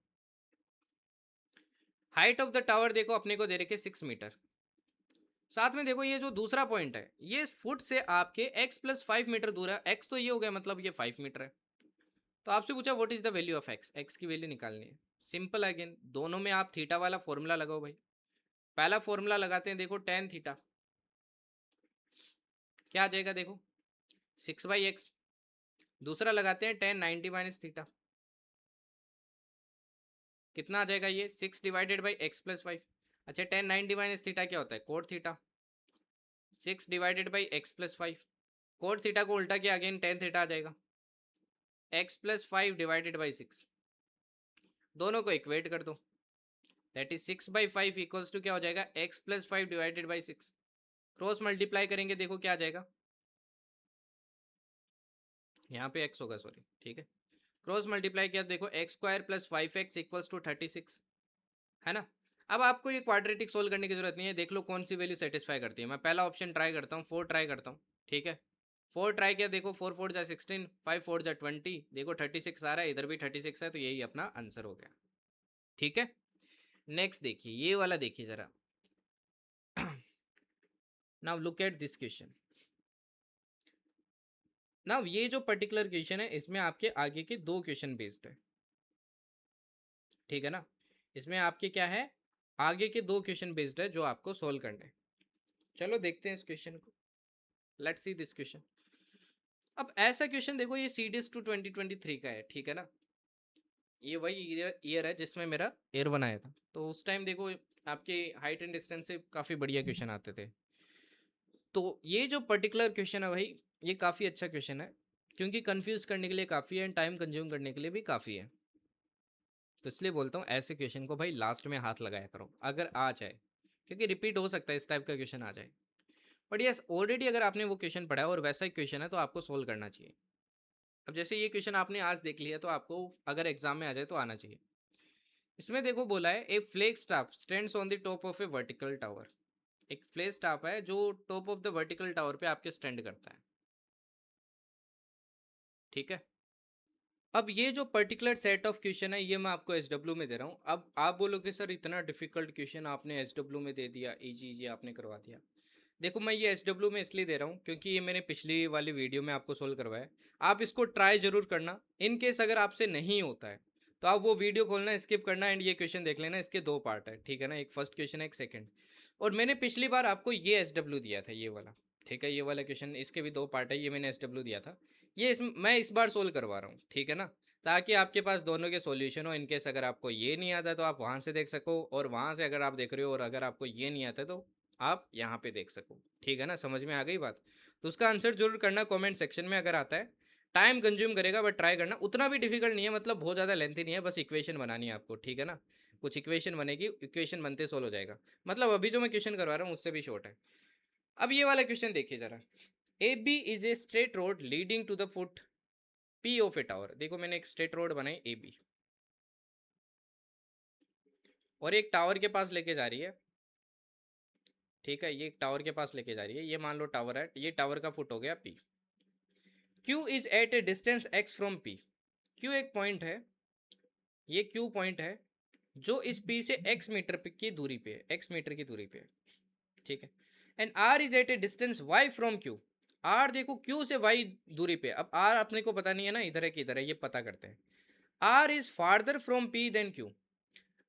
हाइट ऑफ द टावर देखो अपने को दे रखे 6 मीटर, साथ में देखो ये जो दूसरा पॉइंट है ये फुट से आपके x प्लस 5 मीटर दूर है, x तो ये हो गया, मतलब ये 5 मीटर है। तो आपसे पूछा what is the value of x, x की वैल्यू निकालनी है। सिंपल अगेन, दोनों में आप थीटा वाला फॉर्मूला लगाओ भाई। पहला फॉर्मूला लगाते हैं, देखो टेन थीटा क्या आ जाएगा, देखो 6/x। दूसरा लगाते हैं टेन 90 माइनस थीटा, कितना आ जाएगा ये, 6 डिवाइडेड बाई एक्स प्लस 5। अच्छा, टेन 90 माइनस थीटा क्या होता है, cot theta. 6 divided by x plus 5, cot theta को उल्टा किया अगेन टेन थीटा आ जाएगा। एक्स प्लस 5 डिवाइडेड बाई 6, दोनों को इक्वेट कर दो, दैट इज 6/5 इक्वल्स टू क्या हो जाएगा, x plus 5 divided by 6। Cross multiply करेंगे, देखो क्या आ जाएगा, यहाँ पे एक्स होगा सॉरी, ठीक है। क्रॉस मल्टीप्लाई किया, देखो X square plus 5x equals to 36, है ना। अब आपको ये क्वाड्रेटिक सोल्व करने की जरूरत नहीं है, देख लो कौन सी वैल्यू सेटिस्फाई करती है। मैं पहला ऑप्शन ट्राई करता हूँ, 4 ट्राई करता हूँ, ठीक है। 4 ट्राई किया, देखो 4 4 जा 16, 5 4 जा 20, देखो 36 आ रहा है, इधर भी 36 है, तो यही अपना आंसर हो गया। ठीक है, नेक्स्ट देखिए ये वाला, देखिए जरा। Now look at this question. Now ये जो पर्टिकुलर क्वेश्चन है, इसमें आपके आगे के 2 क्वेश्चन बेस्ड है, ठीक है ना। इसमें आपके क्या है, आगे के 2 क्वेश्चन बेस्ड है जो आपको सोल्व करने हैं। चलो देखते हैं इस क्वेश्चन को, लेट्स सी दिस क्वेश्चन। अब ऐसा क्वेश्चन देखो, ये सीडीएस टू 2023 का है, ठीक है ना। ये वही ईयर है जिसमें मेरा एयर वन आया था, तो उस टाइम देखो आपके हाइट एंड डिस्टेंस से काफ़ी बढ़िया क्वेश्चन आते थे। तो ये जो पर्टिकुलर क्वेश्चन है भाई, ये काफ़ी अच्छा क्वेश्चन है, क्योंकि कंफ्यूज करने के लिए काफ़ी है एंड टाइम कंज्यूम करने के लिए भी काफ़ी है। तो इसलिए बोलता हूँ ऐसे क्वेश्चन को भाई लास्ट में हाथ लगाया करो अगर आ जाए, क्योंकि रिपीट हो सकता है इस टाइप का क्वेश्चन आ जाए। बट यस, ऑलरेडी अगर आपने वो क्वेश्चन पढ़ा है और वैसा ही क्वेश्चन है तो आपको सोल्व करना चाहिए। अब जैसे ये क्वेश्चन आपने आज देख लिया, तो आपको अगर एग्जाम में आ जाए तो आना चाहिए। इसमें देखो बोला है, a flag staff stands on the top of a vertical tower. एक फ्लैग स्टाफ है जो top of the vertical tower पे आपके स्टैंड करता है, ठीक है। अब ये जो पर्टिकुलर सेट ऑफ क्वेश्चन है, ये मैं आपको एसडब्ल्यू में दे रहा हूँ। अब आप बोलोगे सर इतना डिफिकल्ट क्वेश्चन आपने एसडब्ल्यू में दे दिया, इजी इजी आपने करवा दिया। देखो मैं ये एसडब्ल्यू में इसलिए दे रहा हूँ क्योंकि ये मैंने पिछली वाली वीडियो में आपको सोल्व करवाया। आप इसको ट्राई जरूर करना, इन केस अगर आपसे नहीं होता है तो आप वो वीडियो खोलना, स्किप करना एंड ये क्वेश्चन देख लेना। इसके 2 पार्ट है, ठीक है ना, एक फर्स्ट क्वेश्चन है, एक सेकंड। और मैंने पिछली बार आपको ये एसडब्ल्यू दिया था, ये वाला, ठीक है, ये वाला क्वेश्चन, इसके भी 2 पार्ट है, ये मैंने एसडब्ल्यू दिया था। मैं इस बार सोल्व करवा रहा हूँ, ठीक है ना, ताकि आपके पास दोनों के सॉल्यूशन हो। इनकेस अगर आपको ये नहीं आता तो आप वहाँ से देख सको, और वहाँ से अगर आप देख रहे हो और अगर आपको ये नहीं आता तो आप यहाँ पे देख सको, ठीक है ना। समझ में आ गई बात? तो उसका आंसर जरूर करना कमेंट सेक्शन में अगर आता है। टाइम कंज्यूम करेगा बट ट्राई करना, उतना भी डिफिकल्ट नहीं है, मतलब बहुत ज़्यादा लेंथी नहीं है, बस इक्वेशन बनानी है आपको, ठीक है ना। कुछ इक्वेशन बनेगी, इक्वेशन बनते सोल्व हो जाएगा। मतलब अभी जो मैं क्वेश्चन करवा रहा हूँ उससे भी शॉर्ट है। अब ये वाला क्वेश्चन देखिए जरा। A B is a straight road leading to the foot P of a tower. देखो मैंने एक स्ट्रेट रोड बनाई ए बी, और एक टावर के पास लेके जा रही है, ठीक है, ये एक टावर के पास लेके जा रही है। ये मान लो टावर है, ये टावर का फुट हो गया P. Q is at a distance X from P. Q एक पॉइंट है, ये क्यू पॉइंट है जो इस पी से एक्स मीटर की दूरी पे है, एक्स मीटर की दूरी पे है, ठीक है। And R is at a distance Y from Q. R देखो क्यू से वाई दूरी पे। अब आर अपने को पता नहीं है ना, इधर है कि इधर है, ये पता करते हैं। R is farther from P than Q.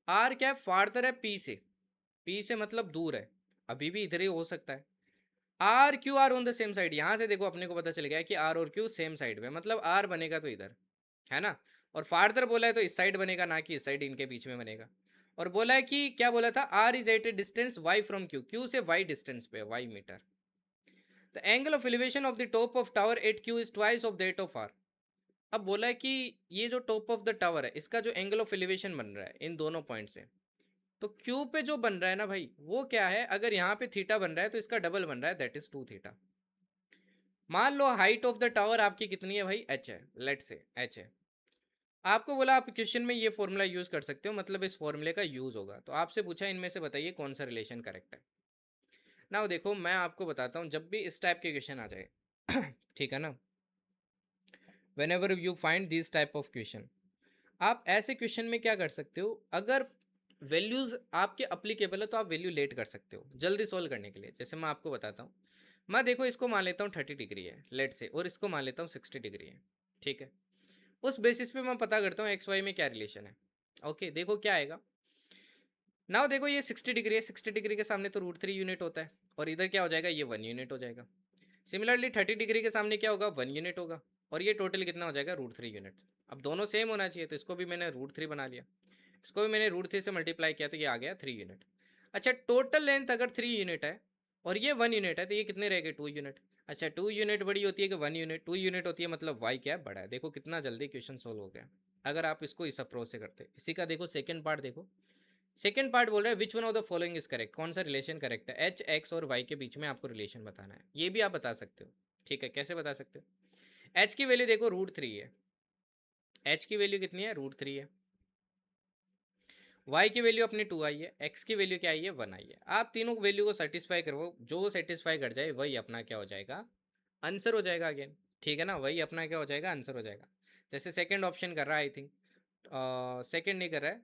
R क्या है, फार्दर है पी से, पी से मतलब दूर है, अभी भी इधर ही हो सकता है। R Q are on the same side, यहां से देखो अपने को पता चल गया कि आर और क्यू सेम साइड में, मतलब आर बनेगा तो इधर, है ना। और फार्दर बोला है तो इस साइड बनेगा, ना कि इस साइड इनके बीच में बनेगा। और बोला है कि क्या बोला था, R is at a distance Y from Q, Q से वाई डिस्टेंस पे, Y metre. The angle of elevation of the top of tower at Q is twice of that of R. अब बोला है कि ये जो टॉप ऑफ द टावर है, इसका जो एंगल ऑफ एलिवेशन बन रहा है इन दोनों पॉइंट से, तो क्यू पे जो बन रहा है ना भाई, वो क्या है, अगर यहाँ पे थीटा बन रहा है तो इसका डबल बन रहा है, दैट इज 2 थीटा। मान लो हाइट ऑफ द टावर आपकी कितनी है भाई, एच है, लेट से एच है। आपको बोला आप क्वेश्चन में ये फॉर्मूला यूज कर सकते हो, मतलब इस फॉर्मूले का यूज होगा। तो आपसे पूछा इनमें से बताइए कौन सा रिलेशन करेक्ट है। ना देखो मैं आपको बताता हूँ, जब भी इस टाइप के क्वेश्चन आ जाए ठीक है ना, when ever you find this type of question, आप ऐसे क्वेश्चन में क्या कर सकते हो, अगर वैल्यूज आपके अप्लीकेबल है तो आप वैल्यू लेट कर सकते हो जल्दी सोल्व करने के लिए। जैसे मैं आपको बताता हूँ, मैं देखो इसको मान लेता हूँ 30 डिग्री है लेट से, और इसको मान लेता हूँ 60 डिग्री है, ठीक है। उस बेसिस पे मैं पता करता हूँ एक्स वाई में क्या रिलेशन है। ओके देखो क्या आएगा। नाउ देखो ये 60 डिग्री है, 60 डिग्री के सामने तो √3 यूनिट होता है, और इधर क्या हो जाएगा, ये 1 यूनिट हो जाएगा। सिमिलरली 30 डिग्री के सामने क्या होगा, 1 यूनिट होगा, और ये टोटल कितना हो जाएगा, √3 यूनिट। अब दोनों सेम होना चाहिए, तो इसको भी मैंने √3 बना लिया, इसको भी मैंने √3 से मल्टीप्लाई किया, तो ये आ गया 3 यूनिट। अच्छा टोटल लेंथ अगर 3 यूनिट है और ये 1 यूनिट है, तो ये कितने रह गए, 2 यूनिट। अच्छा 2 यूनिट बड़ी होती है कि 1 यूनिट, 2 यूनिट होती है, मतलब वाई क्या है, बड़ा है। देखो कितना जल्दी क्वेश्चन सोल्व हो गया अगर आप इसको इस अप्रोच से करते। इसी का देखो सेकंड पार्ट देखो, सेकंड पार्ट बोल रहा है विच one of the following is correct, कौन सा रिलेशन करेक्ट है, एच एक्स और वाई के बीच में आपको रिलेशन बताना है। ये भी आप बता सकते हो, ठीक है, कैसे बता सकते हो। एच की वैल्यू देखो √3 है, एच की वैल्यू कितनी है, √3 है। वाई की वैल्यू अपनी 2 आई है, एक्स की वैल्यू क्या आई है, 1 आई है। आप तीनों वैल्यू को सेटिस्फाई करो, जो सेटिस्फाई कर जाए वही अपना क्या हो जाएगा, आंसर हो जाएगा अगेन, ठीक है ना, वही अपना क्या हो जाएगा, आंसर हो जाएगा। जैसे सेकंड ऑप्शन कर रहा है, आई थिंक सेकंड नहीं कर रहा है,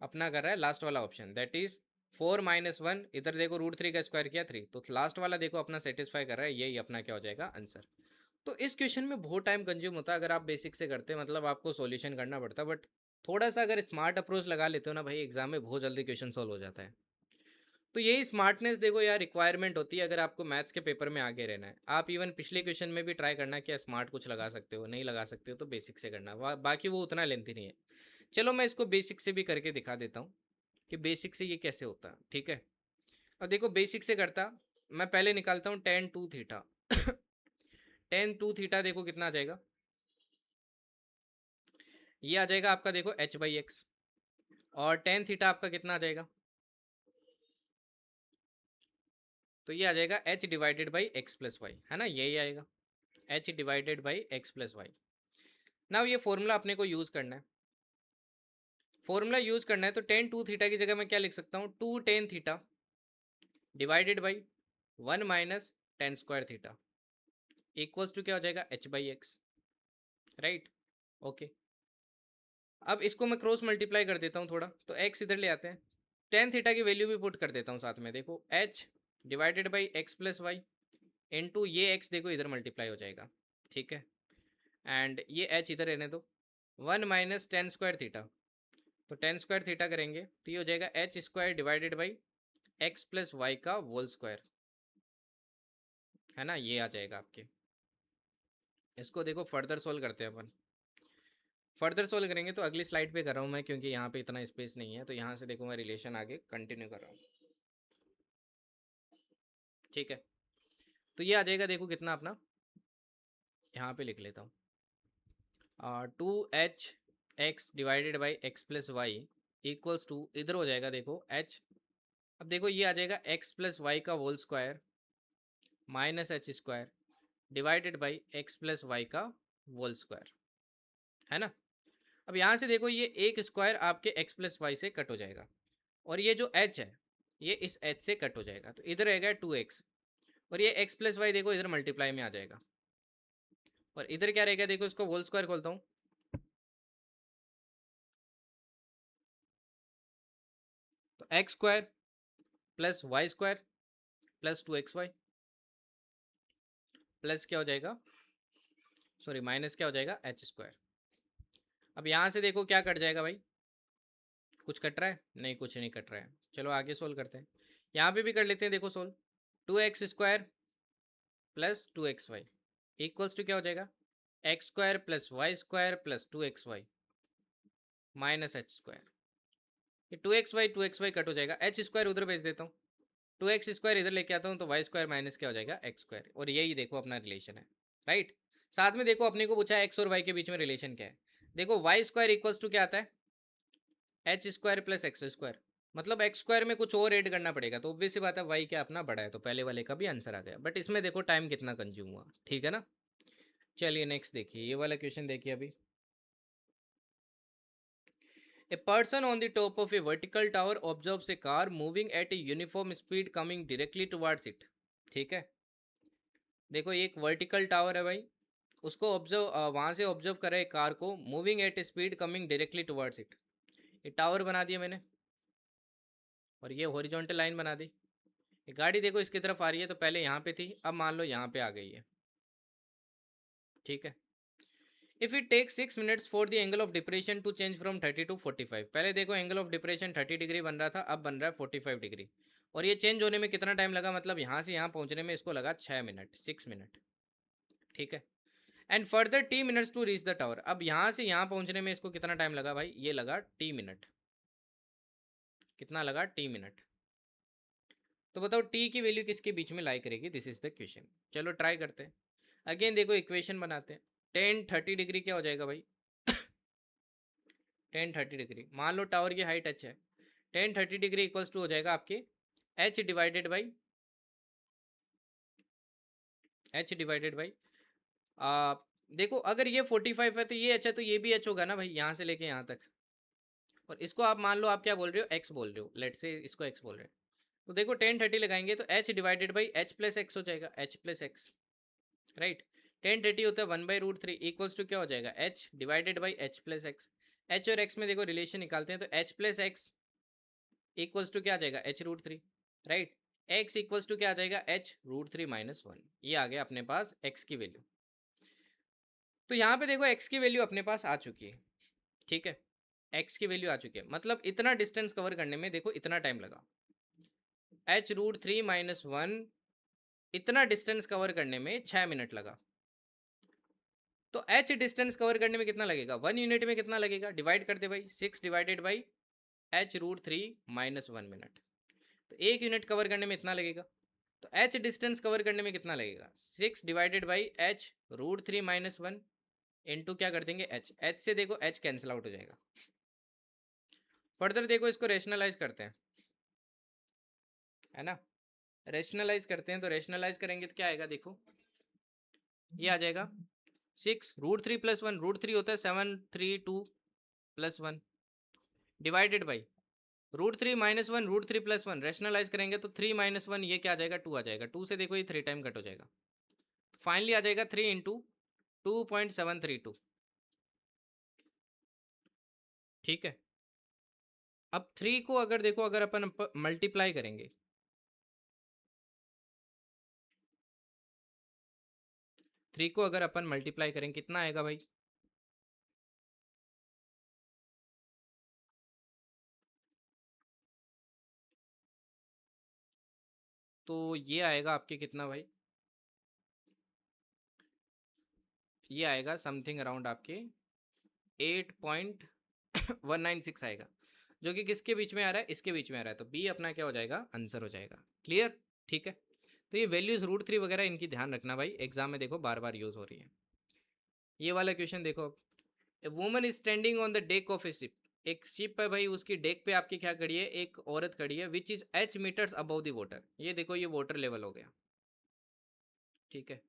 अपना कर रहा है लास्ट वाला ऑप्शन, दैट इज 4 - 1। इधर देखो √3 का स्क्वायर किया 3, तो लास्ट वाला देखो अपना सेटिस्फाई कर रहा है, यही अपना क्या हो जाएगा, आंसर। तो इस क्वेश्चन में बहुत टाइम कंज्यूम होता है अगर आप बेसिक से करते हैं, मतलब आपको सॉल्यूशन करना पड़ता है, बट थोड़ा सा अगर स्मार्ट अप्रोच लगा लेते हो ना भाई, एग्जाम में बहुत जल्दी क्वेश्चन सॉल्व हो जाता है। तो यही स्मार्टनेस देखो यार रिक्वायरमेंट होती है अगर आपको मैथ्स के पेपर में आगे रहना है। आप इवन पिछले क्वेश्चन में भी ट्राई करना कि स्मार्ट कुछ लगा सकते हो, नहीं लगा सकते हो तो बेसिक से करना, बाकी वो उतना लेंथी नहीं है। चलो मैं इसको बेसिक से भी करके दिखा देता हूँ कि बेसिक से ये कैसे होता है, ठीक है। अब देखो बेसिक से करता, मैं पहले निकालता हूँ tan 2 थीटा। tan 2 थीटा देखो कितना आ जाएगा, ये आ जाएगा आपका देखो h/x। और tan थीटा आपका कितना आ जाएगा, तो ये आ जाएगा h/x+y, है ना, यही आएगा h/x+y। नाउ ये फॉर्मूला अपने को यूज़ करना है, फॉर्मूला यूज़ करना है, तो tan 2 थीटा की जगह मैं क्या लिख सकता हूँ, 2 tan theta divided by 1 - tan² theta equals to क्या हो जाएगा, h/x, राइट। ओके, अब इसको मैं क्रॉस मल्टीप्लाई कर देता हूँ थोड़ा, तो x इधर ले आते हैं, tan थीटा की वैल्यू भी पुट कर देता हूँ साथ में, देखो h/x+y इंटू ये x देखो इधर मल्टीप्लाई हो जाएगा, ठीक है, एंड ये h इधर रहने दो, 1 - tan² थीटा, तो tan² थीटा करेंगे तो ये हो जाएगा h² डिवाइडेड बाई x+y का होल स्क्वायर, है ना, ये आ जाएगा आपके। इसको देखो फर्दर सोल्व करते हैं अपन, फर्दर सोल्व करेंगे तो अगली स्लाइड पे कर रहा हूँ मैं, क्योंकि यहाँ पे इतना स्पेस नहीं है, तो यहाँ से देखो मैं रिलेशन आगे कंटिन्यू कर रहा हूँ, ठीक है। तो ये आ जाएगा देखो कितना अपना, यहाँ पे लिख लेता हूँ, 2h x divided by x+y equals to, इधर हो जाएगा देखो h, अब देखो ये आ जाएगा x+y का whole square minus h² divided by x+y का होल स्क्वायर, है ना। अब यहाँ से देखो ये एक स्क्वायर आपके x+y से कट हो जाएगा, और ये जो h है ये इस h से कट हो जाएगा, तो इधर रहेगा 2x, और ये x+y देखो इधर मल्टीप्लाई में आ जाएगा, और इधर क्या रहेगा देखो, इसको होल स्क्वायर खोलता हूँ, तो x² plus y² plus 2xy plus क्या हो जाएगा, सॉरी माइनस क्या हो जाएगा, h²। अब यहाँ से देखो क्या कट जाएगा भाई, कुछ कट रहा है, नहीं कुछ नहीं कट रहा है, चलो आगे सोल्व करते हैं, यहाँ पे भी कर लेते हैं देखो solve, 2x² plus 2xy equals to क्या हो जाएगा, x² plus y² plus 2xy minus h², ये 2xy कट हो जाएगा, h² उधर भेज देता हूँ, 2x² इधर लेके आता हूँ, तो y² माइनस क्या हो जाएगा, x², और यही देखो अपना रिलेशन है, राइट। साथ में देखो अपने को पूछा है x और y के बीच में रिलेशन क्या है, देखो y² इक्वल्स टू क्या आता है, h² प्लस x², मतलब x² में कुछ और ऐड करना पड़ेगा, तो ऑब्वियस सी बात है y क्या अपना बड़ा है, तो पहले वाले का भी आंसर आ गया, बट इसमें देखो टाइम कितना कंज्यूम हुआ, ठीक है ना। चलिए नेक्स्ट देखिए, ये वाला क्वेश्चन देखिए अभी, a person on the top of a vertical tower observes A car moving at a uniform speed coming directly towards it, ठीक है। देखो ये एक वर्टिकल टावर है भाई, उसको ऑब्जर्व, वहाँ से ऑब्जर्व करे कार को moving at a speed coming directly towards it, ये टावर बना दिया मैंने, और ये हॉरिजॉन्टल लाइन बना दी, ये गाड़ी देखो इसकी तरफ आ रही है, तो पहले यहाँ पे थी, अब मान लो यहाँ पे आ गई है, ठीक है। If it take 6 minutes for the angle of depression to change from 30 to 45, पहले देखो एंगल ऑफ डिप्रेशन 30 डिग्री बन रहा था, अब बन रहा है 45 डिग्री, और ये चेंज होने में कितना टाइम लगा, मतलब यहाँ से यहाँ पहुँचने में इसको लगा 6 मिनट, 6 मिनट, ठीक है। And further t minutes to reach the tower, अब यहाँ से यहाँ पहुँचने में इसको कितना टाइम लगा भाई, ये लगा t मिनट, कितना लगा, t मिनट। तो बताओ t की वैल्यू किसके बीच में लाई करेगी, दिस इज द क्वेश्चन। चलो ट्राई करते हैं, अगेन देखो इक्वेशन बनाते हैं, टेन 30 डिग्री क्या हो जाएगा भाई, tan 30 डिग्री, मान लो टावर की हाइट h है, tan 30 डिग्री इक्वल्स टू हो जाएगा आपके h divided by, h divided by, देखो अगर ये 45 है तो ये h है, तो ये भी h होगा ना भाई, यहाँ से लेके यहाँ तक, और इसको आप मान लो आप क्या बोल रहे हो, x बोल रहे हो, लेट से इसको x बोल रहे हो, तो देखो tan 30 लगाएंगे तो h divided by h plus x हो जाएगा, h plus x, right. Ten 30 होता है 1/√3 इक्वल्स टू क्या हो जाएगा, h divided by h plus x. H और एक्स में देखो रिलेशन निकालते हैं, तो h plus x equals to क्या आ जाएगा, h√3, right. x equals to क्या आ जाएगा, h√3 माइनस वन। ये आ गया अपने पास x की वैल्यू। तो यहाँ पे देखो x की वैल्यू अपने पास आ चुकी है, ठीक है। x की वैल्यू आ चुकी है, मतलब इतना डिस्टेंस कवर करने में देखो इतना टाइम लगा, h√3 माइनस वन, इतना डिस्टेंस कवर करने में 6 मिनट लगा। तो h डिस्टेंस कवर करने में कितना लगेगा, 1 यूनिट में कितना लगेगा, डिवाइड कर दे भाई, 6 divided by h√3 minus 1 minute. तो 1 यूनिट कवर करने में इतना लगेगा। तो h डिस्टेंस कवर करने में कितना लगेगा, 6 divided by h√3 minus one into क्या कर देंगे h से देखो h कैंसिल आउट हो जाएगा। फर्दर देखो इसको रेशनलाइज करते हैं, है ना। रेशनलाइज करते हैं, तो रेशनलाइज करेंगे तो क्या आएगा, देखो ये आ जाएगा 6√3 प्लस वन, √3 होता है 732 plus one, divided by √3 minus one, √3 plus one, rationalise करेंगे तो 3 माइनस वन, ये क्या आ जाएगा, 2 आ जाएगा। 2 से देखो ये 3 टाइम कट हो जाएगा, तो फाइनली आ जाएगा 3 इंटू 2.732, ठीक है। अब 3 को अगर देखो, अगर अपन मल्टीप्लाई करेंगे, 3 को अगर अपन मल्टीप्लाई करेंगे कितना आएगा भाई, तो ये आएगा आपके कितना भाई, ये आएगा समथिंग अराउंड आपके 8.196 आएगा, जो कि किसके बीच में आ रहा है, इसके बीच में आ रहा है। तो बी अपना क्या हो जाएगा, आंसर हो जाएगा। क्लियर, ठीक है। तो ये वैल्यूज √3 वगैरह इनकी ध्यान रखना भाई, एग्जाम में देखो बार बार यूज हो रही है। ये वाला क्वेश्चन देखो, a woman is standing on the deck of A ship, एक शिप है भाई, उसकी डेक पे आपकी क्या खड़ी है, एक औरत खड़ी है, which is h metres above the water. ये देखो ये वाटर लेवल हो गया, ठीक है।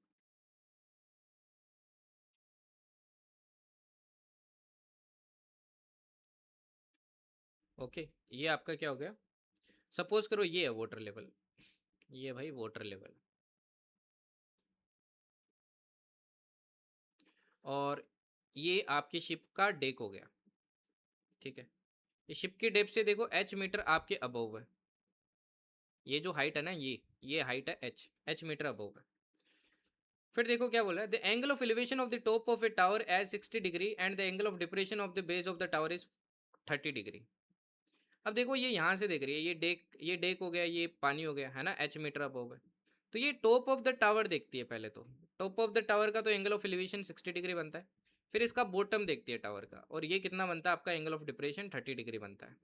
ओके, ये आपका क्या हो गया, सपोज करो ये है वाटर लेवल, ये भाई वाटर लेवल, और ये आपकी शिप का डेक हो गया, ठीक है। ये शिप की डेप्थ से देखो h मीटर आपके अबव है, ये जो हाइट है ना, ये हाइट है h मीटर अबव है। फिर देखो क्या बोला है, the angle of elevation of the top of a tower as 60 degree and the angle of depression of the base of the tower is 30 degree. अब देखो ये यहाँ से देख रही है, ये डेक हो गया, ये पानी हो गया, है ना, h मीटर अबव है। तो ये टॉप ऑफ द टावर देखती है पहले, तो टॉप ऑफ द टावर का तो एंगल ऑफ एलिवेशन 60 डिग्री बनता है। फिर इसका बॉटम देखती है टावर का, और ये कितना बनता है आपका, एंगल ऑफ डिप्रेशन 30 डिग्री बनता है।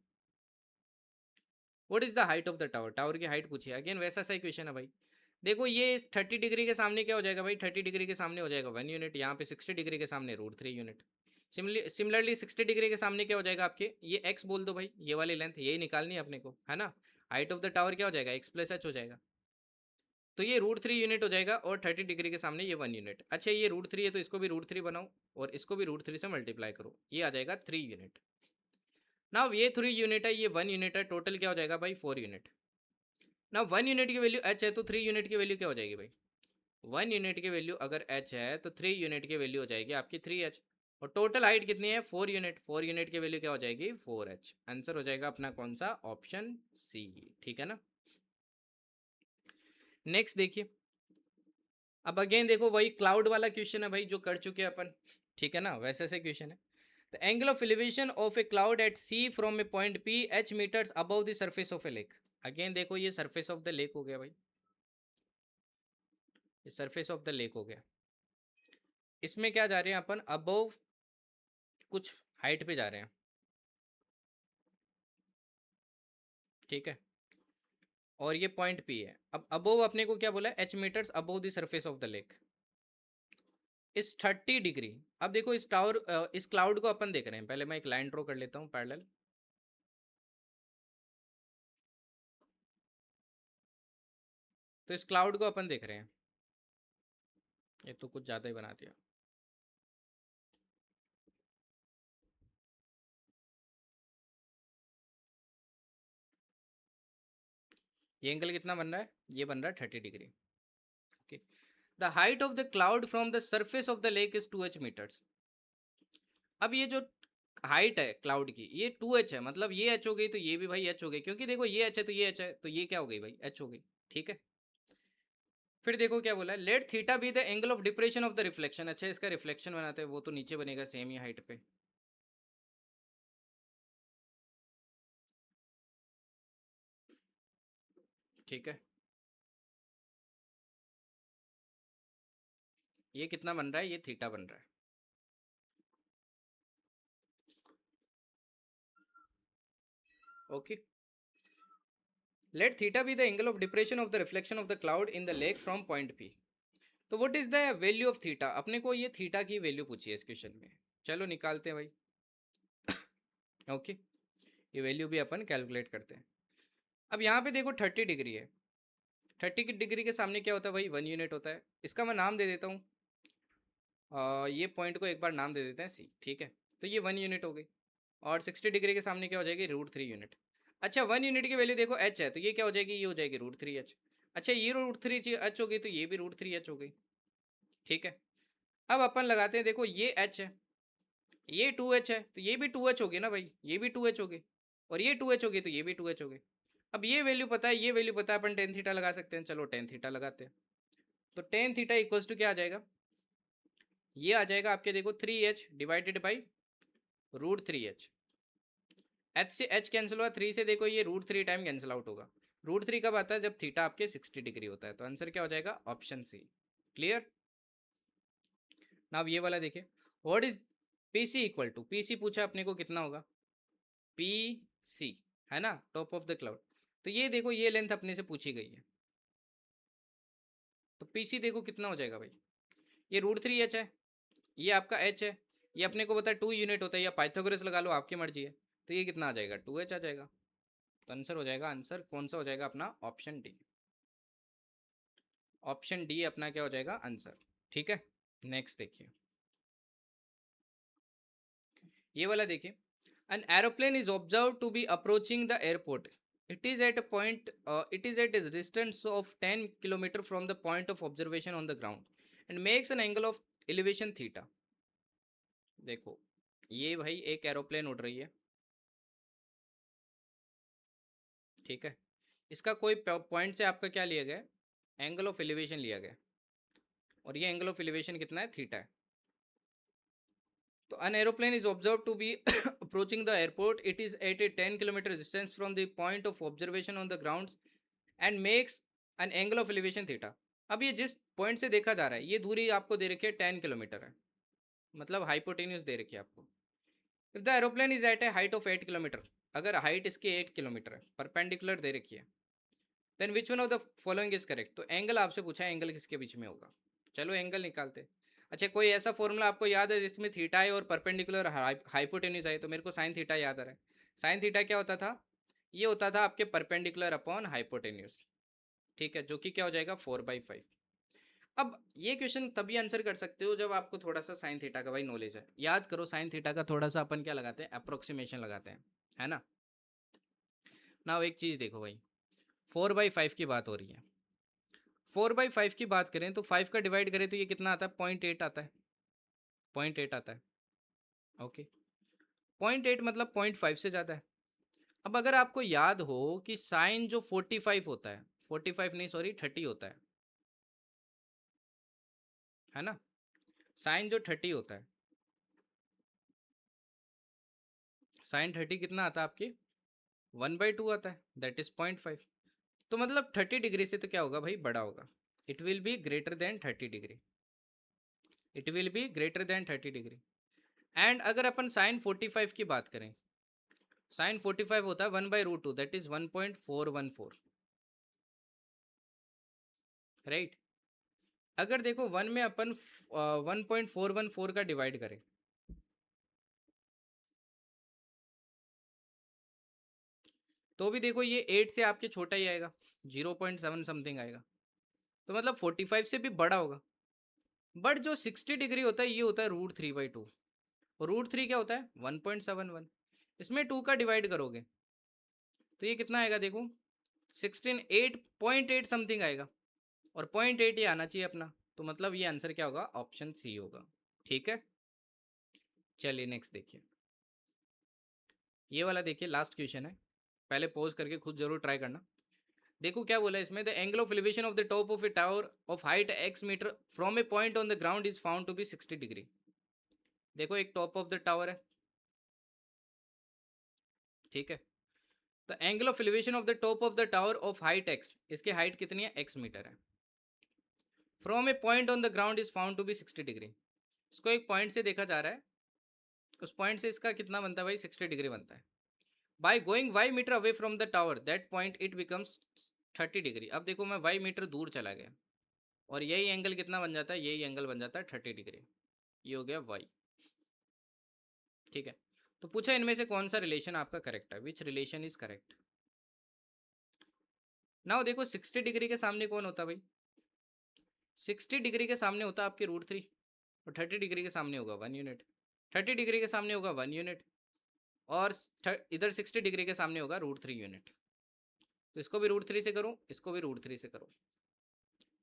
What is the height of the tower, tower की हाइट पूछी है, अगेन वैसा सही क्वेश्चन है भाई। देखो ये 30 डिग्री के सामने क्या हो जाएगा भाई, 30 डिग्री के सामने हो जाएगा 1 यूनिट, यहाँ पे 60 डिग्री के सामने √3 यूनिट। सिमिलरली 60 डिग्री के सामने क्या हो जाएगा आपके, ये x बोल दो भाई, ये वाली लेंथ यही निकालनी है अपने को, है ना। हाइट ऑफ द टावर क्या हो जाएगा, x प्लस एच हो जाएगा। तो ये √3 यूनिट हो जाएगा, और 30 डिग्री के सामने ये 1 यूनिट। अच्छा ये √3 है, तो इसको भी √3 बनाओ, और इसको भी √3 से मल्टीप्लाई करो, ये आ जाएगा 3 यूनिट। ना ये 3 यूनिट है, ये 1 यूनिट है, टोटल क्या हो जाएगा भाई, 4 यूनिट। ना 1 यूनिट की वैल्यू h है, तो 3 यूनिट की वैल्यू क्या हो जाएगी भाई, 1 यूनिट की वैल्यू अगर h है, तो 3 यूनिट की वैल्यू हो जाएगी आपकी 3h। और टोटल हाइट कितनी है, 4 यूनिट, 4 यूनिट की वैल्यू क्या हो जाएगी, 4h। आंसर हो जाएगा अपना कौन सा, ऑप्शन सी, ठीक है ना। नेक्स्ट देखिए, अब अगेन देखो वही क्लाउड वाला क्वेश्चन है भाई, जो कर चुके हैं अपन, ठीक है ना, वैसे से क्वेश्चन है। The angle of elevation of a cloud at C from a point P h metres above the surface of a lake. Again देखो ये सरफेस ऑफ द लेक हो गया भाई, ये सरफेस ऑफ द लेक हो गया। इसमें क्या जा रहे हैं अपन, अबव कुछ हाइट पे जा रहे हैं, ठीक है। और ये पॉइंट पी है। अब अबोव अपने को क्या बोला है, h metres above the surface of the lake is 30 degree. अब देखो इस टावर, इस क्लाउड को अपन देख रहे हैं, पहले मैं एक लाइन ड्रॉ कर लेता हूँ पैरेलल। तो इस क्लाउड को अपन देख रहे हैं, ये तो कुछ ज़्यादा ही बना दिया। ये एंगल कितना बन रहा है, ये बन रहा है 30 degree, okay. The height of the cloud from the surface of the lake is 2h metres. अब ये जो हाइट है क्लाउड की ये 2h है, मतलब ये h हो गई तो ये भी भाई h हो गई, क्योंकि देखो ये h है तो ये h है, तो ये क्या हो गई भाई, h हो गई। ठीक है, फिर देखो क्या बोला है, late theta be the angle of depression of the reflection. अच्छा इसका रिफ्लेक्शन बनाते हैं, वो तो नीचे बनेगा सेम ही हाइट पे। ठीक है, ये कितना बन रहा है, ये थीटा बन रहा है। Okay, let theta be the angle of depression of the reflection of the cloud in the lake from point P. तो what is the value of theta, अपने को ये थीटा की वैल्यू पूछी है इस क्वेश्चन में। चलो निकालते हैं भाई। ओके, ये वैल्यू भी अपन कैलकुलेट करते हैं। अब यहाँ पे देखो 30 डिग्री है, 30 डिग्री के सामने क्या होता है भाई, 1 यूनिट होता है। इसका मैं नाम दे देता हूँ, ये पॉइंट को एक बार नाम दे देते हैं सी। ठीक है, तो ये 1 यूनिट हो गई। और 60 डिग्री के सामने क्या हो जाएगी, √3 यूनिट। अच्छा 1 यूनिट की वैल्यू देखो एच है, तो ये क्या हो जाएगी, ये हो जाएगी √3h। अच्छा ये √3h हो गई, तो ये भी √3h हो गई। ठीक है, अब अपन लगाते हैं, देखो ये h है, ये 2h है, तो ये भी 2h हो गई ना भाई, ये भी 2h हो गई। और ये 2h हो गई, तो ये भी 2h हो गई। अब ये वैल्यू पता है, ये वैल्यू पता है, अपन टेन थीटा लगा सकते हैं। चलो टेन थीटा लगाते हैं, तो टेन थीटा इक्वल्स टू क्या आ जाएगा, ये आ जाएगा आपके देखो 3h divided by √3h। H से एच कैंसिल हुआ, 3 से देखो ये √3 टाइम कैंसिल आउट होगा। √3 कब आता है, जब थीटा आपके 60 डिग्री होता है। तो आंसर क्या हो जाएगा, ऑप्शन सी। क्लियर। ना अब ये वाला देखिए, what is P C equal to, P C पूछा अपने को कितना होगा, पी सी है ना, टॉप ऑफ द क्लाउड। तो ये देखो ये लेंथ अपने से पूछी गई है, तो पी सी देखो कितना हो जाएगा भाई, ये √3h है, ये आपका h है, ये अपने को पता है 2 यूनिट होता है, या पाइथागोरस लगा लो, आपकी मर्जी है। तो ये कितना आ जाएगा, 2h आ जाएगा। तो आंसर हो जाएगा, आंसर कौन सा हो जाएगा अपना, ऑप्शन डी। ऑप्शन डी अपना क्या हो जाएगा आंसर। ठीक है, नेक्स्ट देखिए, ये वाला देखिए, an aeroplane is observe to be approaching the airport. It is at a point, it is at a distance of 10 kilometre from the point of observation on the ground and makes an angle of elevation theta. देखो ये भाई एक एरोप्लेन उड़ रही है, ठीक है, इसका कोई पॉइंट से आपका क्या लिया गया, एंगल ऑफ एलिवेशन लिया गया, और ये एंगल ऑफ एलिवेशन कितना है, थीटा है। तो an aeroplane is observed to be approaching the airport. It is at a 10 kilometer distance from the point of observation on the grounds and makes an angle of elevation theta. अब ये जिस पॉइंट से देखा जा रहा है, ये दूरी आपको दे रखी है 10 किलोमीटर है, मतलब हाइपोटेन्यूज दे रखी है आपको। If the aeroplane is at a height of 8 kilometre, अगर हाइट इसकी 8 किलोमीटर है, परपेंडिकुलर दे रखी है, then which one of the following is correct. तो एंगल आपसे पूछा है, एंगल किसके बीच में होगा, चलो एंगल निकालते। अच्छा कोई ऐसा फॉर्मूला आपको याद है जिसमें थीटा है और परपेंडिकुलर हाइपोटेन्यूज है, तो मेरे को साइन थीटा याद आ रहा है। साइन थीटा क्या होता था, ये होता था आपके परपेंडिकुलर अपॉन हाइपोटेन्यूज। ठीक है, जो कि क्या हो जाएगा 4/5। अब ये क्वेश्चन तभी आंसर कर सकते हो जब आपको थोड़ा सा साइन थीटा का भाई नॉलेज है। याद करो साइन थीटा का थोड़ा सा अपन क्या लगाते हैं, अप्रोक्सीमेशन लगाते हैं, है ना। ना एक चीज़ देखो भाई, 4/5 की बात हो रही है, 4/5 की बात करें तो 5 का डिवाइड करें तो ये कितना आता है, 0.8 आता है, 0.8 आता है। ओके, 0.8 मतलब 0.5 से ज़्यादा है। अब अगर आपको याद हो कि साइन जो 45 होता है, 45 नहीं सॉरी 30 होता है ना, साइन जो 30 होता है, साइन 30 कितना आता है आपकी, 1/2 आता है, दैट इज 0.5। तो मतलब 30 डिग्री से तो क्या होगा भाई, बड़ा होगा, it will be greater than 30 degree, it will be greater than 30 degree. And अगर अपन साइन 45 की बात करें, साइन 45 होता है 1/√2, दैट इज 1.414, राइट। अगर देखो वन में अपन 1.414 का डिवाइड करें, तो भी देखो ये 8 से आपके छोटा ही आएगा, 0.7 समथिंग आएगा, तो मतलब 45 से भी बड़ा होगा। बट जो 60 डिग्री होता है ये होता है √3/2, और √3 क्या होता है 1.71, इसमें 2 का डिवाइड करोगे तो ये कितना आएगा देखो, 16 8.8 समथिंग आएगा, और 0.8 ये आना चाहिए अपना, तो मतलब ये आंसर क्या होगा, ऑप्शन सी होगा। ठीक है, चलिए नेक्स्ट देखिए, ये वाला देखिए, लास्ट क्वेश्चन है, पहले पॉज करके खुद जरूर ट्राई करना। देखो क्या बोला है इसमें, the angle of elevation of the top of a tower of height x metre from a point on the ground is found to be 60 degree. देखो एक टॉप ऑफ द टावर है, ठीक है, the angle of elevation of the top of the tower of height x, इसकी हाइट कितनी है, x मीटर है, from a point on the ground is found to be 60 degree. इसको एक पॉइंट से देखा जा रहा है, उस पॉइंट से इसका कितना बनता है भाई, 60 डिग्री बनता है। By going y metre away from the tower that point it becomes 30 degree. अब देखो मैं y मीटर दूर चला गया और यही एंगल कितना बन जाता है, यही एंगल बन जाता है 30 डिग्री। ये हो गया y। ठीक है, तो पूछा इनमें से कौन सा रिलेशन आपका करेक्ट है, विच रिलेशन इज करेक्ट। नाउ देखो 60 डिग्री के सामने कौन होता है भाई, 60 डिग्री के सामने होता है आपके √3, और 30 डिग्री के सामने होगा 1 यूनिट, 30 डिग्री के सामने होगा 1 यूनिट, और इधर 60 डिग्री के सामने होगा √3 यूनिट। तो इसको भी √3 से करो, इसको भी √3 से करो,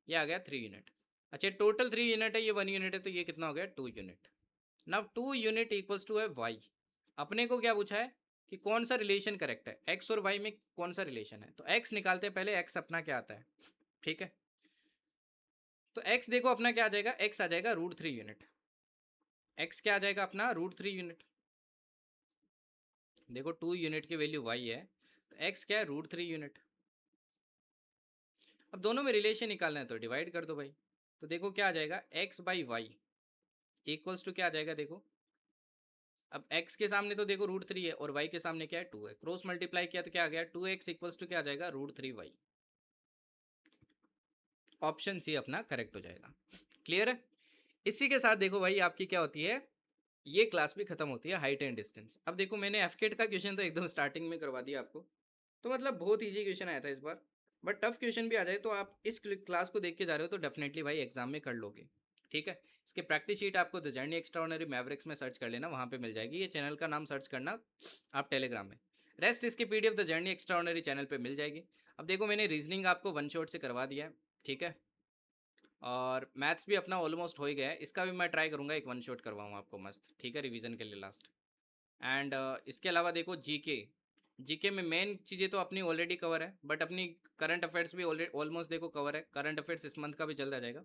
ये आ गया 3 यूनिट। अच्छा टोटल 3 यूनिट है, ये 1 यूनिट है, तो ये कितना हो गया 2 unit. Now 2 unit equals to है y। अपने को क्या पूछा है कि कौन सा रिलेशन करेक्ट है, x और y में कौन सा रिलेशन है, तो x निकालते हैं पहले, x अपना क्या आता है। ठीक है, तो x देखो अपना क्या आ जाएगा, x आ जाएगा √3 यूनिट, x क्या आ जाएगा अपना √3 यूनिट। देखो 2 यूनिट की वैल्यू y है, तो x क्या है √3 यूनिट। अब दोनों में रिलेशन निकालना है तो डिवाइड कर दो भाई, तो देखो क्या आ जाएगा, x by y equals to क्या आ जाएगा, देखो अब x के सामने तो देखो √3 है और y के सामने क्या है 2 है, क्रॉस मल्टीप्लाई किया तो क्या आ गया 2x इक्वल्स टू क्या आ जाएगा √3y। ऑप्शन सी अपना करेक्ट हो जाएगा। क्लियर है, इसी के साथ देखो भाई आपकी क्या होती है, ये क्लास भी खत्म होती है हाइट एंड डिस्टेंस। अब देखो मैंने एफकेट का क्वेश्चन तो एकदम स्टार्टिंग में करवा दिया आपको, तो मतलब बहुत इजी क्वेश्चन आया था इस बार, बट टफ क्वेश्चन भी आ जाए तो आप इस क्लास को देख के जा रहे हो तो डेफिनेटली भाई एग्जाम में कर लोगे। ठीक है, इसके प्रैक्टिस शीट आपको द जर्नी एक्स्ट्राऑर्डिनरी मैवरिक्स में सर्च कर लेना, वहाँ पे मिल जाएगी, ये चैनल का नाम सर्च करना आप टेलीग्राम में। रेस्ट इसकी PDF the journey extraordinary channel पे मिल जाएगी। अब देखो मैंने रीजनिंग आपको वन शॉट से करवा दिया है, ठीक है, और मैथ्स भी अपना ऑलमोस्ट हो ही गया है, इसका भी मैं ट्राई करूँगा एक वन शॉट करवाऊँ आपको मस्त, ठीक है, रिवीजन के लिए लास्ट। एंड इसके अलावा देखो जीके, जीके में मेन चीज़ें तो अपनी ऑलरेडी कवर है, बट अपनी करंट अफेयर्स भी ऑलमोस्ट देखो कवर है, करंट अफेयर्स इस मंथ का भी जल्द आ जाएगा,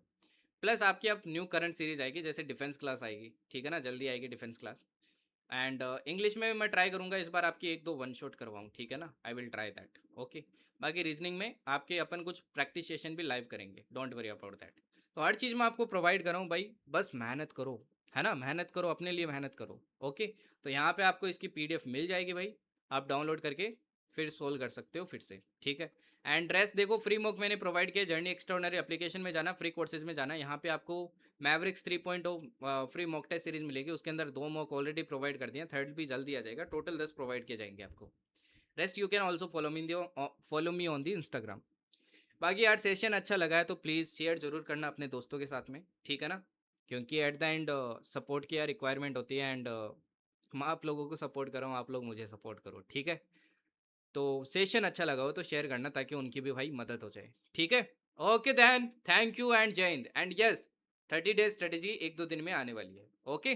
प्लस आपकी अब न्यू करंट सीरीज आएगी, जैसे डिफेंस क्लास आएगी, ठीक है ना, जल्दी आएगी डिफेंस क्लास। एंड इंग्लिश में मैं ट्राई करूँगा इस बार आपकी एक दो वन शॉट करवाऊँ, ठीक है ना, I will try that. Okay, बाकी रीजनिंग में आपके अपन कुछ प्रैक्टिस सेशन भी लाइव करेंगे, डोंट वरी अबाउट दैट। तो हर चीज़ मैं आपको प्रोवाइड कर रहा हूँ भाई, बस मेहनत करो, है ना, मेहनत करो, अपने लिए मेहनत करो। ओके, तो यहाँ पे आपको इसकी पीडीएफ मिल जाएगी भाई, आप डाउनलोड करके फिर सोल्व कर सकते हो फिर से, ठीक है। एंड रेस्ट देखो फ्री मॉक मैंने प्रोवाइड किया, जर्नी एक्स्ट्राऑर्डिनरी एप्लीकेशन में जाना, फ्री कोर्सेज में जाना, यहाँ पे आपको Mavericks 3.0 free mock test series मिलेगी, उसके अंदर 2 मॉक ऑलरेडी प्रोवाइड कर दिए, थर्ड भी जल्दी आ जाएगा, टोटल 10 प्रोवाइड किए जाएंगे आपको। Rest you can also follow me on the Instagram. बाकी यार सेशन अच्छा लगा है तो प्लीज़ शेयर जरूर करना अपने दोस्तों के साथ में, ठीक है ना, क्योंकि एट द एंड सपोर्ट की यार रिक्वायरमेंट होती है, एंड मैं आप लोगों को सपोर्ट कर रहा हूँ, आप लोग मुझे सपोर्ट करो, ठीक है। तो सेशन अच्छा लगा हो तो शेयर करना ताकि उनकी भी भाई मदद हो जाए, ठीक है। Okay then, thank you and जय हिंद, एंड यस 30 डेज स्ट्रेटेजी 1-2 दिन में आने वाली है। ओके।